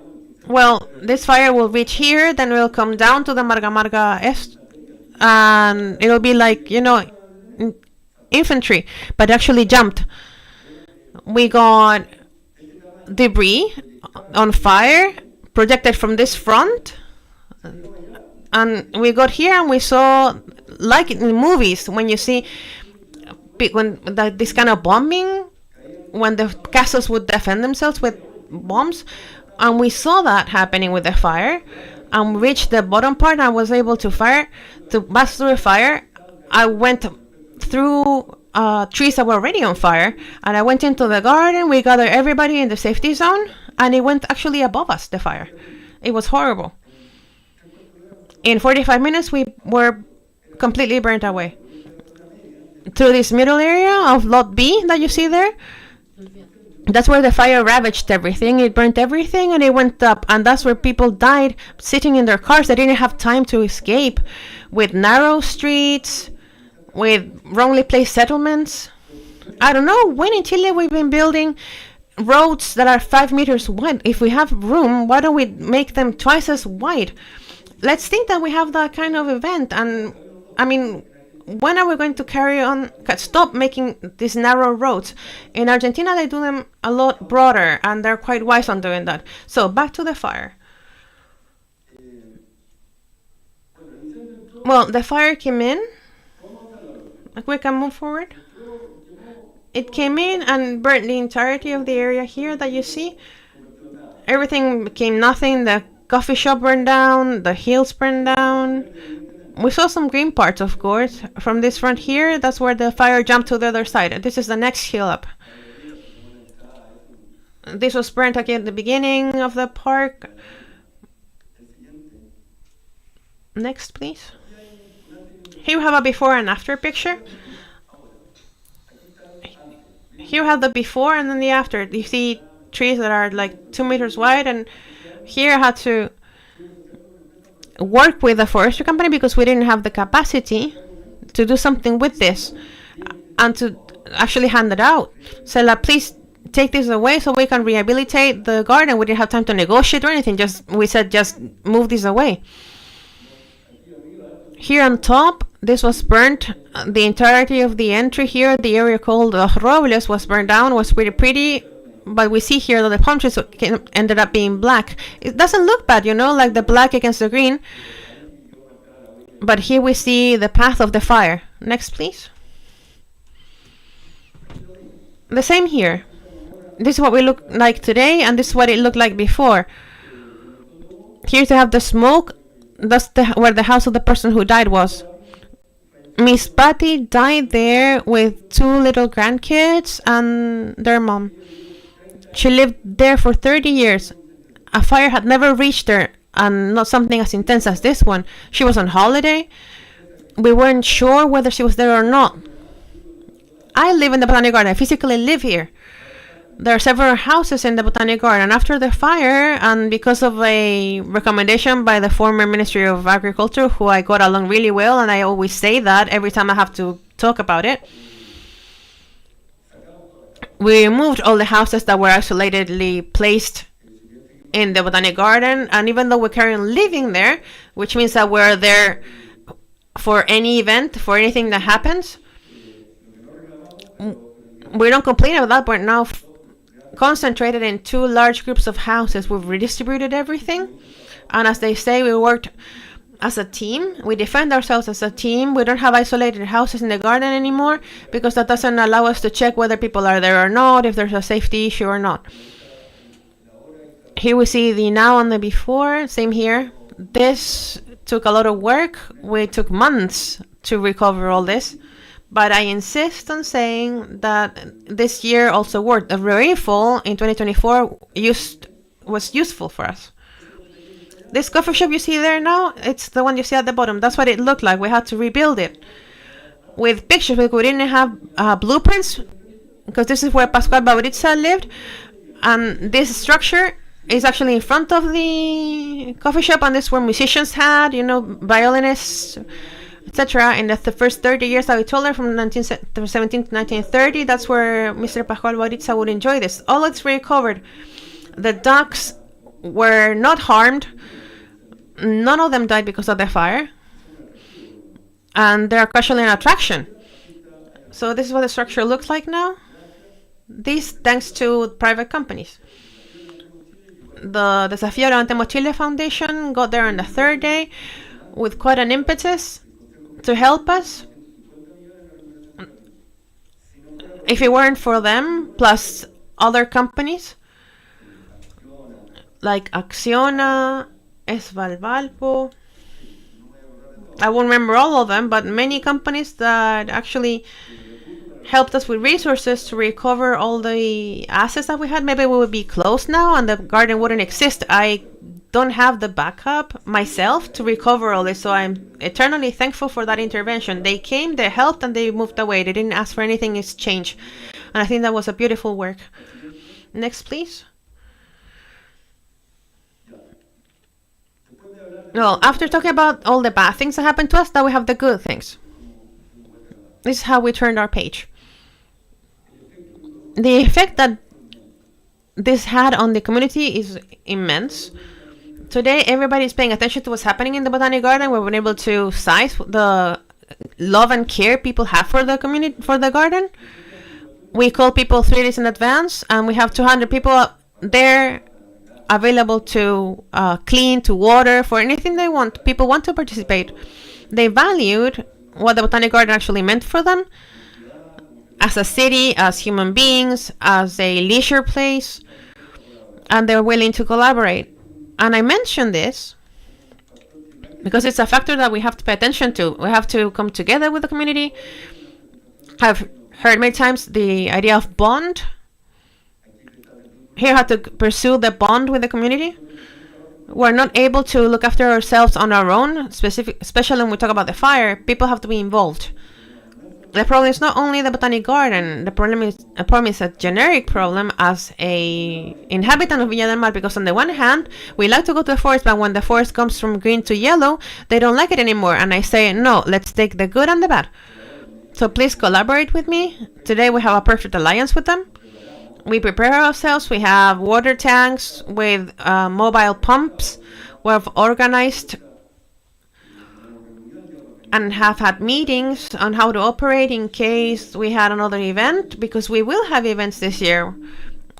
well, this fire will reach here, then it will come down to the Marga Est, and it'll be like, infantry, but actually jumped. We got debris on fire projected from this front, and we got here and we saw, like in movies, when you see this kind of bombing, when the castles would defend themselves with bombs, and we saw that happening with the fire, and we reached the bottom part, and I was able to pass through the fire. I went through trees that were already on fire, and I went into the garden. We gathered everybody in the safety zone, and it went actually above us, the fire. It was horrible. In 45 minutes, we were completely burnt away. Through this middle area of Lot B that you see there, that's where the fire ravaged everything. It burnt everything, and it went up, and that's where people died sitting in their cars. They didn't have time to escape, with narrow streets, with wrongly placed settlements. I don't know, when in Chile we've been building roads that are 5 meters wide. If we have room, why don't we make them twice as wide? Let's think that we have that kind of event. And I mean, when are we going to stop making these narrow roads? In Argentina, they do them a lot broader, and they're quite wise on doing that. So back to the fire. Well, the fire came in. We can move forward. It came in and burnt the entirety of the area here that you see. Everything became nothing. The coffee shop burned down. The hills burned down. We saw some green parts, of course. From this front here, that's where the fire jumped to the other side. This is the next hill up. This was burnt again at the beginning of the park. Next, please. Here we have a before and after picture. Here we have the before and then the after. You see trees that are like 2 meters wide, and here I had to work with the forestry company because we didn't have the capacity to do something with this and to actually hand it out. So like, please take this away so we can rehabilitate the garden. We didn't have time to negotiate or anything. We said just move this away. Here on top, this was burnt. The entirety of the entry here, the area called Robles, was burned down. Was pretty. But we see here that the palm trees ended up being black. It doesn't look bad, you know, like the black against the green. But here we see the path of the fire. Next, please. The same here. This is what we look like today, and this is what it looked like before. Here you have the smoke. That's where the house of the person who died was. Miss Patty died there with 2 little grandkids and their mom. She lived there for 30 years. A fire had never reached her, and not something as intense as this one. She was on holiday. We weren't sure whether she was there or not. I live in the Botanic Garden. I physically live here. There are several houses in the Botanic Garden. After the fire, and because of a recommendation by the former Ministry of Agriculture, who I got along really well, and I always say that every time I have to talk about it, we removed all the houses that were isolatedly placed in the Botanic Garden. And even though we're currently living there, which means that we're there for any event, for anything that happens, we don't complain about that. We're now concentrated in 2 large groups of houses. We've redistributed everything, and as they say, we worked as a team. We defend ourselves as a team. We don't have isolated houses in the garden anymore because that doesn't allow us to check whether people are there or not, if there's a safety issue or not. Here we see the now and the before. Same here. This took a lot of work. We took months to recover all this. But I insist on saying that this year also worked. The rainfall in 2024 was useful for us. This coffee shop you see there now, it's the one you see at the bottom. That's what it looked like. We had to rebuild it with pictures because we didn't have blueprints, because this is where Pascual Bautista lived. And this structure is actually in front of the coffee shop, and this is where musicians had, you know, violinists, etc. In the first 30 years that we told her, from 1917 to 1930, that's where Mr. Pascual Bautista would enjoy this. All it's recovered. The ducks were not harmed. None of them died because of the fire. And they're actually an attraction. So this is what the structure looks like now. This thanks to private companies. The Desafío Levantemos Chile Foundation got there on the 3rd day with quite an impetus to help us. If it weren't for them, plus other companies like Acciona, Esvalvalpo, I won't remember all of them, but many companies that actually helped us with resources to recover all the assets that we had. Maybe we would be closed now and the garden wouldn't exist. I don't have the backup myself to recover all this, so I'm eternally thankful for that intervention. They came, they helped, and they moved away. They didn't ask for anything in exchange, and I think that was a beautiful work. Next, please. Well, after talking about all the bad things that happened to us, now we have the good things. This is how we turned our page. The effect that this had on the community is immense. Today, everybody is paying attention to what's happening in the Botanic Garden. We've been able to size the love and care people have for the community, for the garden. We call people 3 days in advance, and we have 200 people there available to clean, to water, for anything they want. People want to participate. They valued what the Botanic Garden actually meant for them as a city, as human beings, as a leisure place, and they're willing to collaborate. And I mention this because it's a factor that we have to pay attention to. We have to come together with the community. I've heard many times the idea of bond. Here, how to pursue the bond with the community. We're not able to look after ourselves on our own, especially when we talk about the fire. People have to be involved. The problem is not only the botanic garden. The problem is a generic problem as a inhabitant of Viña del Mar, because on the one hand, we like to go to the forest, but when the forest comes from green to yellow, they don't like it anymore. And I say, no, let's take the good and the bad. So please collaborate with me. Today we have a perfect alliance with them. We prepare ourselves. We have water tanks with mobile pumps. We've organized and have had meetings on how to operate in case we had another event, because we will have events this year.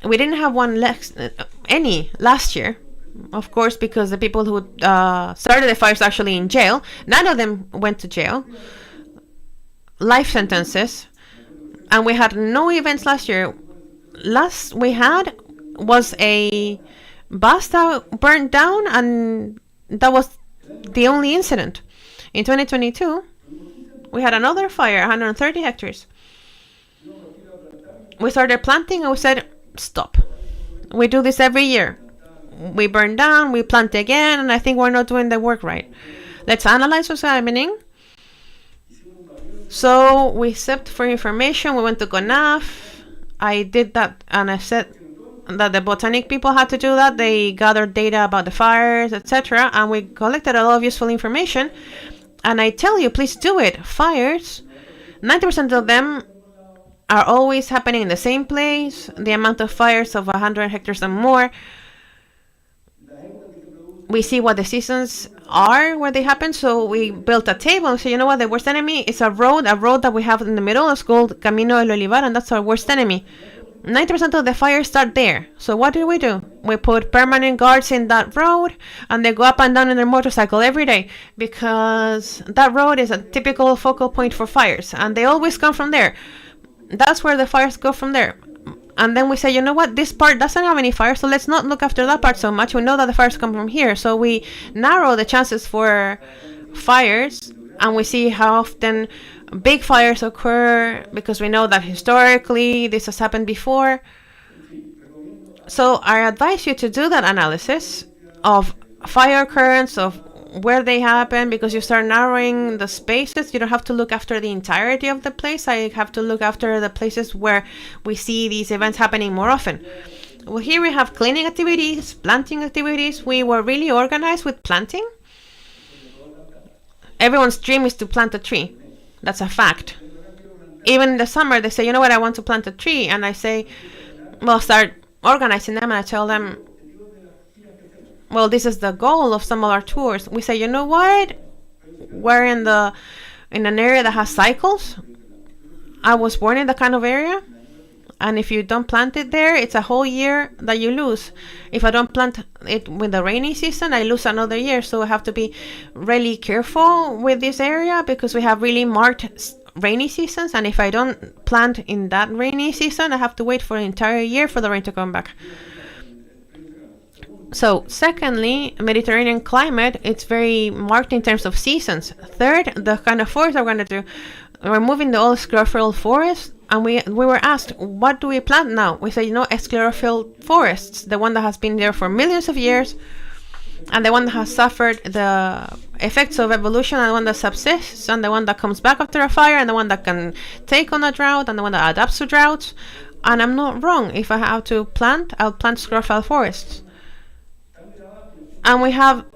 We didn't have any last year, of course, because the people who started the fires are actually in jail. None of them went to jail. Life sentences. And we had no events last year. Last we had was a bus that burned down, and that was the only incident. In 2022, we had another fire, 130 hectares. We started planting and we said, stop. We do this every year. We burn down, we plant again, and I think we're not doing the work right. Let's analyze what's happening. So we stepped for information. We went to CONAF. I did that, and I said that the botanic people had to do that. They gathered data about the fires, etc., and we collected a lot of useful information. And I tell you, please do it. Fires, 90% of them are always happening in the same place. The amount of fires of 100 hectares and more. We see what the seasons are where they happen. So we built a table and said, you know what, the worst enemy is a road that we have in the middle. It's called Camino del Olivar, and that's our worst enemy. 90% of the fires start there. So what do? We put permanent guards in that road, and they go up and down in their motorcycle every day, because that road is a typical focal point for fires, and they always come from there. That's where the fires go, from there. And then we say, you know what, this part doesn't have any fire, so let's not look after that part so much. We know that the fires come from here, so we narrow the chances for fires, and we see how often big fires occur, because we know that historically this has happened before. So I advise you to do that analysis of fire occurrence, of where they happen, because you start narrowing the spaces. You don't have to look after the entirety of the place. I have to look after the places where we see these events happening more often. Well, here we have cleaning activities, planting activities. We were really organized with planting. Everyone's dream is to plant a tree. That's a fact. Even in the summer, they say, you know what, I want to plant a tree. And I say, well, start organizing them. And I tell them, well, this is the goal of some of our tours. We say, you know what, we're in an area that has cycles. I was born in that kind of area. And if you don't plant it there, it's a whole year that you lose. If I don't plant it with the rainy season, I lose another year. So I have to be really careful with this area, because we have really marked rainy seasons. And if I don't plant in that rainy season, I have to wait for an entire year for the rain to come back. So secondly, Mediterranean climate, it's very marked in terms of seasons. Third, the kind of forest we're going to do. We're moving the old sclerophyll forest. And we were asked, what do we plant now? We say, you know, sclerophyll forests, the one that has been there for millions of years, and the one that has suffered the effects of evolution, and the one that subsists, and the one that comes back after a fire, and the one that can take on a drought, and the one that adapts to droughts. And I'm not wrong. If I have to plant, I'll plant sclerophyll forests. And we have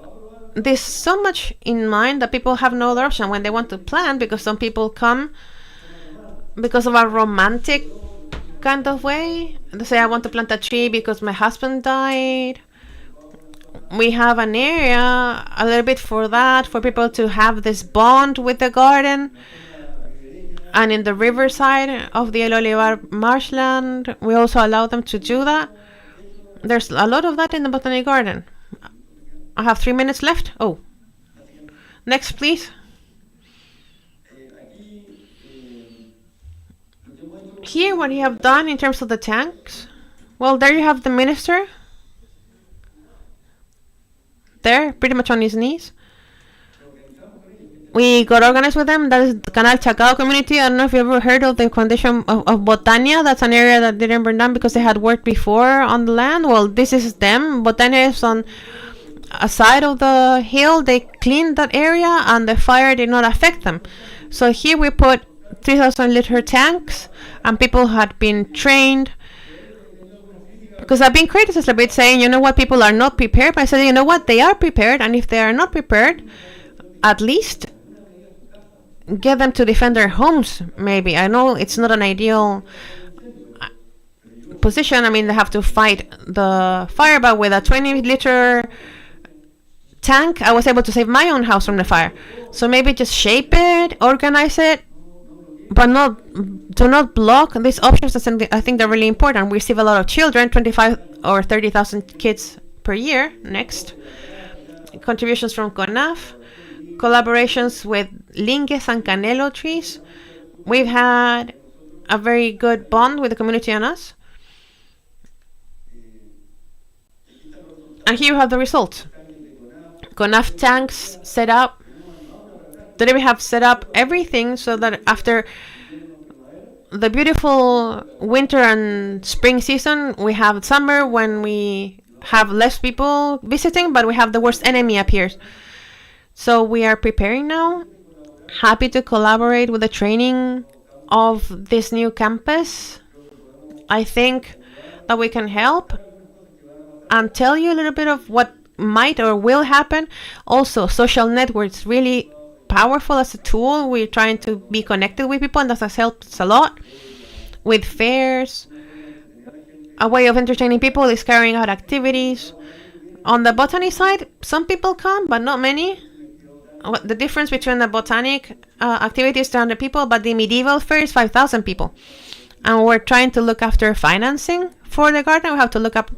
this so much in mind that people have no other option when they want to plant, because some people come because of a romantic kind of way. They say, I want to plant a tree because my husband died. We have an area a little bit for that, for people to have this bond with the garden. And in the riverside of the El Olivar marshland, we also allow them to do that. There's a lot of that in the botanic garden. I have 3 minutes left. Oh, next, please. Here, what you have done in terms of the tanks. Well, there you have the minister. There, pretty much on his knees. we got organized with them. That is the Canal Chacao community. I don't know if you ever heard of the condition of Botania. That's an area that didn't burn down because they had worked before on the land. Well, this is them. Botania is on a side of the hill. They cleaned that area and the fire did not affect them. So here we put 3,000-liter tanks, and people had been trained. Because I've been criticized a bit, saying, you know what, people are not prepared. But I said, you know what, they are prepared, and if they are not prepared, at least get them to defend their homes, maybe. I know it's not an ideal position. I mean, they have to fight the fire, but with a 20-liter tank, I was able to save my own house from the fire. So maybe just shape it, organize it, but do not block these options. I think they're really important. We receive a lot of children, 25 or 30,000 kids per year. Next, contributions from CONAF, collaborations with lingues and canelo trees. We've had a very good bond with the community and us. And here you have the result. CONAF tanks set up. Today we have set up everything so that after the beautiful winter and spring season, we have summer when we have less people visiting, but we have the worst enemy appears. So we are preparing now. Happy to collaborate with the training of this new campus. I think that we can help and tell you a little bit of what might or will happen. Also, social networks, really powerful as a tool. We're trying to be connected with people, and that has helped us a lot. With fairs, a way of entertaining people is carrying out activities. On the botany side, some people come, but not many. The difference between the botanic activity is 200 people, but the medieval fair is 5,000 people. And we're trying to look after financing for the garden. We have to look up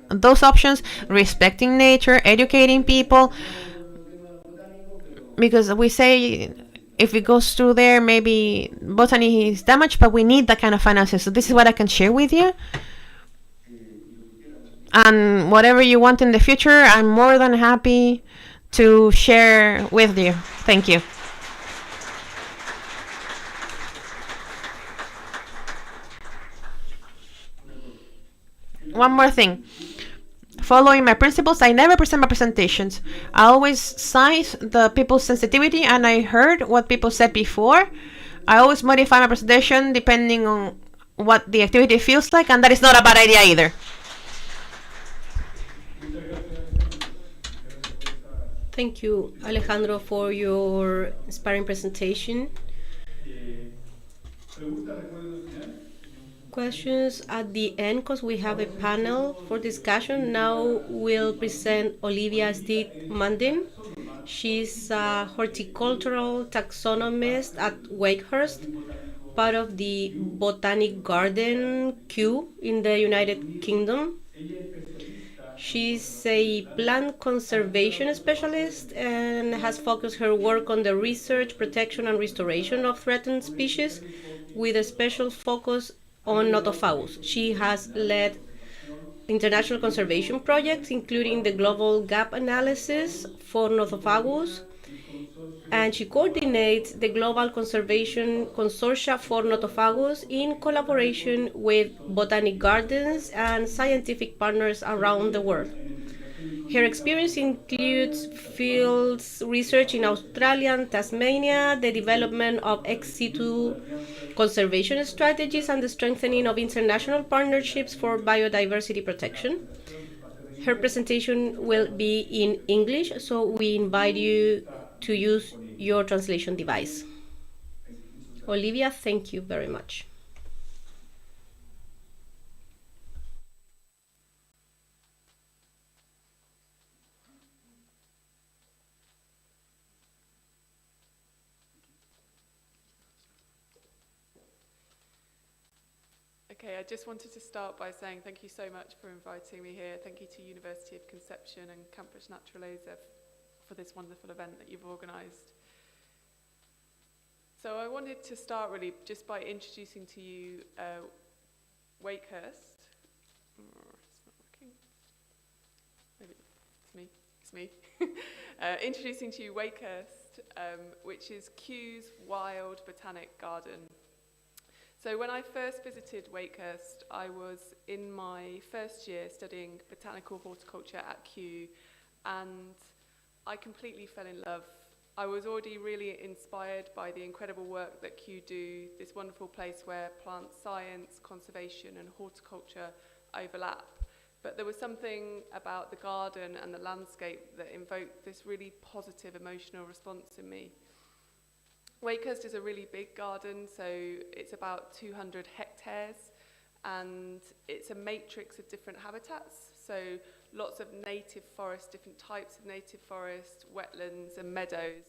those options, respecting nature, educating people. Because we say if it goes through there, maybe botany is damaged, but we need that kind of finances. So this is what I can share with you. And whatever you want in the future, I'm more than happy to share with you. Thank you. One more thing. Following my principles, I never present my presentations. I always size the people's sensitivity, and I heard what people said before. I always modify my presentation depending on what the activity feels like, and that is not a bad idea either. Thank you, Alejandro, for your inspiring presentation. Questions at the end, because we have a panel for discussion. Now we'll present Olivia Steed Mundin. She's a horticultural taxonomist at Wakehurst, part of the Botanic Garden queue in the United Kingdom. She's a plant conservation specialist and has focused her work on the research, protection, and restoration of threatened species, with a special focus on Notophagous. She has led international conservation projects, including the Global Gap Analysis for Notophagous, and she coordinates the Global Conservation Consortia for Notophagous in collaboration with botanic gardens and scientific partners around the world. Her experience includes fields research in Australia and Tasmania, the development of ex situ conservation strategies, and the strengthening of international partnerships for biodiversity protection. Her presentation will be in English, so we invite you to use your translation device. Olivia, thank you very much. Okay, I just wanted to start by saying thank you so much for inviting me here. Thank you to University of Concepción and Campus Naturaleza for this wonderful event that you've organised. So I wanted to start really just by introducing to you Wakehurst. It's not working. Maybe it's me. Introducing to you Wakehurst botanist, which is Kew's Wild Botanic Garden. So when I first visited Wakehurst, I was in my first year studying botanical horticulture at Kew, and I completely fell in love. I was already really inspired by the incredible work that Kew do, this wonderful place where plant science, conservation and horticulture overlap. But there was something about the garden and the landscape that invoked this really positive emotional response in me. Wakehurst is a really big garden, so it's about 200 hectares, and it's a matrix of different habitats. So lots of native forest, different types of native forest, wetlands and meadows.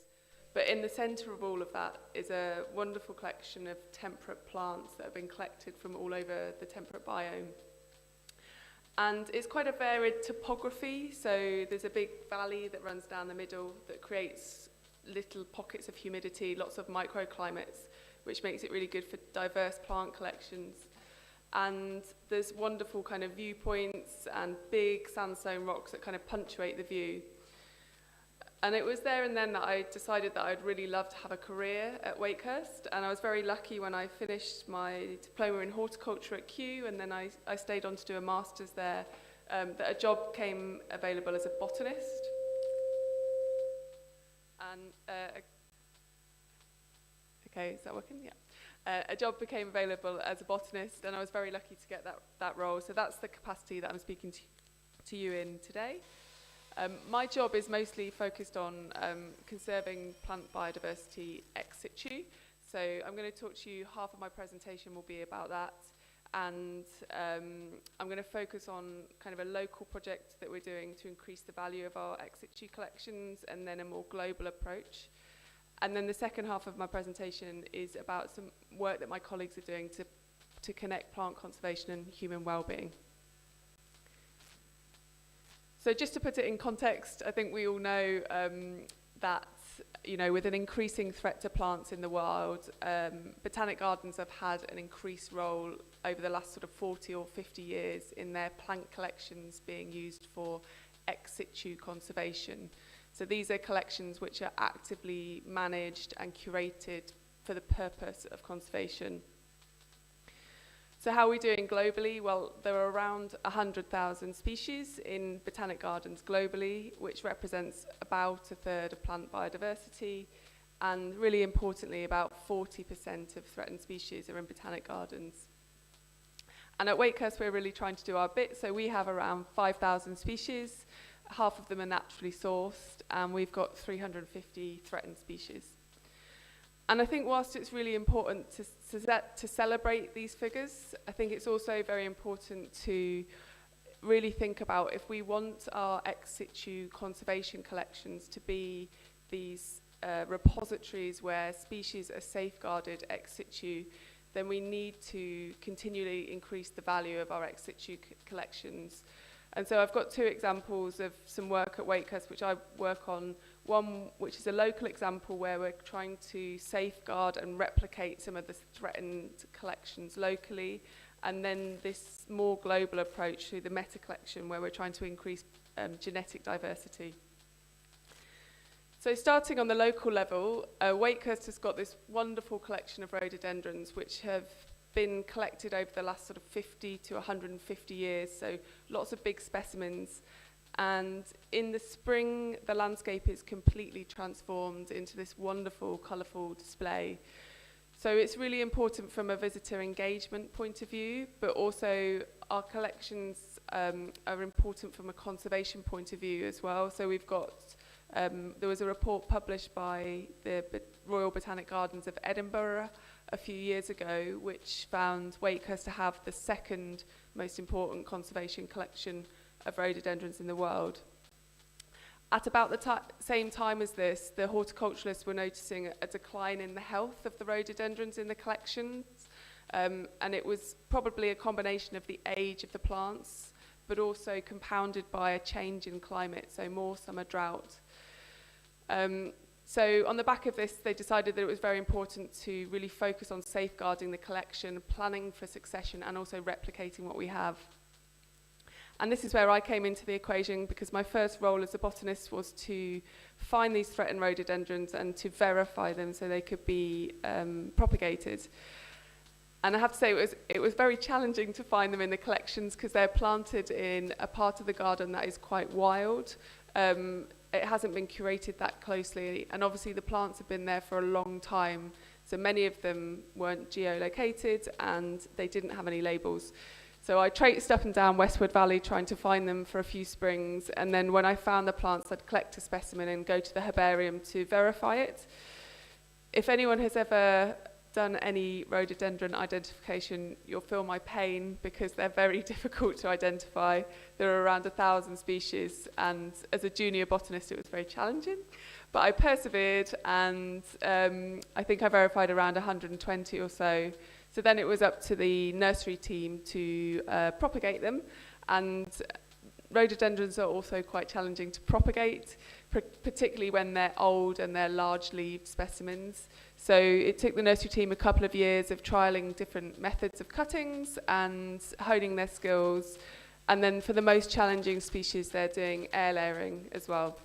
But in the centre of all of that is a wonderful collection of temperate plants that have been collected from all over the temperate biome. And it's quite a varied topography, so there's a big valley that runs down the middle that creates little pockets of humidity, lots of microclimates, which makes it really good for diverse plant collections. And there's wonderful kind of viewpoints and big sandstone rocks that kind of punctuate the view. And it was there and then that I decided that I'd really love to have a career at Wakehurst, and I was very lucky when I finished my diploma in horticulture at Kew, and then I stayed on to do a master's there, that a job came available as a botanist. And, okay, is that working? Yeah. A job became available as a botanist, and I was very lucky to get that role. So that's the capacity that I'm speaking to you in today. My job is mostly focused on conserving plant biodiversity ex situ. So I'm going to talk to you, half of my presentation will be about that. And I'm going to focus on kind of a local project that we're doing to increase the value of our ex situ collections, and then a more global approach. And then the second half of my presentation is about some work that my colleagues are doing to connect plant conservation and human well-being. So just to put it in context, I think we all know that, you know, with an increasing threat to plants in the wild, botanic gardens have had an increased role over the last sort of 40 or 50 years in their plant collections being used for ex situ conservation. So these are collections which are actively managed and curated for the purpose of conservation. So how are we doing globally? Well, there are around 100,000 species in botanic gardens globally, which represents about a third of plant biodiversity. And really importantly, about 40% of threatened species are in botanic gardens. And at Wakehurst, we're really trying to do our bit. So we have around 5,000 species. Half of them are naturally sourced, and we've got 350 threatened species. And I think whilst it's really important to celebrate these figures, I think it's also very important to really think about if we want our ex situ conservation collections to be these repositories where species are safeguarded ex situ, then we need to continually increase the value of our ex situ collections. And so I've got two examples of some work at Wakehurst which I work on. One which is a local example where we're trying to safeguard and replicate some of the threatened collections locally, and then this more global approach through the meta collection where we're trying to increase genetic diversity. So starting on the local level, Wakehurst has got this wonderful collection of rhododendrons which have been collected over the last sort of 50 to 150 years, so lots of big specimens. And in the spring, the landscape is completely transformed into this wonderful, colourful display. So it's really important from a visitor engagement point of view, but also our collections are important from a conservation point of view as well. So we've got, there was a report published by the Royal Botanic Gardens of Edinburgh a few years ago, which found Wakehurst to have the second most important conservation collection of rhododendrons in the world. At about the same time as this, the horticulturalists were noticing a decline in the health of the rhododendrons in the collections, and it was probably a combination of the age of the plants, but also compounded by a change in climate, so more summer drought. So on the back of this, they decided that it was very important to really focus on safeguarding the collection, planning for succession, and also replicating what we have. And this is where I came into the equation, because my first role as a botanist was to find these threatened rhododendrons and to verify them so they could be propagated. And I have to say it was very challenging to find them in the collections, because they're planted in a part of the garden that is quite wild. It hasn't been curated that closely, and obviously the plants have been there for a long time, so many of them weren't geolocated and they didn't have any labels. So I traipsed up and down Westwood Valley trying to find them for a few springs, and then when I found the plants, I'd collect a specimen and go to the herbarium to verify it. If anyone has ever done any rhododendron identification, you'll feel my pain, because they're very difficult to identify. There are around 1,000 species, and as a junior botanist it was very challenging, but I persevered, and I think I verified around 120 or so. So then it was up to the nursery team to propagate them, and rhododendrons are also quite challenging to propagate, particularly when they're old and they're large-leaved specimens. So it took the nursery team a couple of years of trialling different methods of cuttings and honing their skills. And then for the most challenging species, they're doing air layering as well.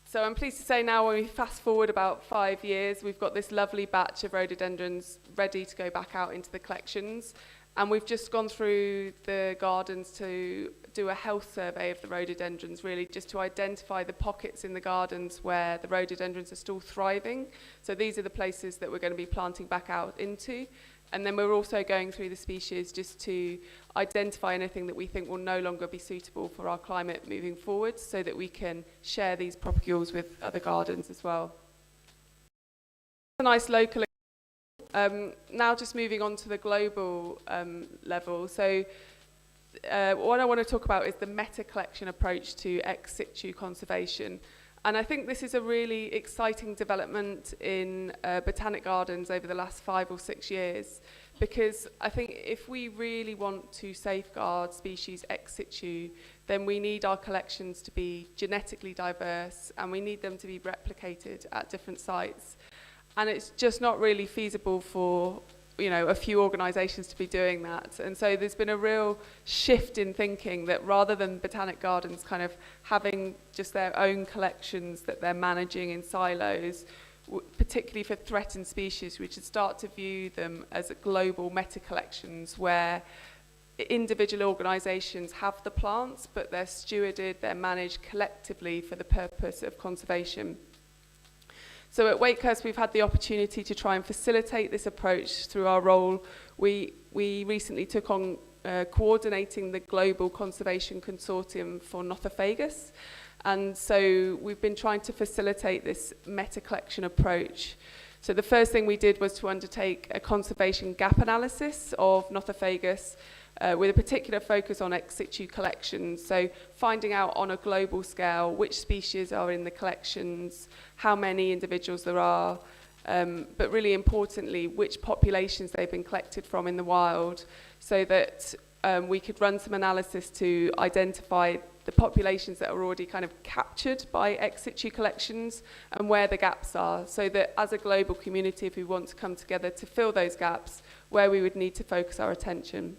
So I'm pleased to say now, when we fast forward about 5 years, we've got this lovely batch of rhododendrons ready to go back out into the collections. And we've just gone through the gardens to do a health survey of the rhododendrons, really just to identify the pockets in the gardens where the rhododendrons are still thriving. So these are the places that we're going to be planting back out into. And then we're also going through the species just to identify anything that we think will no longer be suitable for our climate moving forward, so that we can share these propagules with other gardens as well. A nice local. Now just moving on to the global level. So what I want to talk about is the meta-collection approach to ex situ conservation. And I think this is a really exciting development in botanic gardens over the last 5 or 6 years, because I think if we really want to safeguard species ex situ, then we need our collections to be genetically diverse, and we need them to be replicated at different sites. And it's just not really feasible for, you know, a few organisations to be doing that. And so there's been a real shift in thinking that rather than botanic gardens kind of having just their own collections that they're managing in silos, particularly for threatened species, we should start to view them as global meta-collections where individual organisations have the plants, but they're stewarded, they're managed collectively for the purpose of conservation. So at Wakehurst, we've had the opportunity to try and facilitate this approach through our role. We recently took on coordinating the Global Conservation Consortium for Nothofagus. And so we've been trying to facilitate this meta-collection approach. So the first thing we did was to undertake a conservation gap analysis of Nothofagus, with a particular focus on ex situ collections, so finding out on a global scale which species are in the collections, how many individuals there are, but really importantly, which populations they've been collected from in the wild, so that we could run some analysis to identify the populations that are already kind of captured by ex situ collections and where the gaps are, so that as a global community, if we want to come together to fill those gaps, where we would need to focus our attention.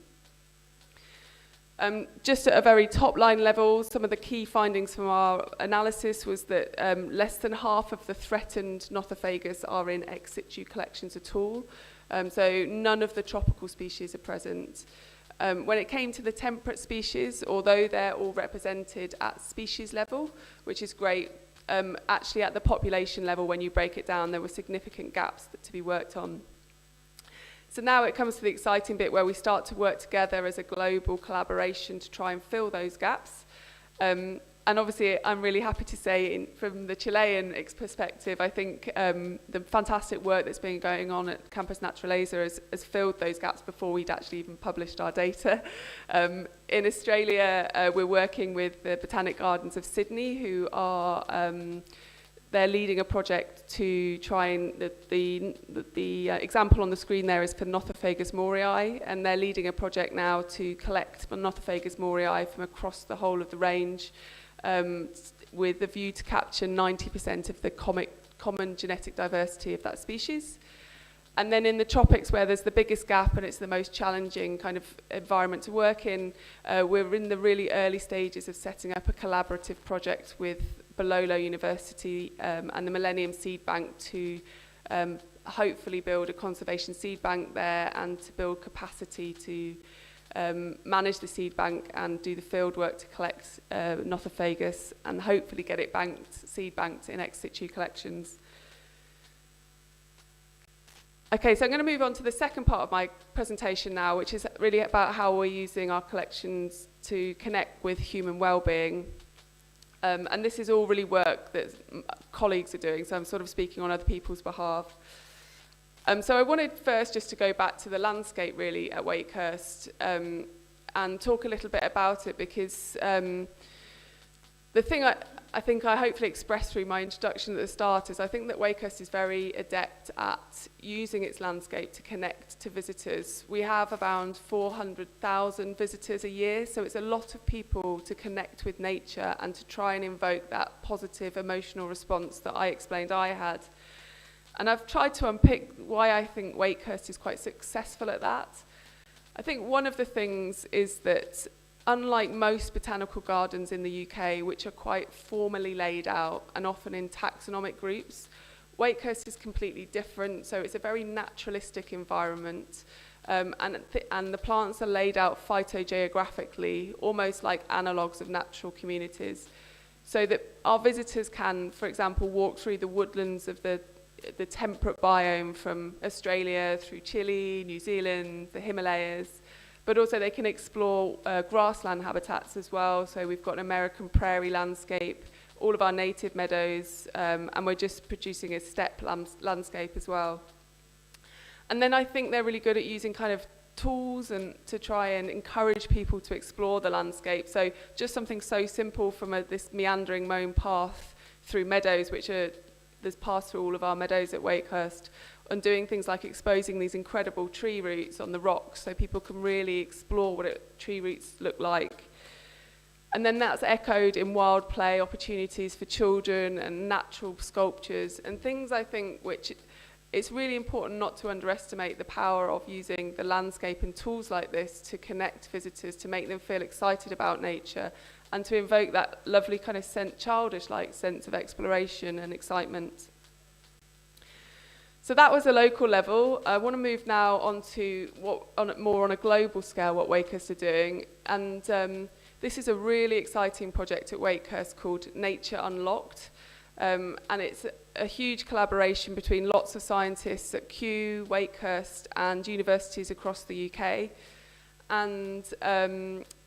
Just at a very top line level, some of the key findings from our analysis was that less than half of the threatened Nothofagus are in ex situ collections at all. So none of the tropical species are present. When it came to the temperate species, although they're all represented at species level, which is great, actually at the population level, when you break it down, there were significant gaps to be worked on. So now it comes to the exciting bit where we start to work together as a global collaboration to try and fill those gaps. And obviously, I'm really happy to say, from the Chilean perspective, I think the fantastic work that's been going on at Campus Naturaleza has filled those gaps before we'd actually even published our data. In Australia, we're working with the Botanic Gardens of Sydney, who are they're leading a project to try and, the example on the screen there is for Nothofagus morii, and they're leading a project now to collect Nothofagus morii from across the whole of the range, with the view to capture 90% of the common genetic diversity of that species. And then in the tropics, where there's the biggest gap and it's the most challenging kind of environment to work in, we're in the really early stages of setting up a collaborative project with Bologna University and the Millennium Seed Bank to hopefully build a conservation seed bank there and to build capacity to manage the seed bank and do the field work to collect Nothofagus and hopefully get it seed banked in ex situ collections. Okay, so I'm going to move on to the second part of my presentation now, which is really about how we're using our collections to connect with human well-being. And this is all really work that colleagues are doing, so I'm sort of speaking on other people's behalf. So I wanted first just to go back to the landscape really at Wakehurst and talk a little bit about it, because the thing I think I hopefully expressed through my introduction at the start is I think that Wakehurst is very adept at using its landscape to connect to visitors. We have around 400,000 visitors a year, so it's a lot of people to connect with nature and to try and invoke that positive emotional response that I explained I had. And I've tried to unpick why I think Wakehurst is quite successful at that. I think one of the things is that unlike most botanical gardens in the UK, which are quite formally laid out and often in taxonomic groups, Wakehurst is completely different. So it's a very naturalistic environment, and the plants are laid out phytogeographically, almost like analogues of natural communities, so that our visitors can, for example, walk through the woodlands of the temperate biome from Australia through Chile, New Zealand, the Himalayas, but also they can explore grassland habitats as well. So we've got an American prairie landscape, all of our native meadows, and we're just producing a steppe landscape as well. And then I think they're really good at using kind of tools and to try and encourage people to explore the landscape. So just something so simple from this meandering mown path through meadows, there's paths through all of our meadows at Wakehurst, and doing things like exposing these incredible tree roots on the rocks so people can really explore what tree roots look like. And then that's echoed in wild play opportunities for children and natural sculptures and things, I think, which it's really important not to underestimate the power of using the landscape and tools like this to connect visitors, to make them feel excited about nature and to invoke that lovely kind of childish-like sense of exploration and excitement. So that was a local level. I want to move now on to more on a global scale, what Wakehurst are doing. And this is a really exciting project at Wakehurst called Nature Unlocked. And it's a huge collaboration between lots of scientists at Kew, Wakehurst, and universities across the UK. And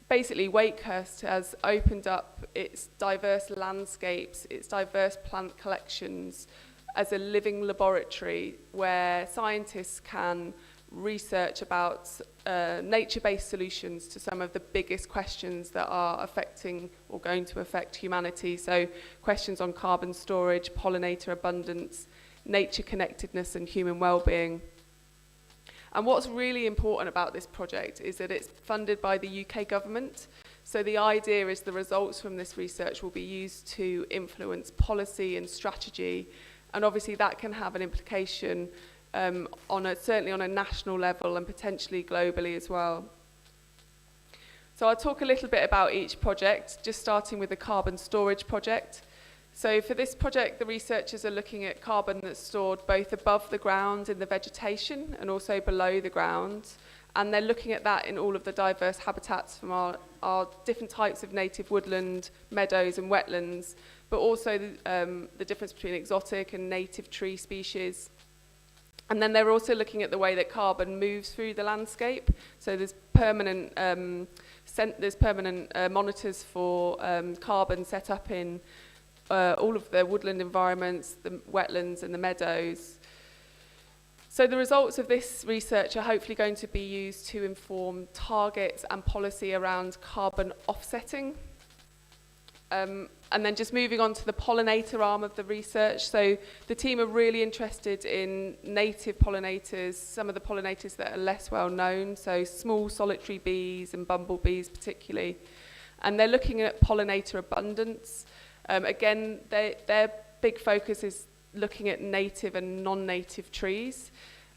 basically, Wakehurst has opened up its diverse landscapes, its diverse plant collections, as a living laboratory where scientists can research about nature-based solutions to some of the biggest questions that are affecting or going to affect humanity. So questions on carbon storage, pollinator abundance, nature connectedness, and human well-being. And what's really important about this project is that it's funded by the UK government. So the idea is the results from this research will be used to influence policy and strategy. And obviously that can have an implication certainly on a national level and potentially globally as well. So I'll talk a little bit about each project, just starting with the carbon storage project. So for this project, the researchers are looking at carbon that's stored both above the ground in the vegetation and also below the ground. And they're looking at that in all of the diverse habitats from our different types of native woodland, meadows and wetlands, but also the difference between exotic and native tree species. And then they're also looking at the way that carbon moves through the landscape. So there's permanent monitors for carbon set up in all of the woodland environments, the wetlands and the meadows. So the results of this research are hopefully going to be used to inform targets and policy around carbon offsetting. And then just moving on to the pollinator arm of the research. So the team are really interested in native pollinators, some of the pollinators that are less well known, so small solitary bees and bumblebees particularly. And they're looking at pollinator abundance. Again, their big focus is looking at native and non-native trees.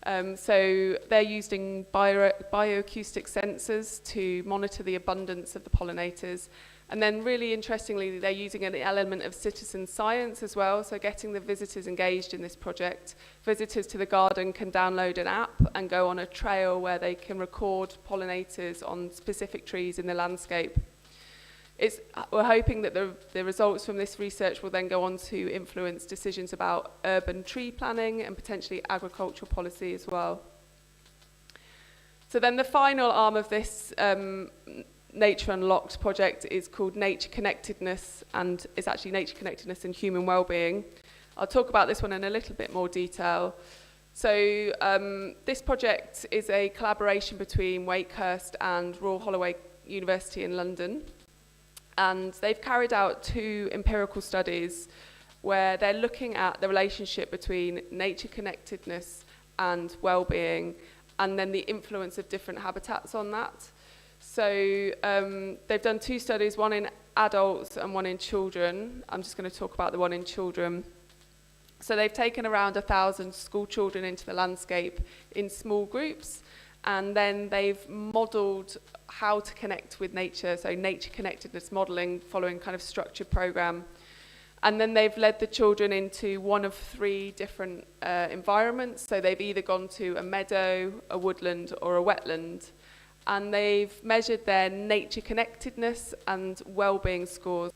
So they're using bioacoustic sensors to monitor the abundance of the pollinators. And then really interestingly, they're using an element of citizen science as well, so getting the visitors engaged in this project. Visitors to the garden can download an app and go on a trail where they can record pollinators on specific trees in the landscape. We're hoping that the results from this research will then go on to influence decisions about urban tree planning and potentially agricultural policy as well. So then the final arm of this Nature Unlocked project is called Nature Connectedness, and it's actually Nature Connectedness and Human Wellbeing. I'll talk about this one in a little bit more detail. So this project is a collaboration between Wakehurst and Royal Holloway University in London. And they've carried out 2 empirical studies where they're looking at the relationship between nature connectedness and well-being, and then the influence of different habitats on that. So they've done 2 studies, one in adults and one in children. I'm just going to talk about the one in children. So they've taken around 1,000 school children into the landscape in small groups, and then they've modelled how to connect with nature, so nature connectedness modelling following kind of structured programme. And then they've led the children into one of 3 different environments. So they've either gone to a meadow, a woodland, or a wetland. And they've measured their nature connectedness and well-being scores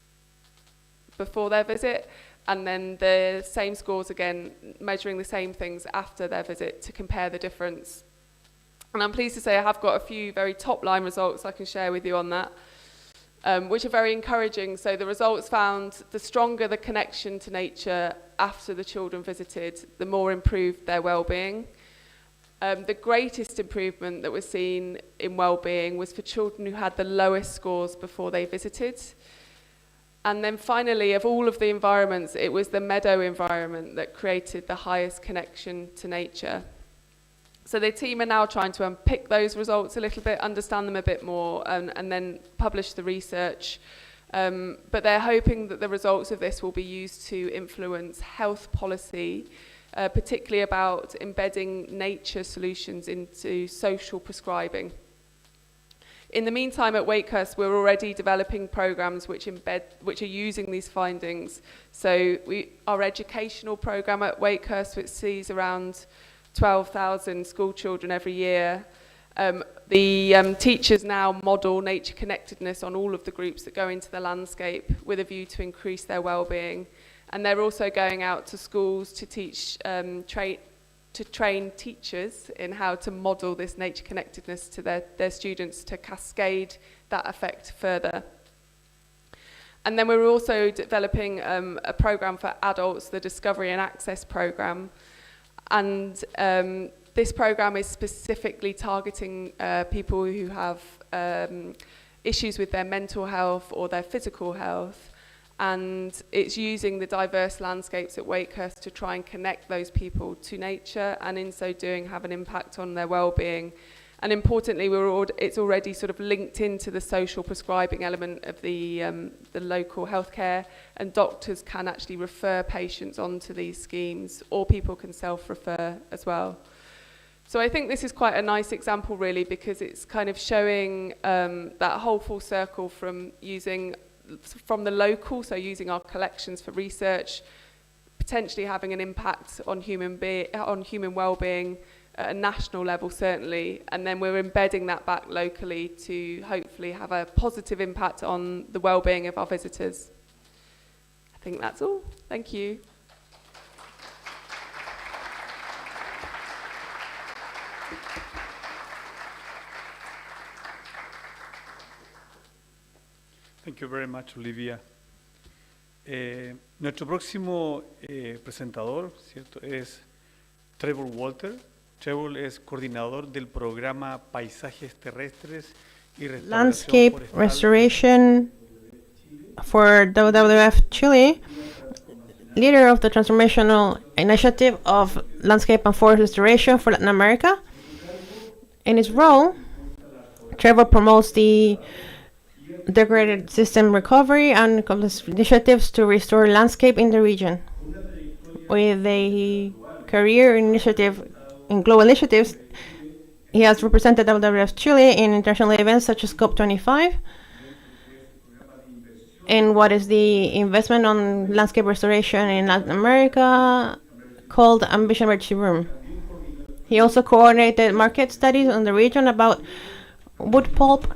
before their visit, and then the same scores again, measuring the same things after their visit to compare the difference. And I'm pleased to say I have got a few very top-line results I can share with you on that, which are very encouraging. So the results found the stronger the connection to nature after the children visited, the more improved their well-being. The greatest improvement that was seen in well-being was for children who had the lowest scores before they visited. And then finally, of all of the environments, it was the meadow environment that created the highest connection to nature. So the team are now trying to unpick those results a little bit, understand them a bit more, and then publish the research. But they're hoping that the results of this will be used to influence health policy, particularly about embedding nature solutions into social prescribing. In the meantime, at Wakehurst, we're already developing programs which are using these findings. So our educational program at Wakehurst, which sees around 12,000 school children every year. The teachers now model nature connectedness on all of the groups that go into the landscape with a view to increase their well-being. And they're also going out to schools to teach, train teachers in how to model this nature connectedness to their students to cascade that effect further. And then we're also developing a program for adults, the Discovery and Access program. And this program is specifically targeting people who have issues with their mental health or their physical health. And it's using the diverse landscapes at Wakehurst to try and connect those people to nature, and in so doing have an impact on their well-being. And importantly, it's already sort of linked into the social prescribing element of the local healthcare, and doctors can actually refer patients onto these schemes, or people can self-refer as well. So I think this is quite a nice example, really, because it's kind of showing that whole full circle from the local, so using our collections for research, potentially having an impact on human well-being at a national level, certainly, and then we're embedding that back locally to hopefully have a positive impact on the well-being of our visitors. I think that's all. Thank you. Thank you very much, Olivia. Nuestro próximo presentador, ¿cierto?, es Trevor Walter. Trevor es coordinador del programa Paisajes Terrestres y Restauración Landscape Forestal Restoration for WWF Chile, leader of the Transformational Initiative of Landscape and Forest Restoration for Latin America. In his role, Trevor promotes the integrated system recovery and initiatives to restore landscape in the region. With a career initiative in global initiatives. He has represented WWF Chile in international events such as COP25, in what is the investment on landscape restoration in Latin America called Ambition Emergency Room. He also coordinated market studies on the region about wood pulp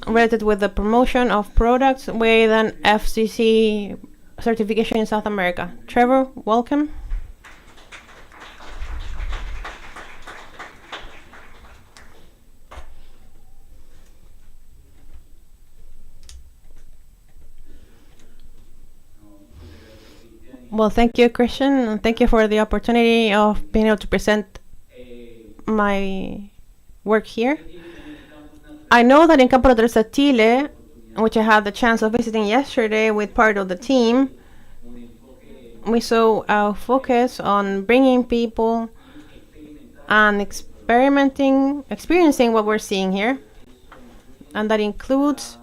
related with the promotion of products with an FCC certification in South America. Trevor, welcome. Well, thank you, Christian, and thank you for the opportunity of being able to present my work here. I know that in Campus Naturaleza Chile, which I had the chance of visiting yesterday with part of the team, we saw our focus on bringing people and experiencing what we're seeing here, and that includes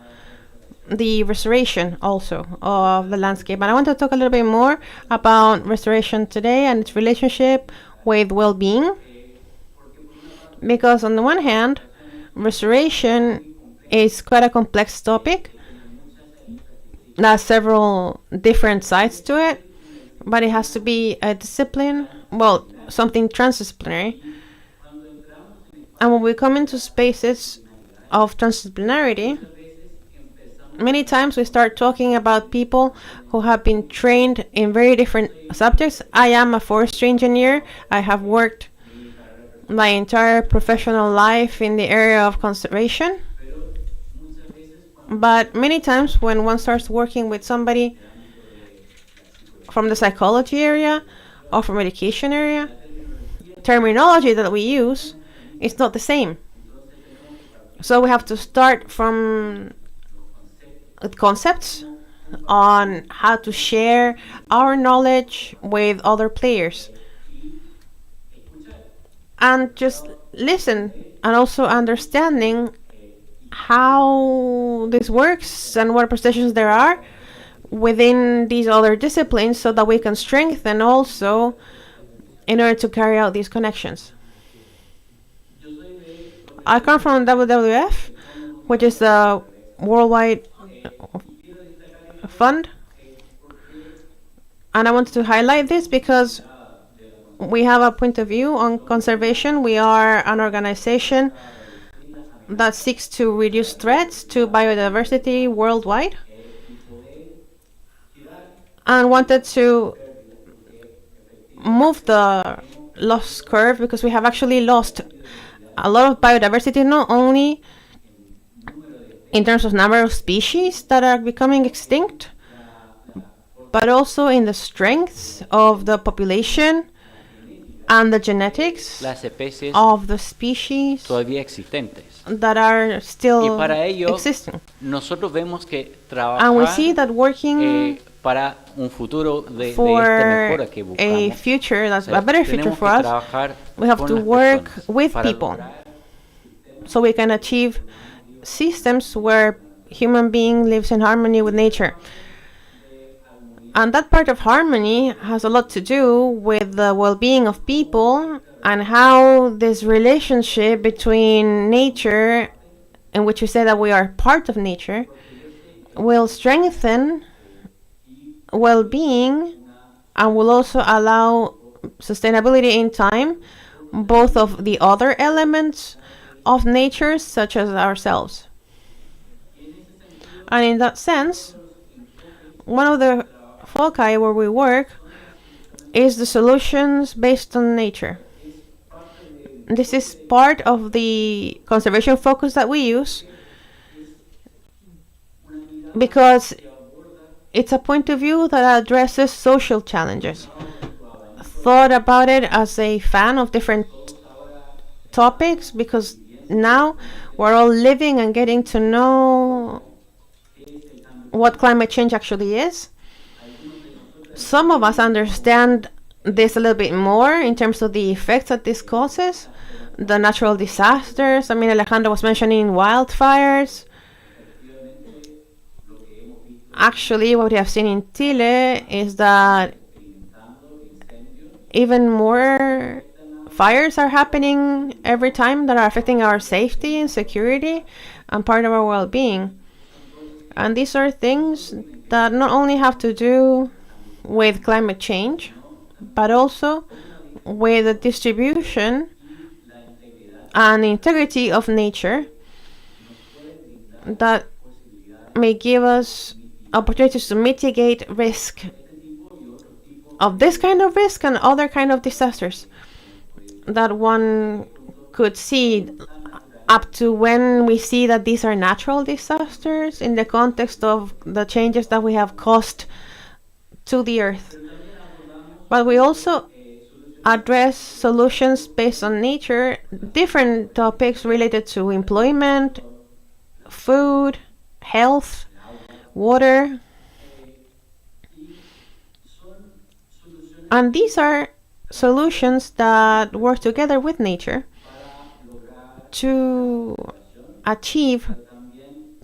the restoration also of the landscape. And I want to talk a little bit more about restoration today and its relationship with well-being, because on the one hand, restoration is quite a complex topic. There are several different sides to it, but it has to be a discipline, well, something transdisciplinary. And when we come into spaces of transdisciplinarity, many times we start talking about people who have been trained in very different subjects. I am a forestry engineer. I have worked my entire professional life in the area of conservation. But many times when one starts working with somebody from the psychology area or from education area, terminology that we use is not the same. So we have to start from concepts on how to share our knowledge with other players and just listen, and also understanding how this works and what prestations there are within these other disciplines, so that we can strengthen also in order to carry out these connections. I come from WWF, which is the worldwide fund, and I wanted to highlight this because we have a point of view on conservation. We are an organization that seeks to reduce threats to biodiversity worldwide, and wanted to move the loss curve, because we have actually lost a lot of biodiversity, not only in terms of number of species that are becoming extinct, but also in the strengths of the population and the genetics of the species todavía existentes. That are still existing. Nosotros vemos que And we see that working para un futuro de for esta mejora que a buscamos, future that's a better future for us, we have to work with people so we can achieve systems where human being lives in harmony with nature. And that part of harmony has a lot to do with the well-being of people and how this relationship between nature, in which we say that we are part of nature, will strengthen well-being and will also allow sustainability in time, both of the other elements of nature, such as ourselves. And in that sense, one of the foci where we work is the solutions based on nature. This is part of the conservation focus that we use, because it's a point of view that addresses social challenges. Thought about it as a fan of different topics, because now we're all living and getting to know what climate change actually is. Some of us understand this a little bit more in terms of the effects that this causes, the natural disasters. I mean, Alejandro was mentioning wildfires. Actually, what we have seen in Chile is that even more fires are happening every time that are affecting our safety and security and part of our well-being. And these are things that not only have to do with climate change, but also with the distribution and integrity of nature that may give us opportunities to mitigate risk of this kind of risk and other kind of disasters that one could see up to when we see that these are natural disasters in the context of the changes that we have caused to the earth. But we also address solutions based on nature, different topics related to employment, food, health, water. And these are solutions that work together with nature to achieve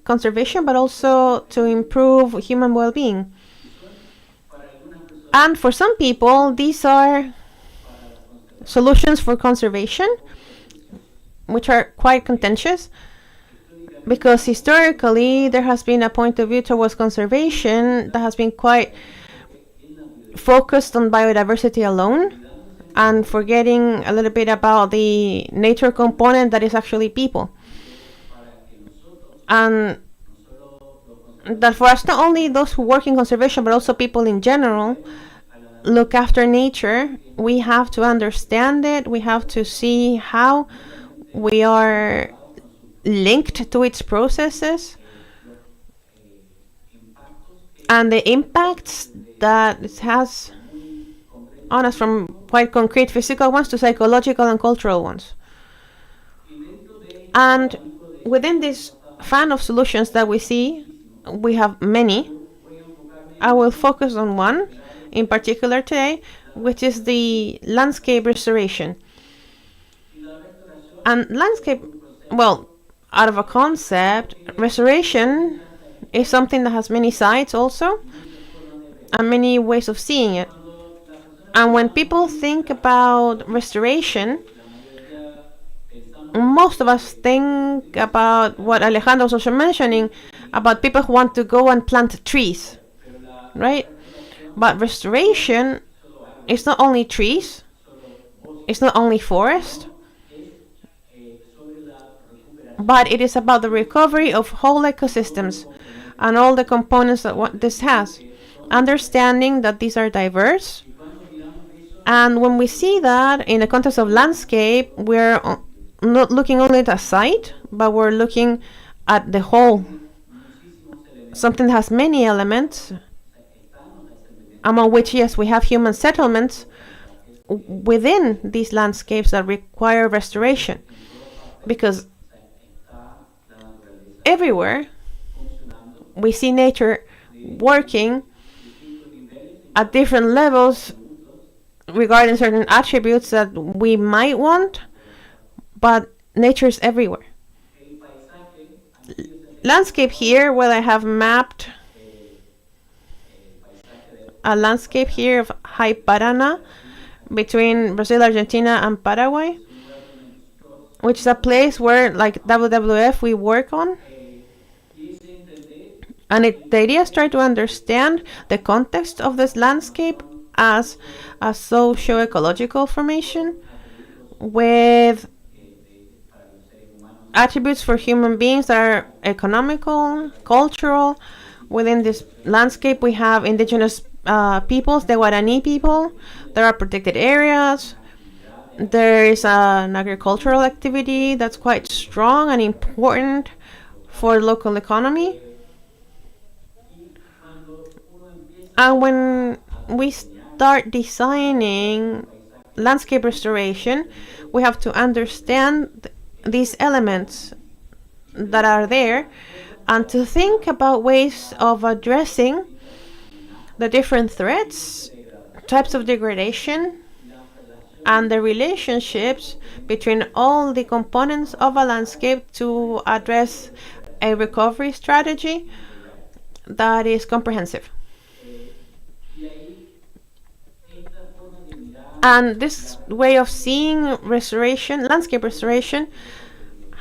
conservation, but also to improve human well-being. And for some people, these are solutions for conservation, which are quite contentious, because historically there has been a point of view towards conservation that has been quite focused on biodiversity alone and forgetting a little bit about the nature component that is actually people. And that for us, not only those who work in conservation, but also people in general, look after nature, we have to understand it, we have to see how we are linked to its processes and the impacts that it has on us, from quite concrete physical ones to psychological and cultural ones. And within this fan of solutions that we see, we have many. I will focus on one in particular today, which is the landscape restoration. And landscape, well, out of a concept, restoration is something that has many sides also, and many ways of seeing it. And when people think about restoration, most of us think about what Alejandro was also mentioning, about people who want to go and plant trees, right? But restoration is not only trees, it's not only forest, but it is about the recovery of whole ecosystems and all the components that what this has. Understanding that these are diverse. And when we see that in the context of landscape, we're not looking only at a site, but we're looking at the whole. Something that has many elements, among which, yes, we have human settlements within these landscapes that require restoration. Because everywhere we see nature working at different levels regarding certain attributes that we might want, but nature is everywhere. Landscape here, where I have mapped a landscape here of High Paraná between Brazil, Argentina, and Paraguay, which is a place where, like WWF, we work on. And the idea is try to understand the context of this landscape as a socio-ecological formation with attributes for human beings that are economical, cultural. Within this landscape, we have indigenous peoples, the Guarani people. There are protected areas. There is an agricultural activity that's quite strong and important for the local economy. And when we start designing landscape restoration, we have to understand these elements that are there and to think about ways of addressing the different threats, types of degradation, and the relationships between all the components of a landscape to address a recovery strategy that is comprehensive. And this way of seeing restoration, landscape restoration,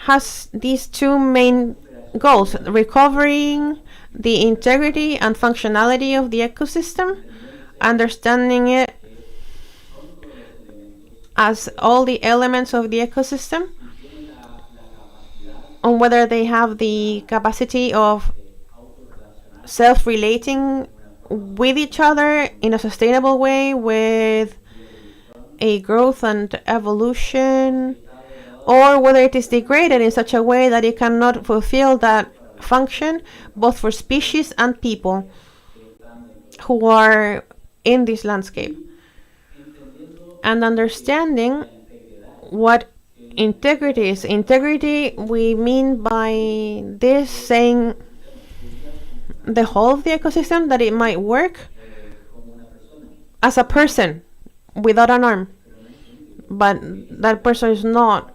has these two main goals: recovering the integrity and functionality of the ecosystem, understanding it as all the elements of the ecosystem, on whether they have the capacity of self-relating with each other in a sustainable way, with a growth and evolution, or whether it is degraded in such a way that it cannot fulfill that function, both for species and people who are in this landscape. And understanding what integrity is. Integrity, we mean by this saying the whole of the ecosystem, that it might work as a person without an arm, but that person is not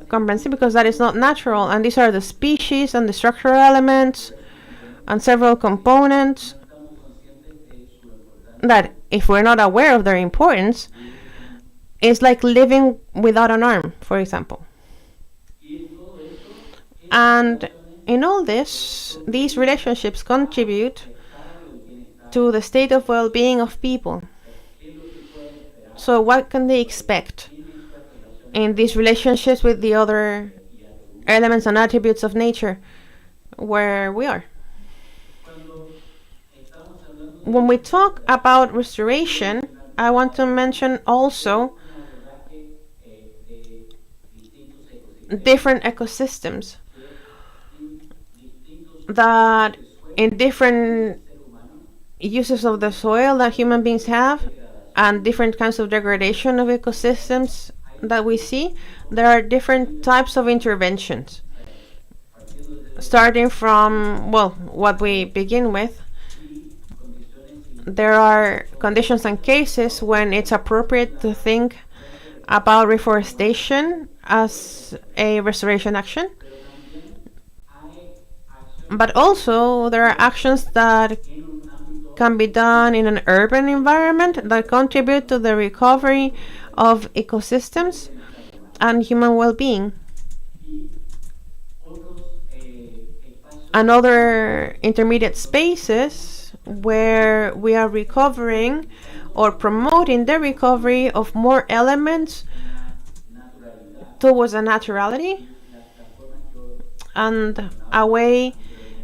comprehensive because that is not natural. And these are the species and the structural elements and several components that, if we're not aware of their importance, is like living without an arm, for example. And in all this, these relationships contribute to the state of well-being of people. So what can they expect in these relationships with the other elements and attributes of nature where we are? When we talk about restoration, I want to mention also different ecosystems that in different uses of the soil that human beings have and different kinds of degradation of ecosystems that we see, there are different types of interventions. Starting from, well, what we begin with, there are conditions and cases when it's appropriate to think about reforestation as a restoration action. But also there are actions that can be done in an urban environment that contribute to the recovery of ecosystems and human well-being. And other intermediate spaces where we are recovering or promoting the recovery of more elements towards a naturality and a way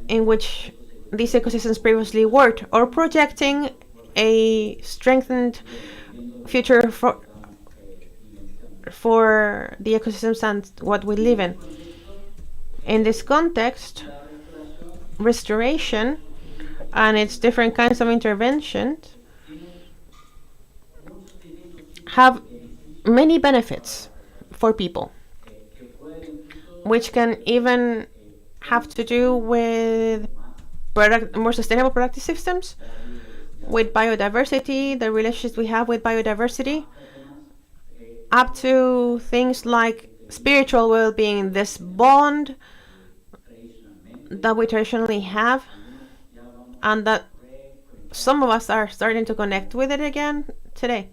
in which these ecosystems previously worked, or projecting a strengthened future for the ecosystems and what we live in. In this context, restoration and its different kinds of interventions have many benefits for people, which can even have to do with more sustainable productive systems, with biodiversity, the relationships we have with biodiversity, up to things like spiritual well-being, this bond that we traditionally have, and that some of us are starting to connect with it again today.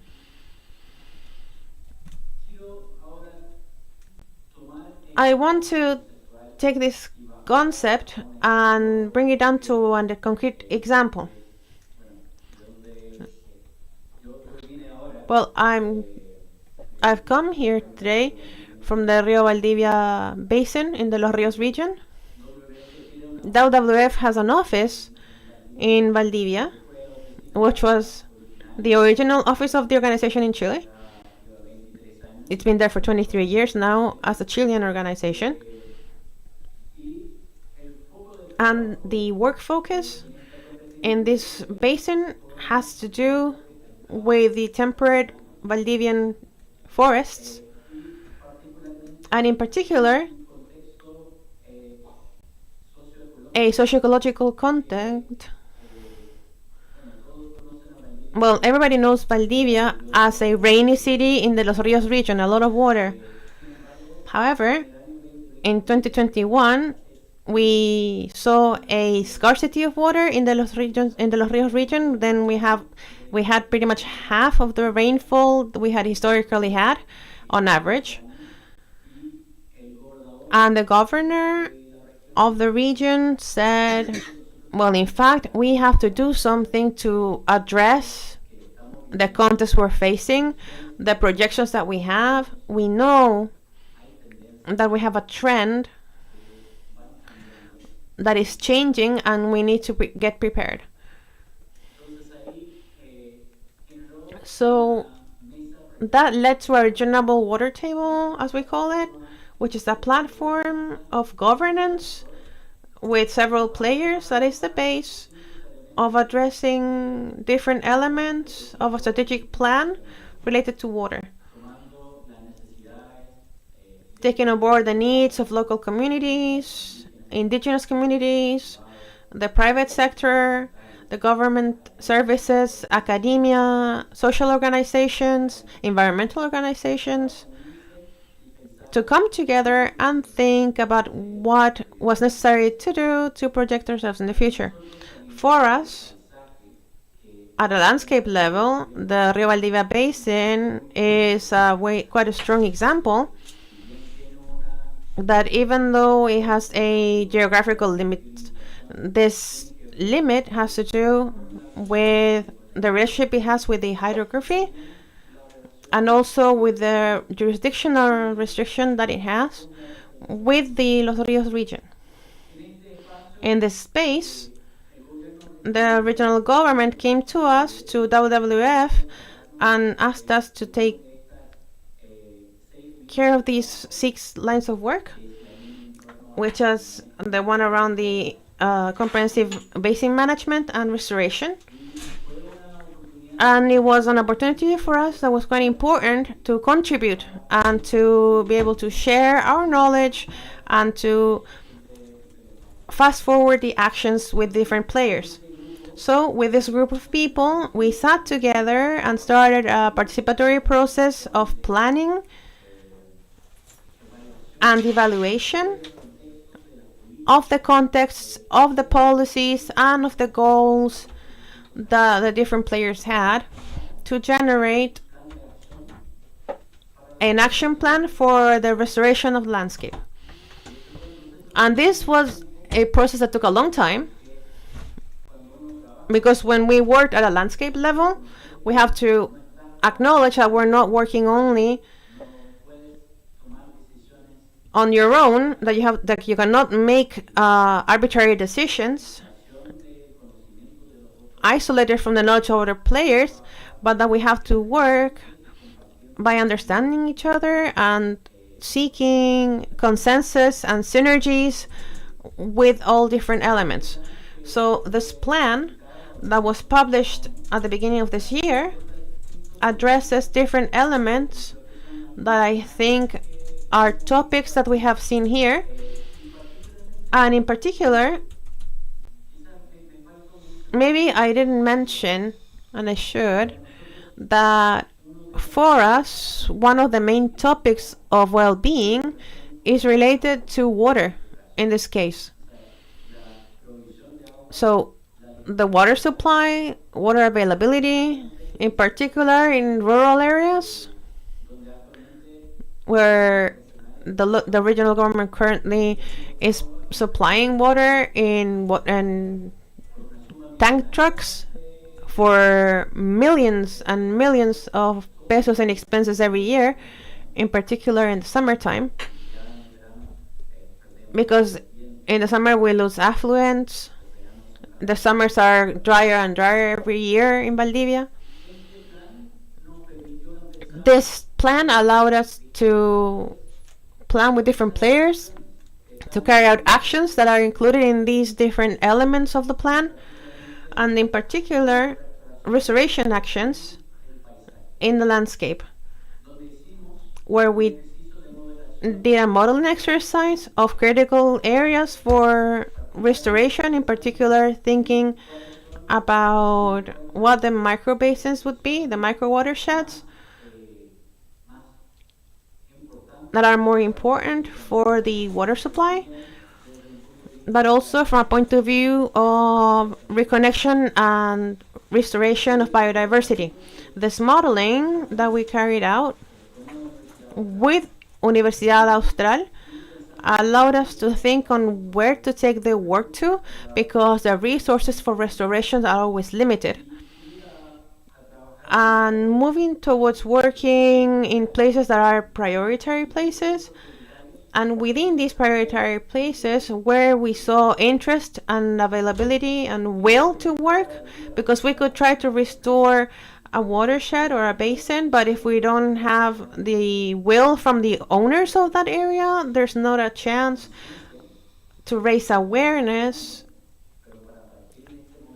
I want to take this concept and bring it down to a concrete example. Well, I've come here today from the Rio Valdivia basin in the Los Rios region. WWF has an office in Valdivia, which was the original office of the organization in Chile. It's been there for 23 years now as a Chilean organization. And the work focus in this basin has to do with the temperate Valdivian forests, and in particular, a socio-ecological context. Well, everybody knows Valdivia as a rainy city in the Los Rios region, a lot of water. However, in 2021, we saw a scarcity of water in the Los Rios region. Then we had pretty much half of the rainfall we had historically had on average. And the governor of the region said, well, in fact, we have to do something to address the context we're facing, the projections that we have. We know that we have a trend that is changing, and we need to get prepared. So that led to a regional water table, as we call it, which is a platform of governance with several players that is the base of addressing different elements of a strategic plan related to water, taking on board the needs of local communities, indigenous communities, the private sector, the government services, academia, social organizations, environmental organizations, to come together and think about what was necessary to do to project ourselves in the future. For us, at a landscape level, the Rio Valdivia Basin is quite a strong example that even though it has a geographical limit, this limit has to do with the relationship it has with the hydrography and also with the jurisdictional restriction that it has with the Los Rios region. In this space, the regional government came to us, to WWF, and asked us to take care of these 6 lines of work, which is the one around the comprehensive basin management and restoration. And it was an opportunity for us that was quite important to contribute and to be able to share our knowledge and to fast forward the actions with different players. So with this group of people, we sat together and started a participatory process of planning and evaluation of the context, of the policies, and of the goals that the different players had to generate an action plan for the restoration of landscape. And this was a process that took a long time, because when we worked at a landscape level, we have to acknowledge that we're not working only on your own, that you cannot make arbitrary decisions isolated from the knowledge of other players, but that we have to work by understanding each other and seeking consensus and synergies with all different elements. So this plan that was published at the beginning of this year addresses different elements that I think are topics that we have seen here, and in particular, maybe I didn't mention, and I should, that for us, one of the main topics of well-being is related to water in this case. So the water supply, water availability, in particular in rural areas where the regional government currently is supplying water in tank trucks for millions and millions of pesos in expenses every year, in particular in the summertime, because in the summer we lose affluents. The summers are drier and drier every year in Valdivia. This plan allowed us to plan with different players to carry out actions that are included in these different elements of the plan, and in particular restoration actions in the landscape, where we did a modeling exercise of critical areas for restoration, in particular thinking about what the micro basins would be, the micro watersheds that are more important for the water supply. but also from a point of view of reconnection and restoration of biodiversity. This modeling that we carried out with Universidad Austral allowed us to think on where to take the work to, because the resources for restoration are always limited. And moving towards working in places that are prioritary places, and within these prioritary places where we saw interest and availability and will to work, because we could try to restore a watershed or a basin, but if we don't have the will from the owners of that area, there's not a chance to raise awareness,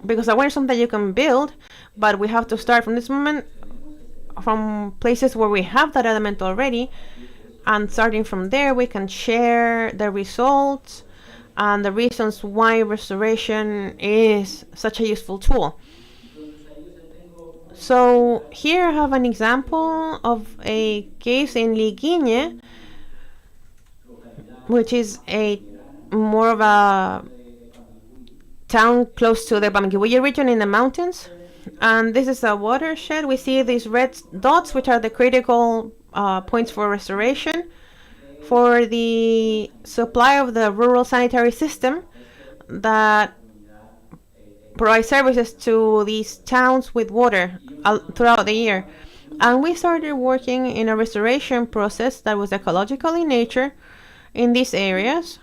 because awareness is something you can build, but we have to start from this moment, from places where we have that element already, and starting from there we can share the results and the reasons why restoration is such a useful tool. So here I have an example of a case in Liguine, which is a more of a town close to the Bamiguye region in the mountains. And this is a watershed. We see these red dots, which are the critical points for restoration for the supply of the rural sanitary system that provide services to these towns with water throughout the year. And we started working in a restoration process that was ecological in nature in these areas,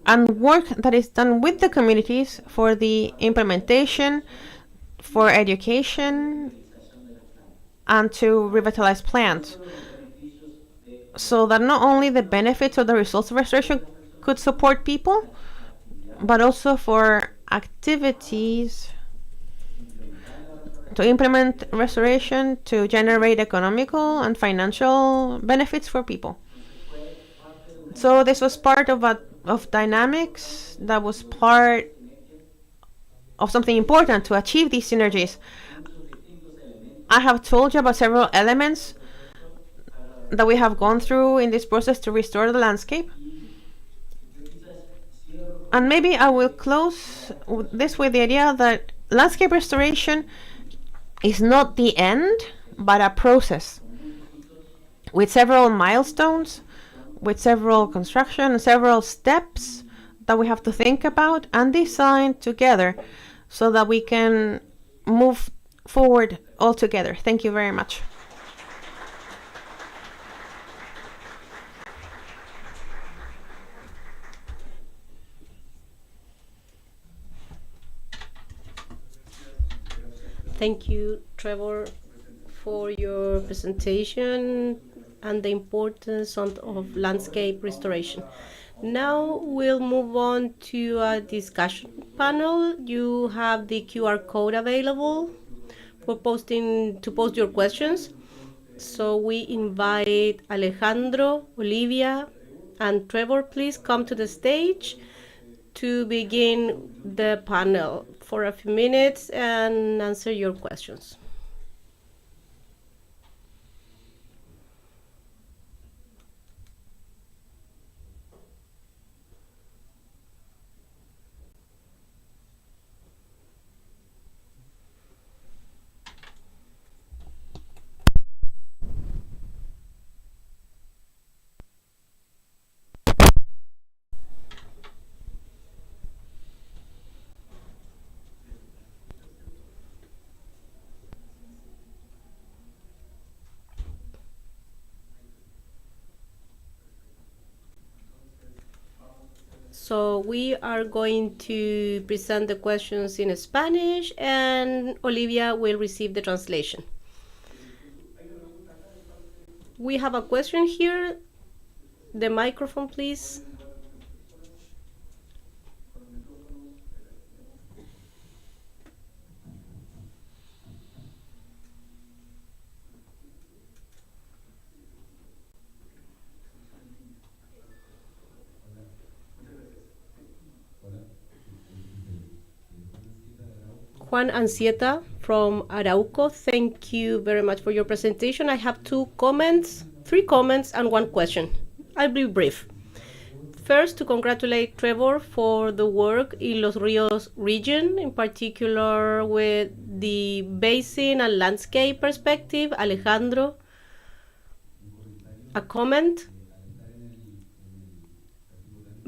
and work that is done with the communities for the implementation, for education, and to revitalize plants, so that not only the benefits or the results of restoration could support people, but also for activities to implement restoration to generate economical and financial benefits for people. So this was part of dynamics that was part of something important to achieve these synergies. I have told you about several elements that we have gone through in this process to restore the landscape. And maybe I will close this with the idea that landscape restoration is not the end, but a process with several milestones, with several construction, several steps that we have to think about and design together so that we can move forward all together. Thank you very much. Thank you, Trevor, for your presentation and the importance of landscape restoration. Now we'll move on to a discussion panel. You have the QR code available for post your questions. So we invite Alejandro, Olivia, and Trevor, please come to the stage to begin the panel for a few minutes and answer your questions. So we are going to present the questions in Spanish, and Olivia will receive the translation. We have a question here. The microphone, please. Juan Ansieta from Arauco, thank you very much for your presentation. I have three comments and one question. I'll be brief. First, to congratulate Trevor for the work in Los Ríos region, in particular with the basin and landscape perspective. Alejandro, a comment.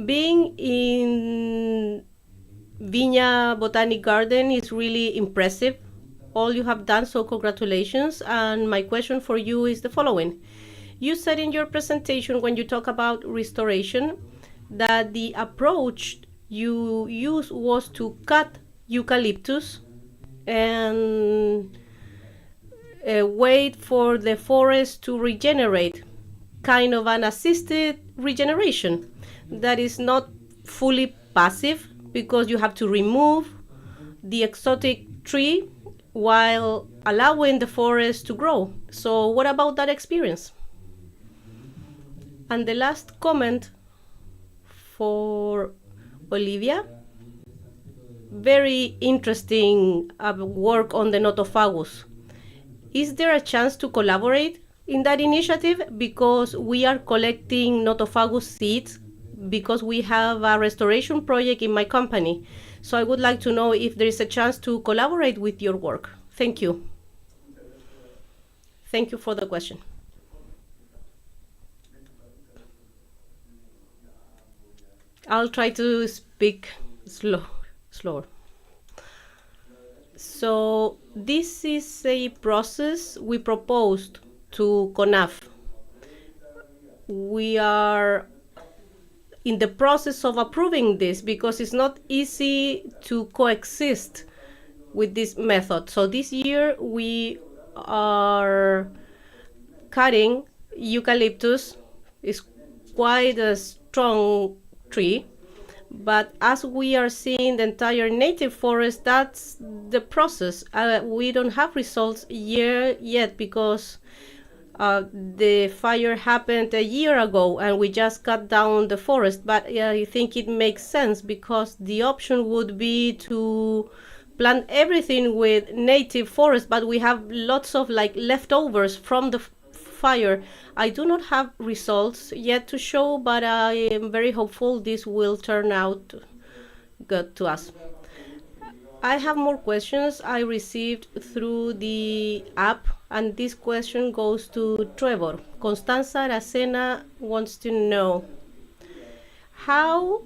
Being in Viña Botanic Garden is really impressive. All you have done, so congratulations. And my question for you is the following. You said in your presentation, when you talk about restoration, that the approach you used was to cut eucalyptus and wait for the forest to regenerate, kind of an assisted regeneration that is not fully passive, because you have to remove the exotic tree while allowing the forest to grow. So what about that experience? And the last comment for Olivia. Very interesting work on the Nothofagus. Is there a chance to collaborate in that initiative? Because we are collecting Nothofagus seeds because we have a restoration project in my company. So I would like to know if there is a chance to collaborate with your work. Thank you. Thank you for the question. I'll try to speak slower. So this is a process we proposed to CONAF. We are in the process of approving this because it's not easy to coexist with this method. So this year we are cutting eucalyptus. It's quite a strong tree, but as we are seeing the entire native forest, that's the process. We don't have results yet because the fire happened a year ago and we just cut down the forest. But I think it makes sense because the option would be to plant everything with native forest, but we have lots of leftovers from the fire. I do not have results yet to show, but I am very hopeful this will turn out good to us. I have more questions I received through the app, and this question goes to Trevor. Constanza Aracena wants to know how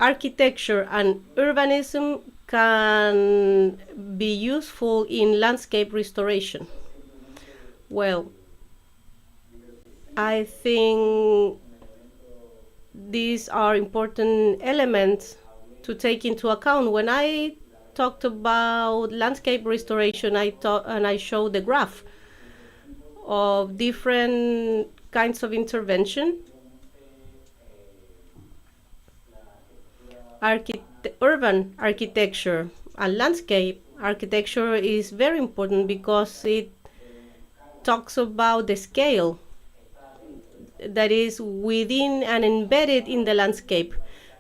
architecture and urbanism can be useful in landscape restoration. Well, I think these are important elements to take into account. When I talked about landscape restoration, I showed the graph of different kinds of intervention. Urban architecture and landscape architecture is very important because it talks about the scale that is within and embedded in the landscape.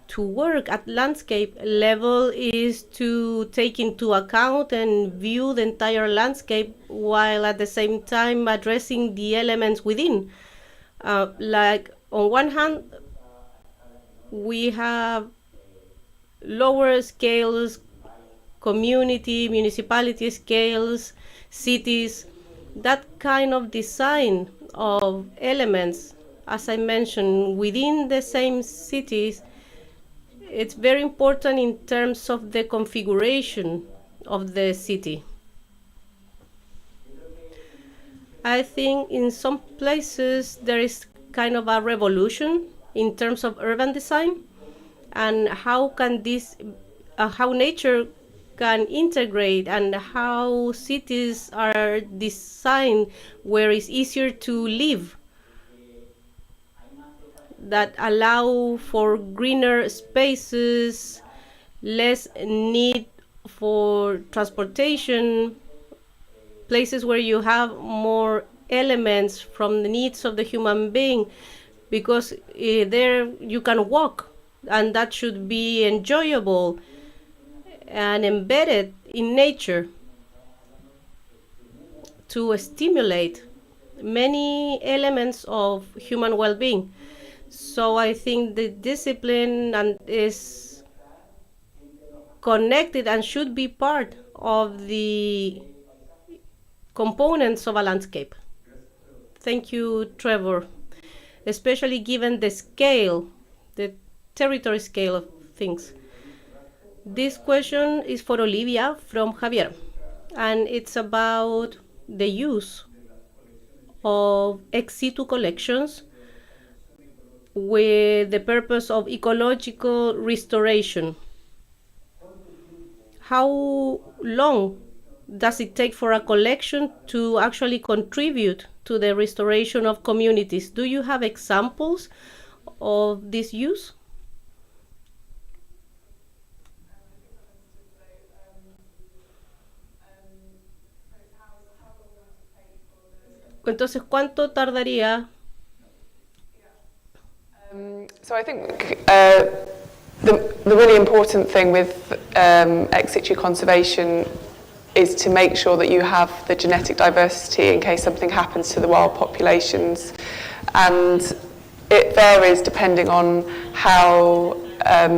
To work at landscape level is to take into account and view the entire landscape while at the same time addressing the elements within. Like on one hand, we have lower scales, community, municipality scales, cities. That kind of design of elements, as I mentioned, within the same cities, it's very important in terms of the configuration of the city. I think in some places there is kind of a revolution in terms of urban design and how can this, how nature can integrate and how cities are designed where it's easier to live, that allow for greener spaces, less need for transportation, places where you have more elements from the needs of the human being, because there you can walk and that should be enjoyable and embedded in nature to stimulate many elements of human well-being. So I think the discipline and is connected and should be part of the components of a landscape. Thank you, Trevor. Especially given the scale, the territory scale of things. This question is for Olivia from Javier, and it's about the use of ex situ collections with the purpose of ecological restoration. How long does it take for a collection to actually contribute to the restoration of communities? Do you have examples of this use? Entonces, ¿cuánto tardaría? So I think the really important thing with ex situ conservation is to make sure that you have the genetic diversity in case something happens to the wild populations. And it varies depending on how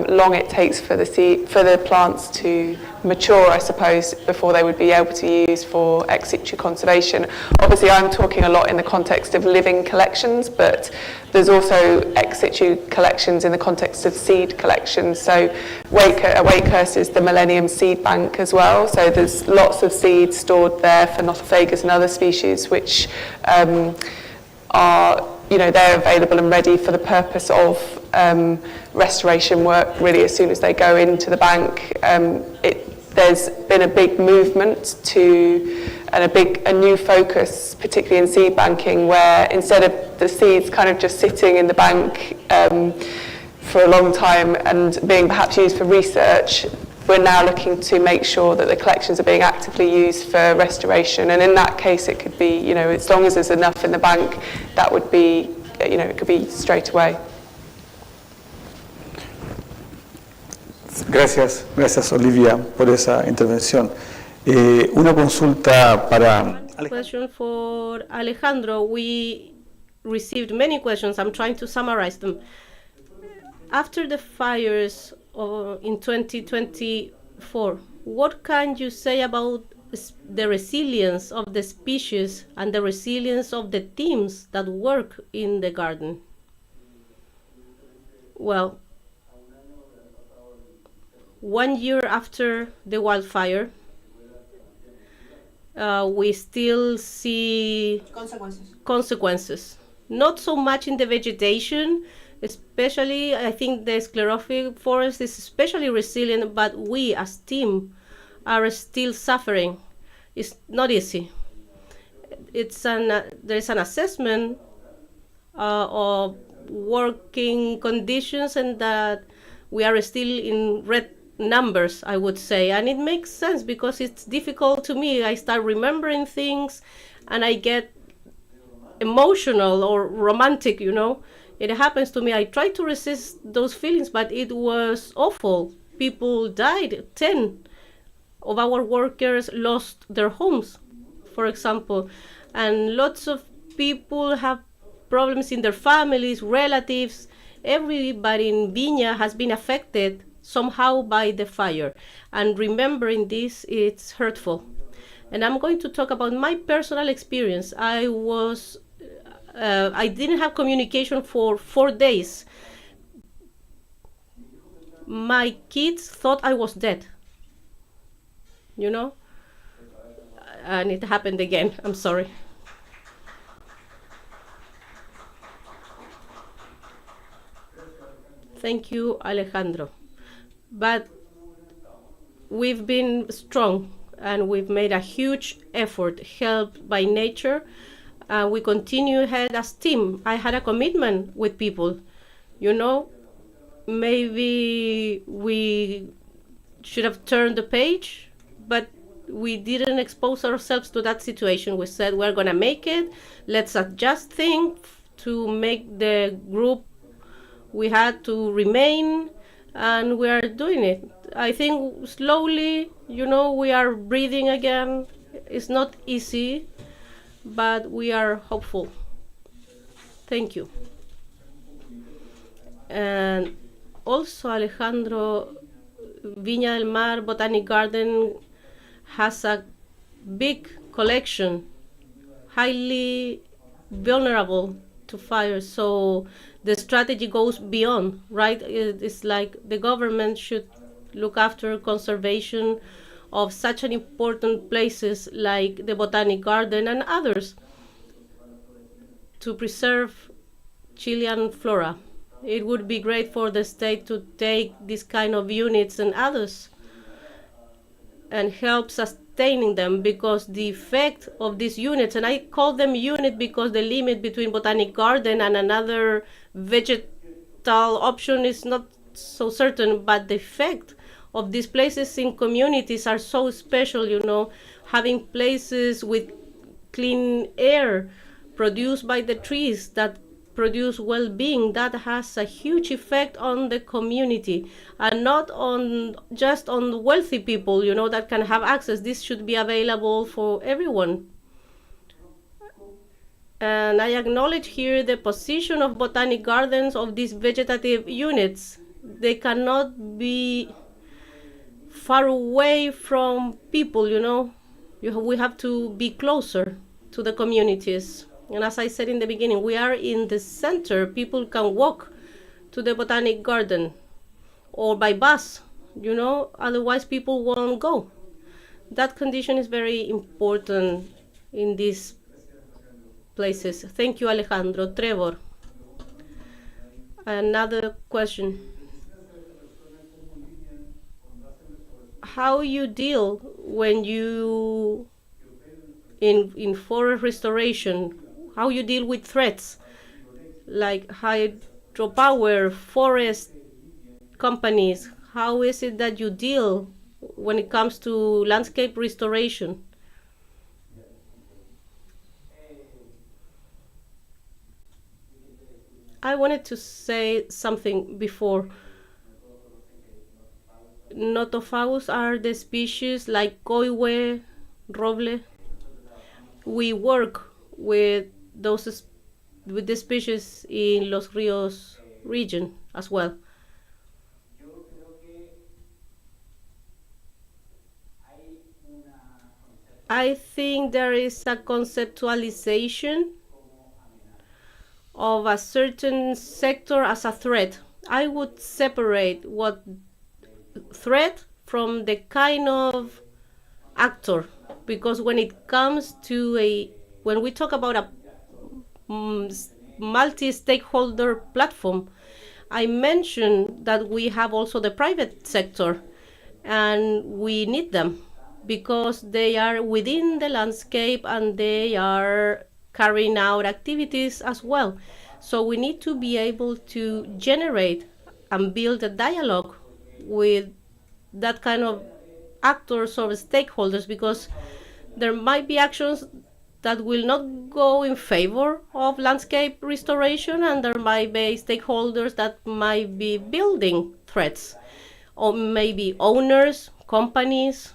long it takes for the plants to mature, I suppose, before they would be able to use for ex situ conservation. Obviously, I'm talking a lot in the context of living collections, but there's also ex situ collections in the context of seed collections. So Wakehurst is the Millennium Seed Bank as well. So there's lots of seeds stored there for Nothofagus and other species, which are, they're available and ready for the purpose of restoration work really as soon as they go into the bank. There's been a big movement and a new focus, particularly in seed banking, where instead of the seeds kind of just sitting in the bank for a long time and being perhaps used for research, we're now looking to make sure that the collections are being actively used for restoration. And in that case, it could be, as long as there's enough in the bank, that would be, it could be straight away. Gracias Olivia por esa intervención. Una consulta para Question for Alejandro. We received many questions. I'm trying to summarize them. After the fires in 2024, what can you say about the resilience of the species and the resilience of the teams that work in the garden? Well, 1 year after the wildfire, we still see consequences. Not so much in the vegetation, especially I think the sclerophyll forest is especially resilient, but we as team are still suffering. It's not easy. There's an assessment of working conditions and that we are still in red numbers, I would say, and it makes sense because it's difficult to me. I start remembering things and I get emotional or romantic, It happens to me. I try to resist those feelings, but it was awful. People died. 10 of our workers lost their homes, for example, and lots of people have problems in their families, relatives. Everybody in Viña has been affected somehow by the fire, and remembering this, it's hurtful. And I'm going to talk about my personal experience. I didn't have communication for 4 days. My kids thought I was dead, and it happened again. I'm sorry. Thank you, Alejandro. But we've been strong and we've made a huge effort, helped by nature. We continue ahead as team. I had a commitment with people. Maybe we should have turned the page, but we didn't expose ourselves to that situation. We said we're going to make it. Let's adjust things to make the group we had to remain, and we are doing it. I think slowly, we are breathing again. It's not easy, but we are hopeful. Thank you. And also Alejandro, Viña del Mar Botanic Garden has a big collection, highly vulnerable to fire. So the strategy goes beyond, right? It's like the government should look after conservation of such an important places like the Botanic Garden and others to preserve Chilean flora. It would be great for the state to take these kind of units and others and help sustaining them, because the effect of these units, and I call them unit because the limit between Botanic Garden and another vegetal option is not so certain, but the effect of these places in communities are so special, you know, having places with clean air produced by the trees that produce well-being, that has a huge effect on the community, and not on just on wealthy people, you know, that can have access. This should be available for everyone. And I acknowledge here the position of botanic gardens, of these vegetative units. They cannot be far away from people, you know. We have to be closer to the communities. And as I said in the beginning, we are in the center. People can walk to the botanic garden or by bus, you know, otherwise people won't go. That condition is very important in these places. Thank you, Alejandro. Trevor. Another question. How you deal when you in forest restoration, how you deal with threats like hydropower, forest companies? How is it that you deal when it comes to landscape restoration? I wanted to say something before. Notophagous are the species like coihue, roble. We work with with the species in Los Ríos region as well. I think there is a conceptualization of a certain sector as a threat. I would separate what threat from the kind of actor, because when it comes to when we talk about a multi-stakeholder platform, I mentioned that we have also the private sector, and we need them because they are within the landscape and they are carrying out activities as well. So we need to be able to generate and build a dialogue with that kind of actors or stakeholders, because there might be actions that will not go in favor of landscape restoration, and there might be stakeholders that might be building threats, or maybe owners, companies,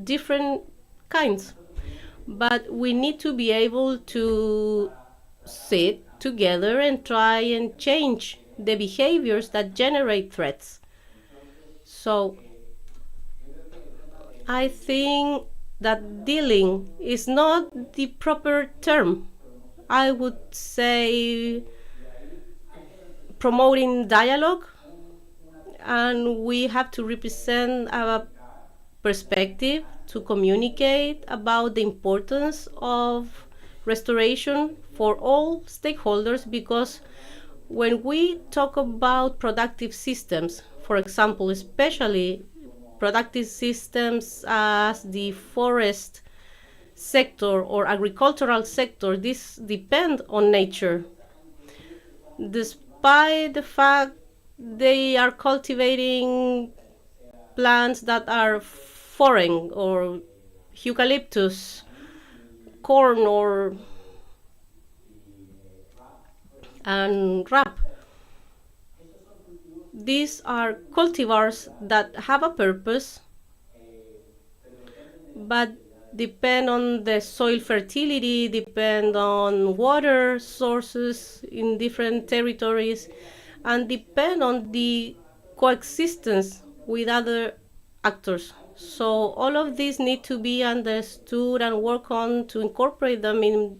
different kinds. But we need to be able to sit together and try and change the behaviors that generate threats. So I think that dealing is not the proper term. I would say promoting dialogue, and we have to represent a perspective to communicate about the importance of restoration for all stakeholders, because when we talk about productive systems, for example, especially productive systems as the forest sector or agricultural sector, this depend on nature. Despite the fact they are cultivating plants that are foreign, or eucalyptus, corn, and rap. These are cultivars that have a purpose, but depend on the soil fertility, depend on water sources in different territories, and depend on the coexistence with other actors. So all of these need to be understood and work on to incorporate them in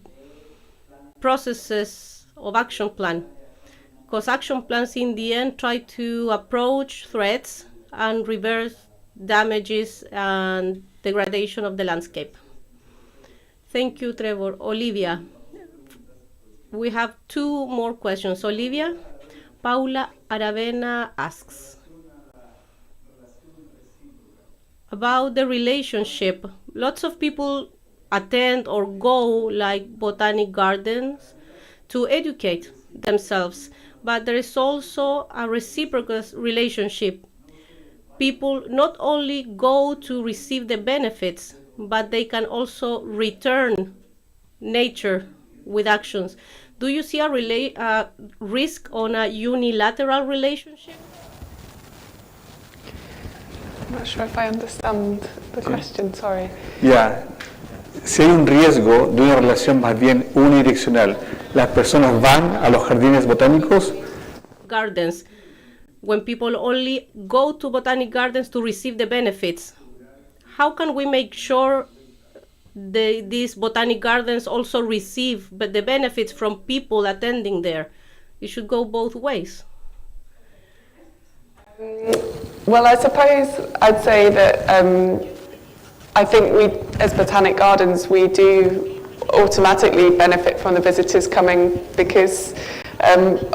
processes of action plan. Because action plans in the end try to approach threats and reverse damages and degradation of the landscape. Thank you, Trevor. Olivia, we have two more questions. Olivia, Paula Aravena asks about the relationship. Lots of people attend or go like botanic gardens to educate themselves, but there is also a reciprocal relationship. People not only go to receive the benefits, but they can also return nature with actions. Do you see a risk on a unilateral relationship? I'm not sure if I understand the question, sorry. Ya, si hay un riesgo de una relación más bien unidireccional, las personas van a los jardines botánicos. Gardens, when people only go to botanic gardens to receive the benefits, how can we make sure these botanic gardens also receive the benefits from people attending there? It should go both ways. Well, I suppose I'd say that I think we, as Botanic Gardens, we do automatically benefit from the visitors coming because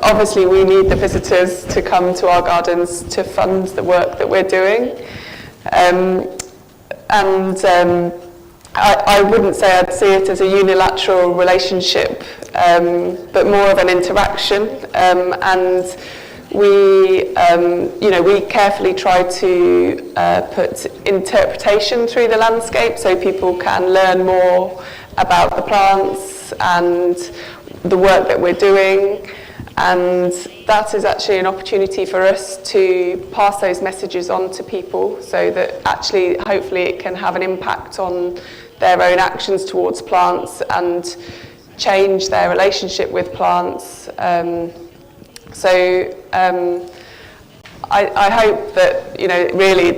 obviously we need the visitors to come to our gardens to fund the work that we're doing. I wouldn't say I'd see it as a unilateral relationship, but more of an interaction. And we carefully try to put interpretation through the landscape so people can learn more about the plants and the work that we're doing. And that is actually an opportunity for us to pass those messages on to people so that actually, hopefully, it can have an impact on their own actions towards plants and change their relationship with plants. I hope that, really,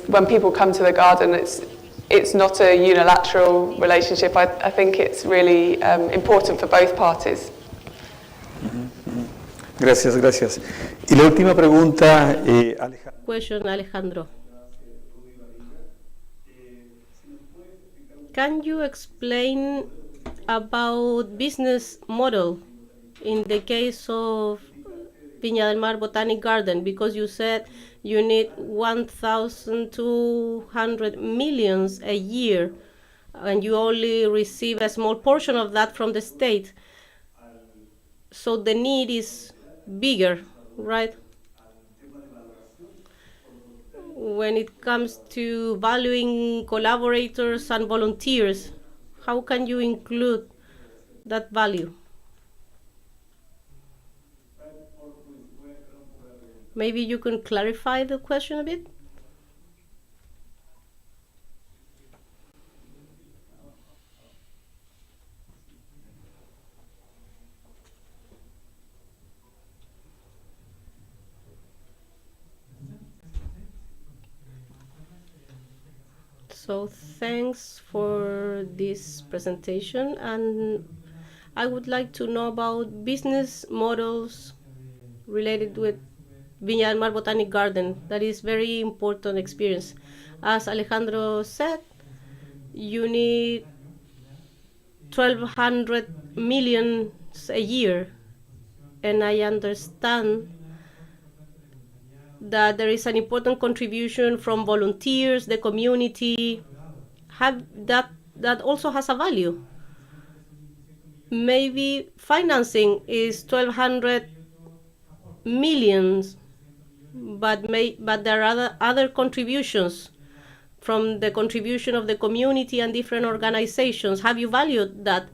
when people come to the garden, it's not a unilateral relationship. I think it's really important for both parties. Gracias, gracias. Y la última pregunta, Question, Alejandro. Can you explain about business model in the case of Viña del Mar Botanic Garden? Because you said you need 1,200 millions a year, and you only receive a small portion of that from the state. So the need is bigger, right? When it comes to valuing collaborators and volunteers, how can you include that value? Maybe you can clarify the question a bit? So thanks for this presentation, and I would like to know about business models related with Viña del Mar Botanic Garden. That is very important experience. As Alejandro said, you need 1,200 million a year, and I understand that there is an important contribution from volunteers, the community. That also has a value. Maybe financing is 1,200 millions, but there are other contributions from the contribution of the community and different organizations. Have you valued that?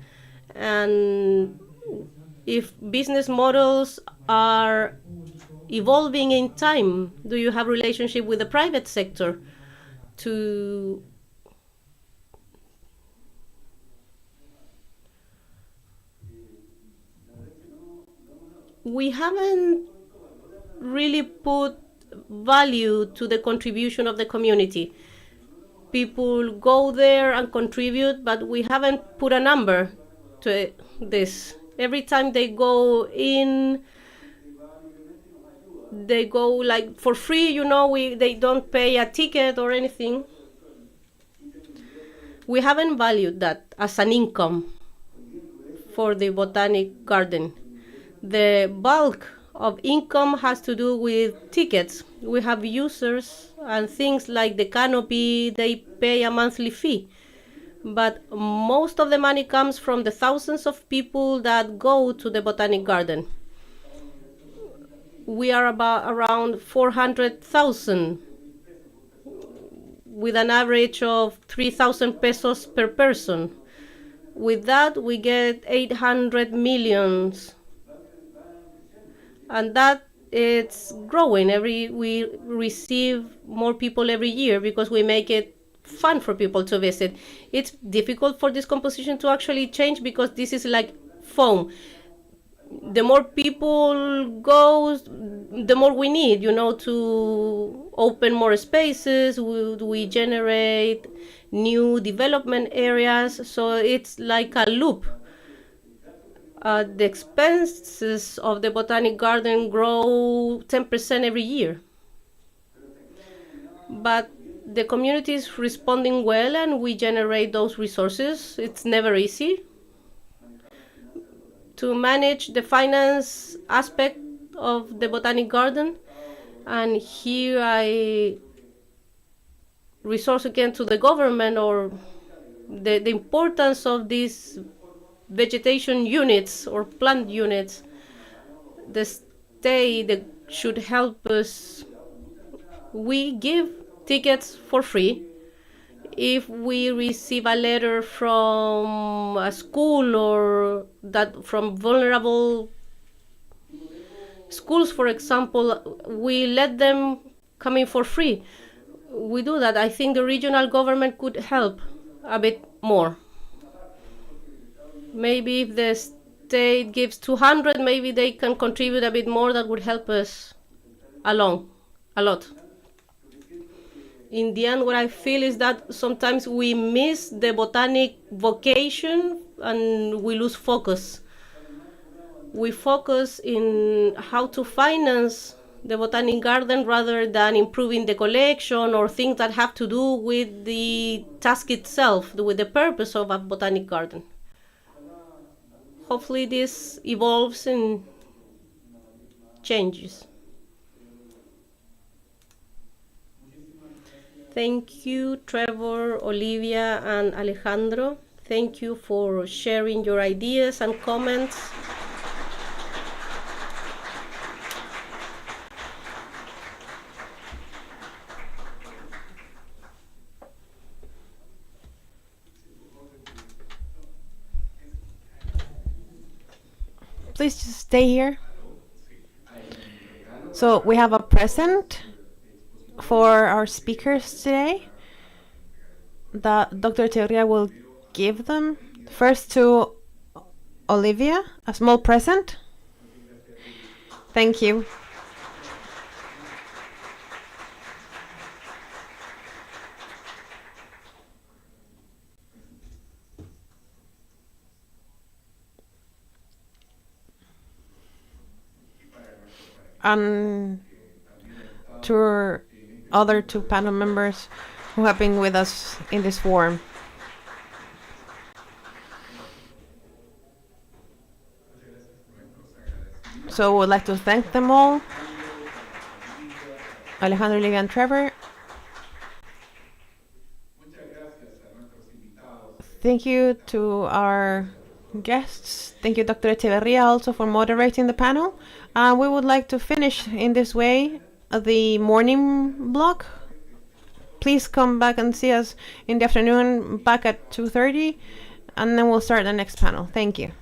And if business models are evolving in time, do you have relationship with the private sector to we haven't really put value to the contribution of the community. People go there and contribute, but we haven't put a number to this. Every time they go in, they go like for free, you know, they don't pay a ticket or anything. We haven't valued that as an income for the botanic garden. The bulk of income has to do with tickets. We have users and things like the canopy, they pay a monthly fee. But most of the money comes from the thousands of people that go to the botanic garden. We are around 400,000 with an average of 3,000 pesos per person. With that, we get 800 millions. And that it's growing. We receive more people every year because we make it fun for people to visit. It's difficult for this composition to actually change because this is like foam. The more people go, the more we need, you know, to open more spaces. We generate new development areas. So it's like a loop. The expenses of the botanic garden grow 10% every year. But the community is responding well and we generate those resources. It's never easy to manage the finance aspect of the botanic garden. And here I resort again to the government or the importance of these vegetation units or plant units. The state should help us. We give tickets for free. If we receive a letter from a school or that from vulnerable schools, for example, we let them come in for free. We do that. I think the regional government could help a bit more. Maybe if the state gives 200, maybe they can contribute a bit more. That would help us a lot. In the end, what I feel is that sometimes we miss the botanic vocation and we lose focus. We focus in how to finance the botanic garden rather than improving the collection or things that have to do with the task itself, with the purpose of a botanic garden. Hopefully this evolves and changes. Thank you, Trevor, Olivia, and Alejandro. Thank you for sharing your ideas and comments. Please just stay here. So we have a present for our speakers today that Dr. Teoria will give them. First to Olivia, a small present. Thank you. And to our other two panel members who have been with us in this forum. So we'd like to thank them all. Alejandro, Olivia, and Trevor. Thank you to our guests. Thank you, Dr. Echeverria, also for moderating the panel. We would like to finish in this way the morning block. Please come back and see us in the afternoon back at 2:30, and then we'll start the next panel. Thank you.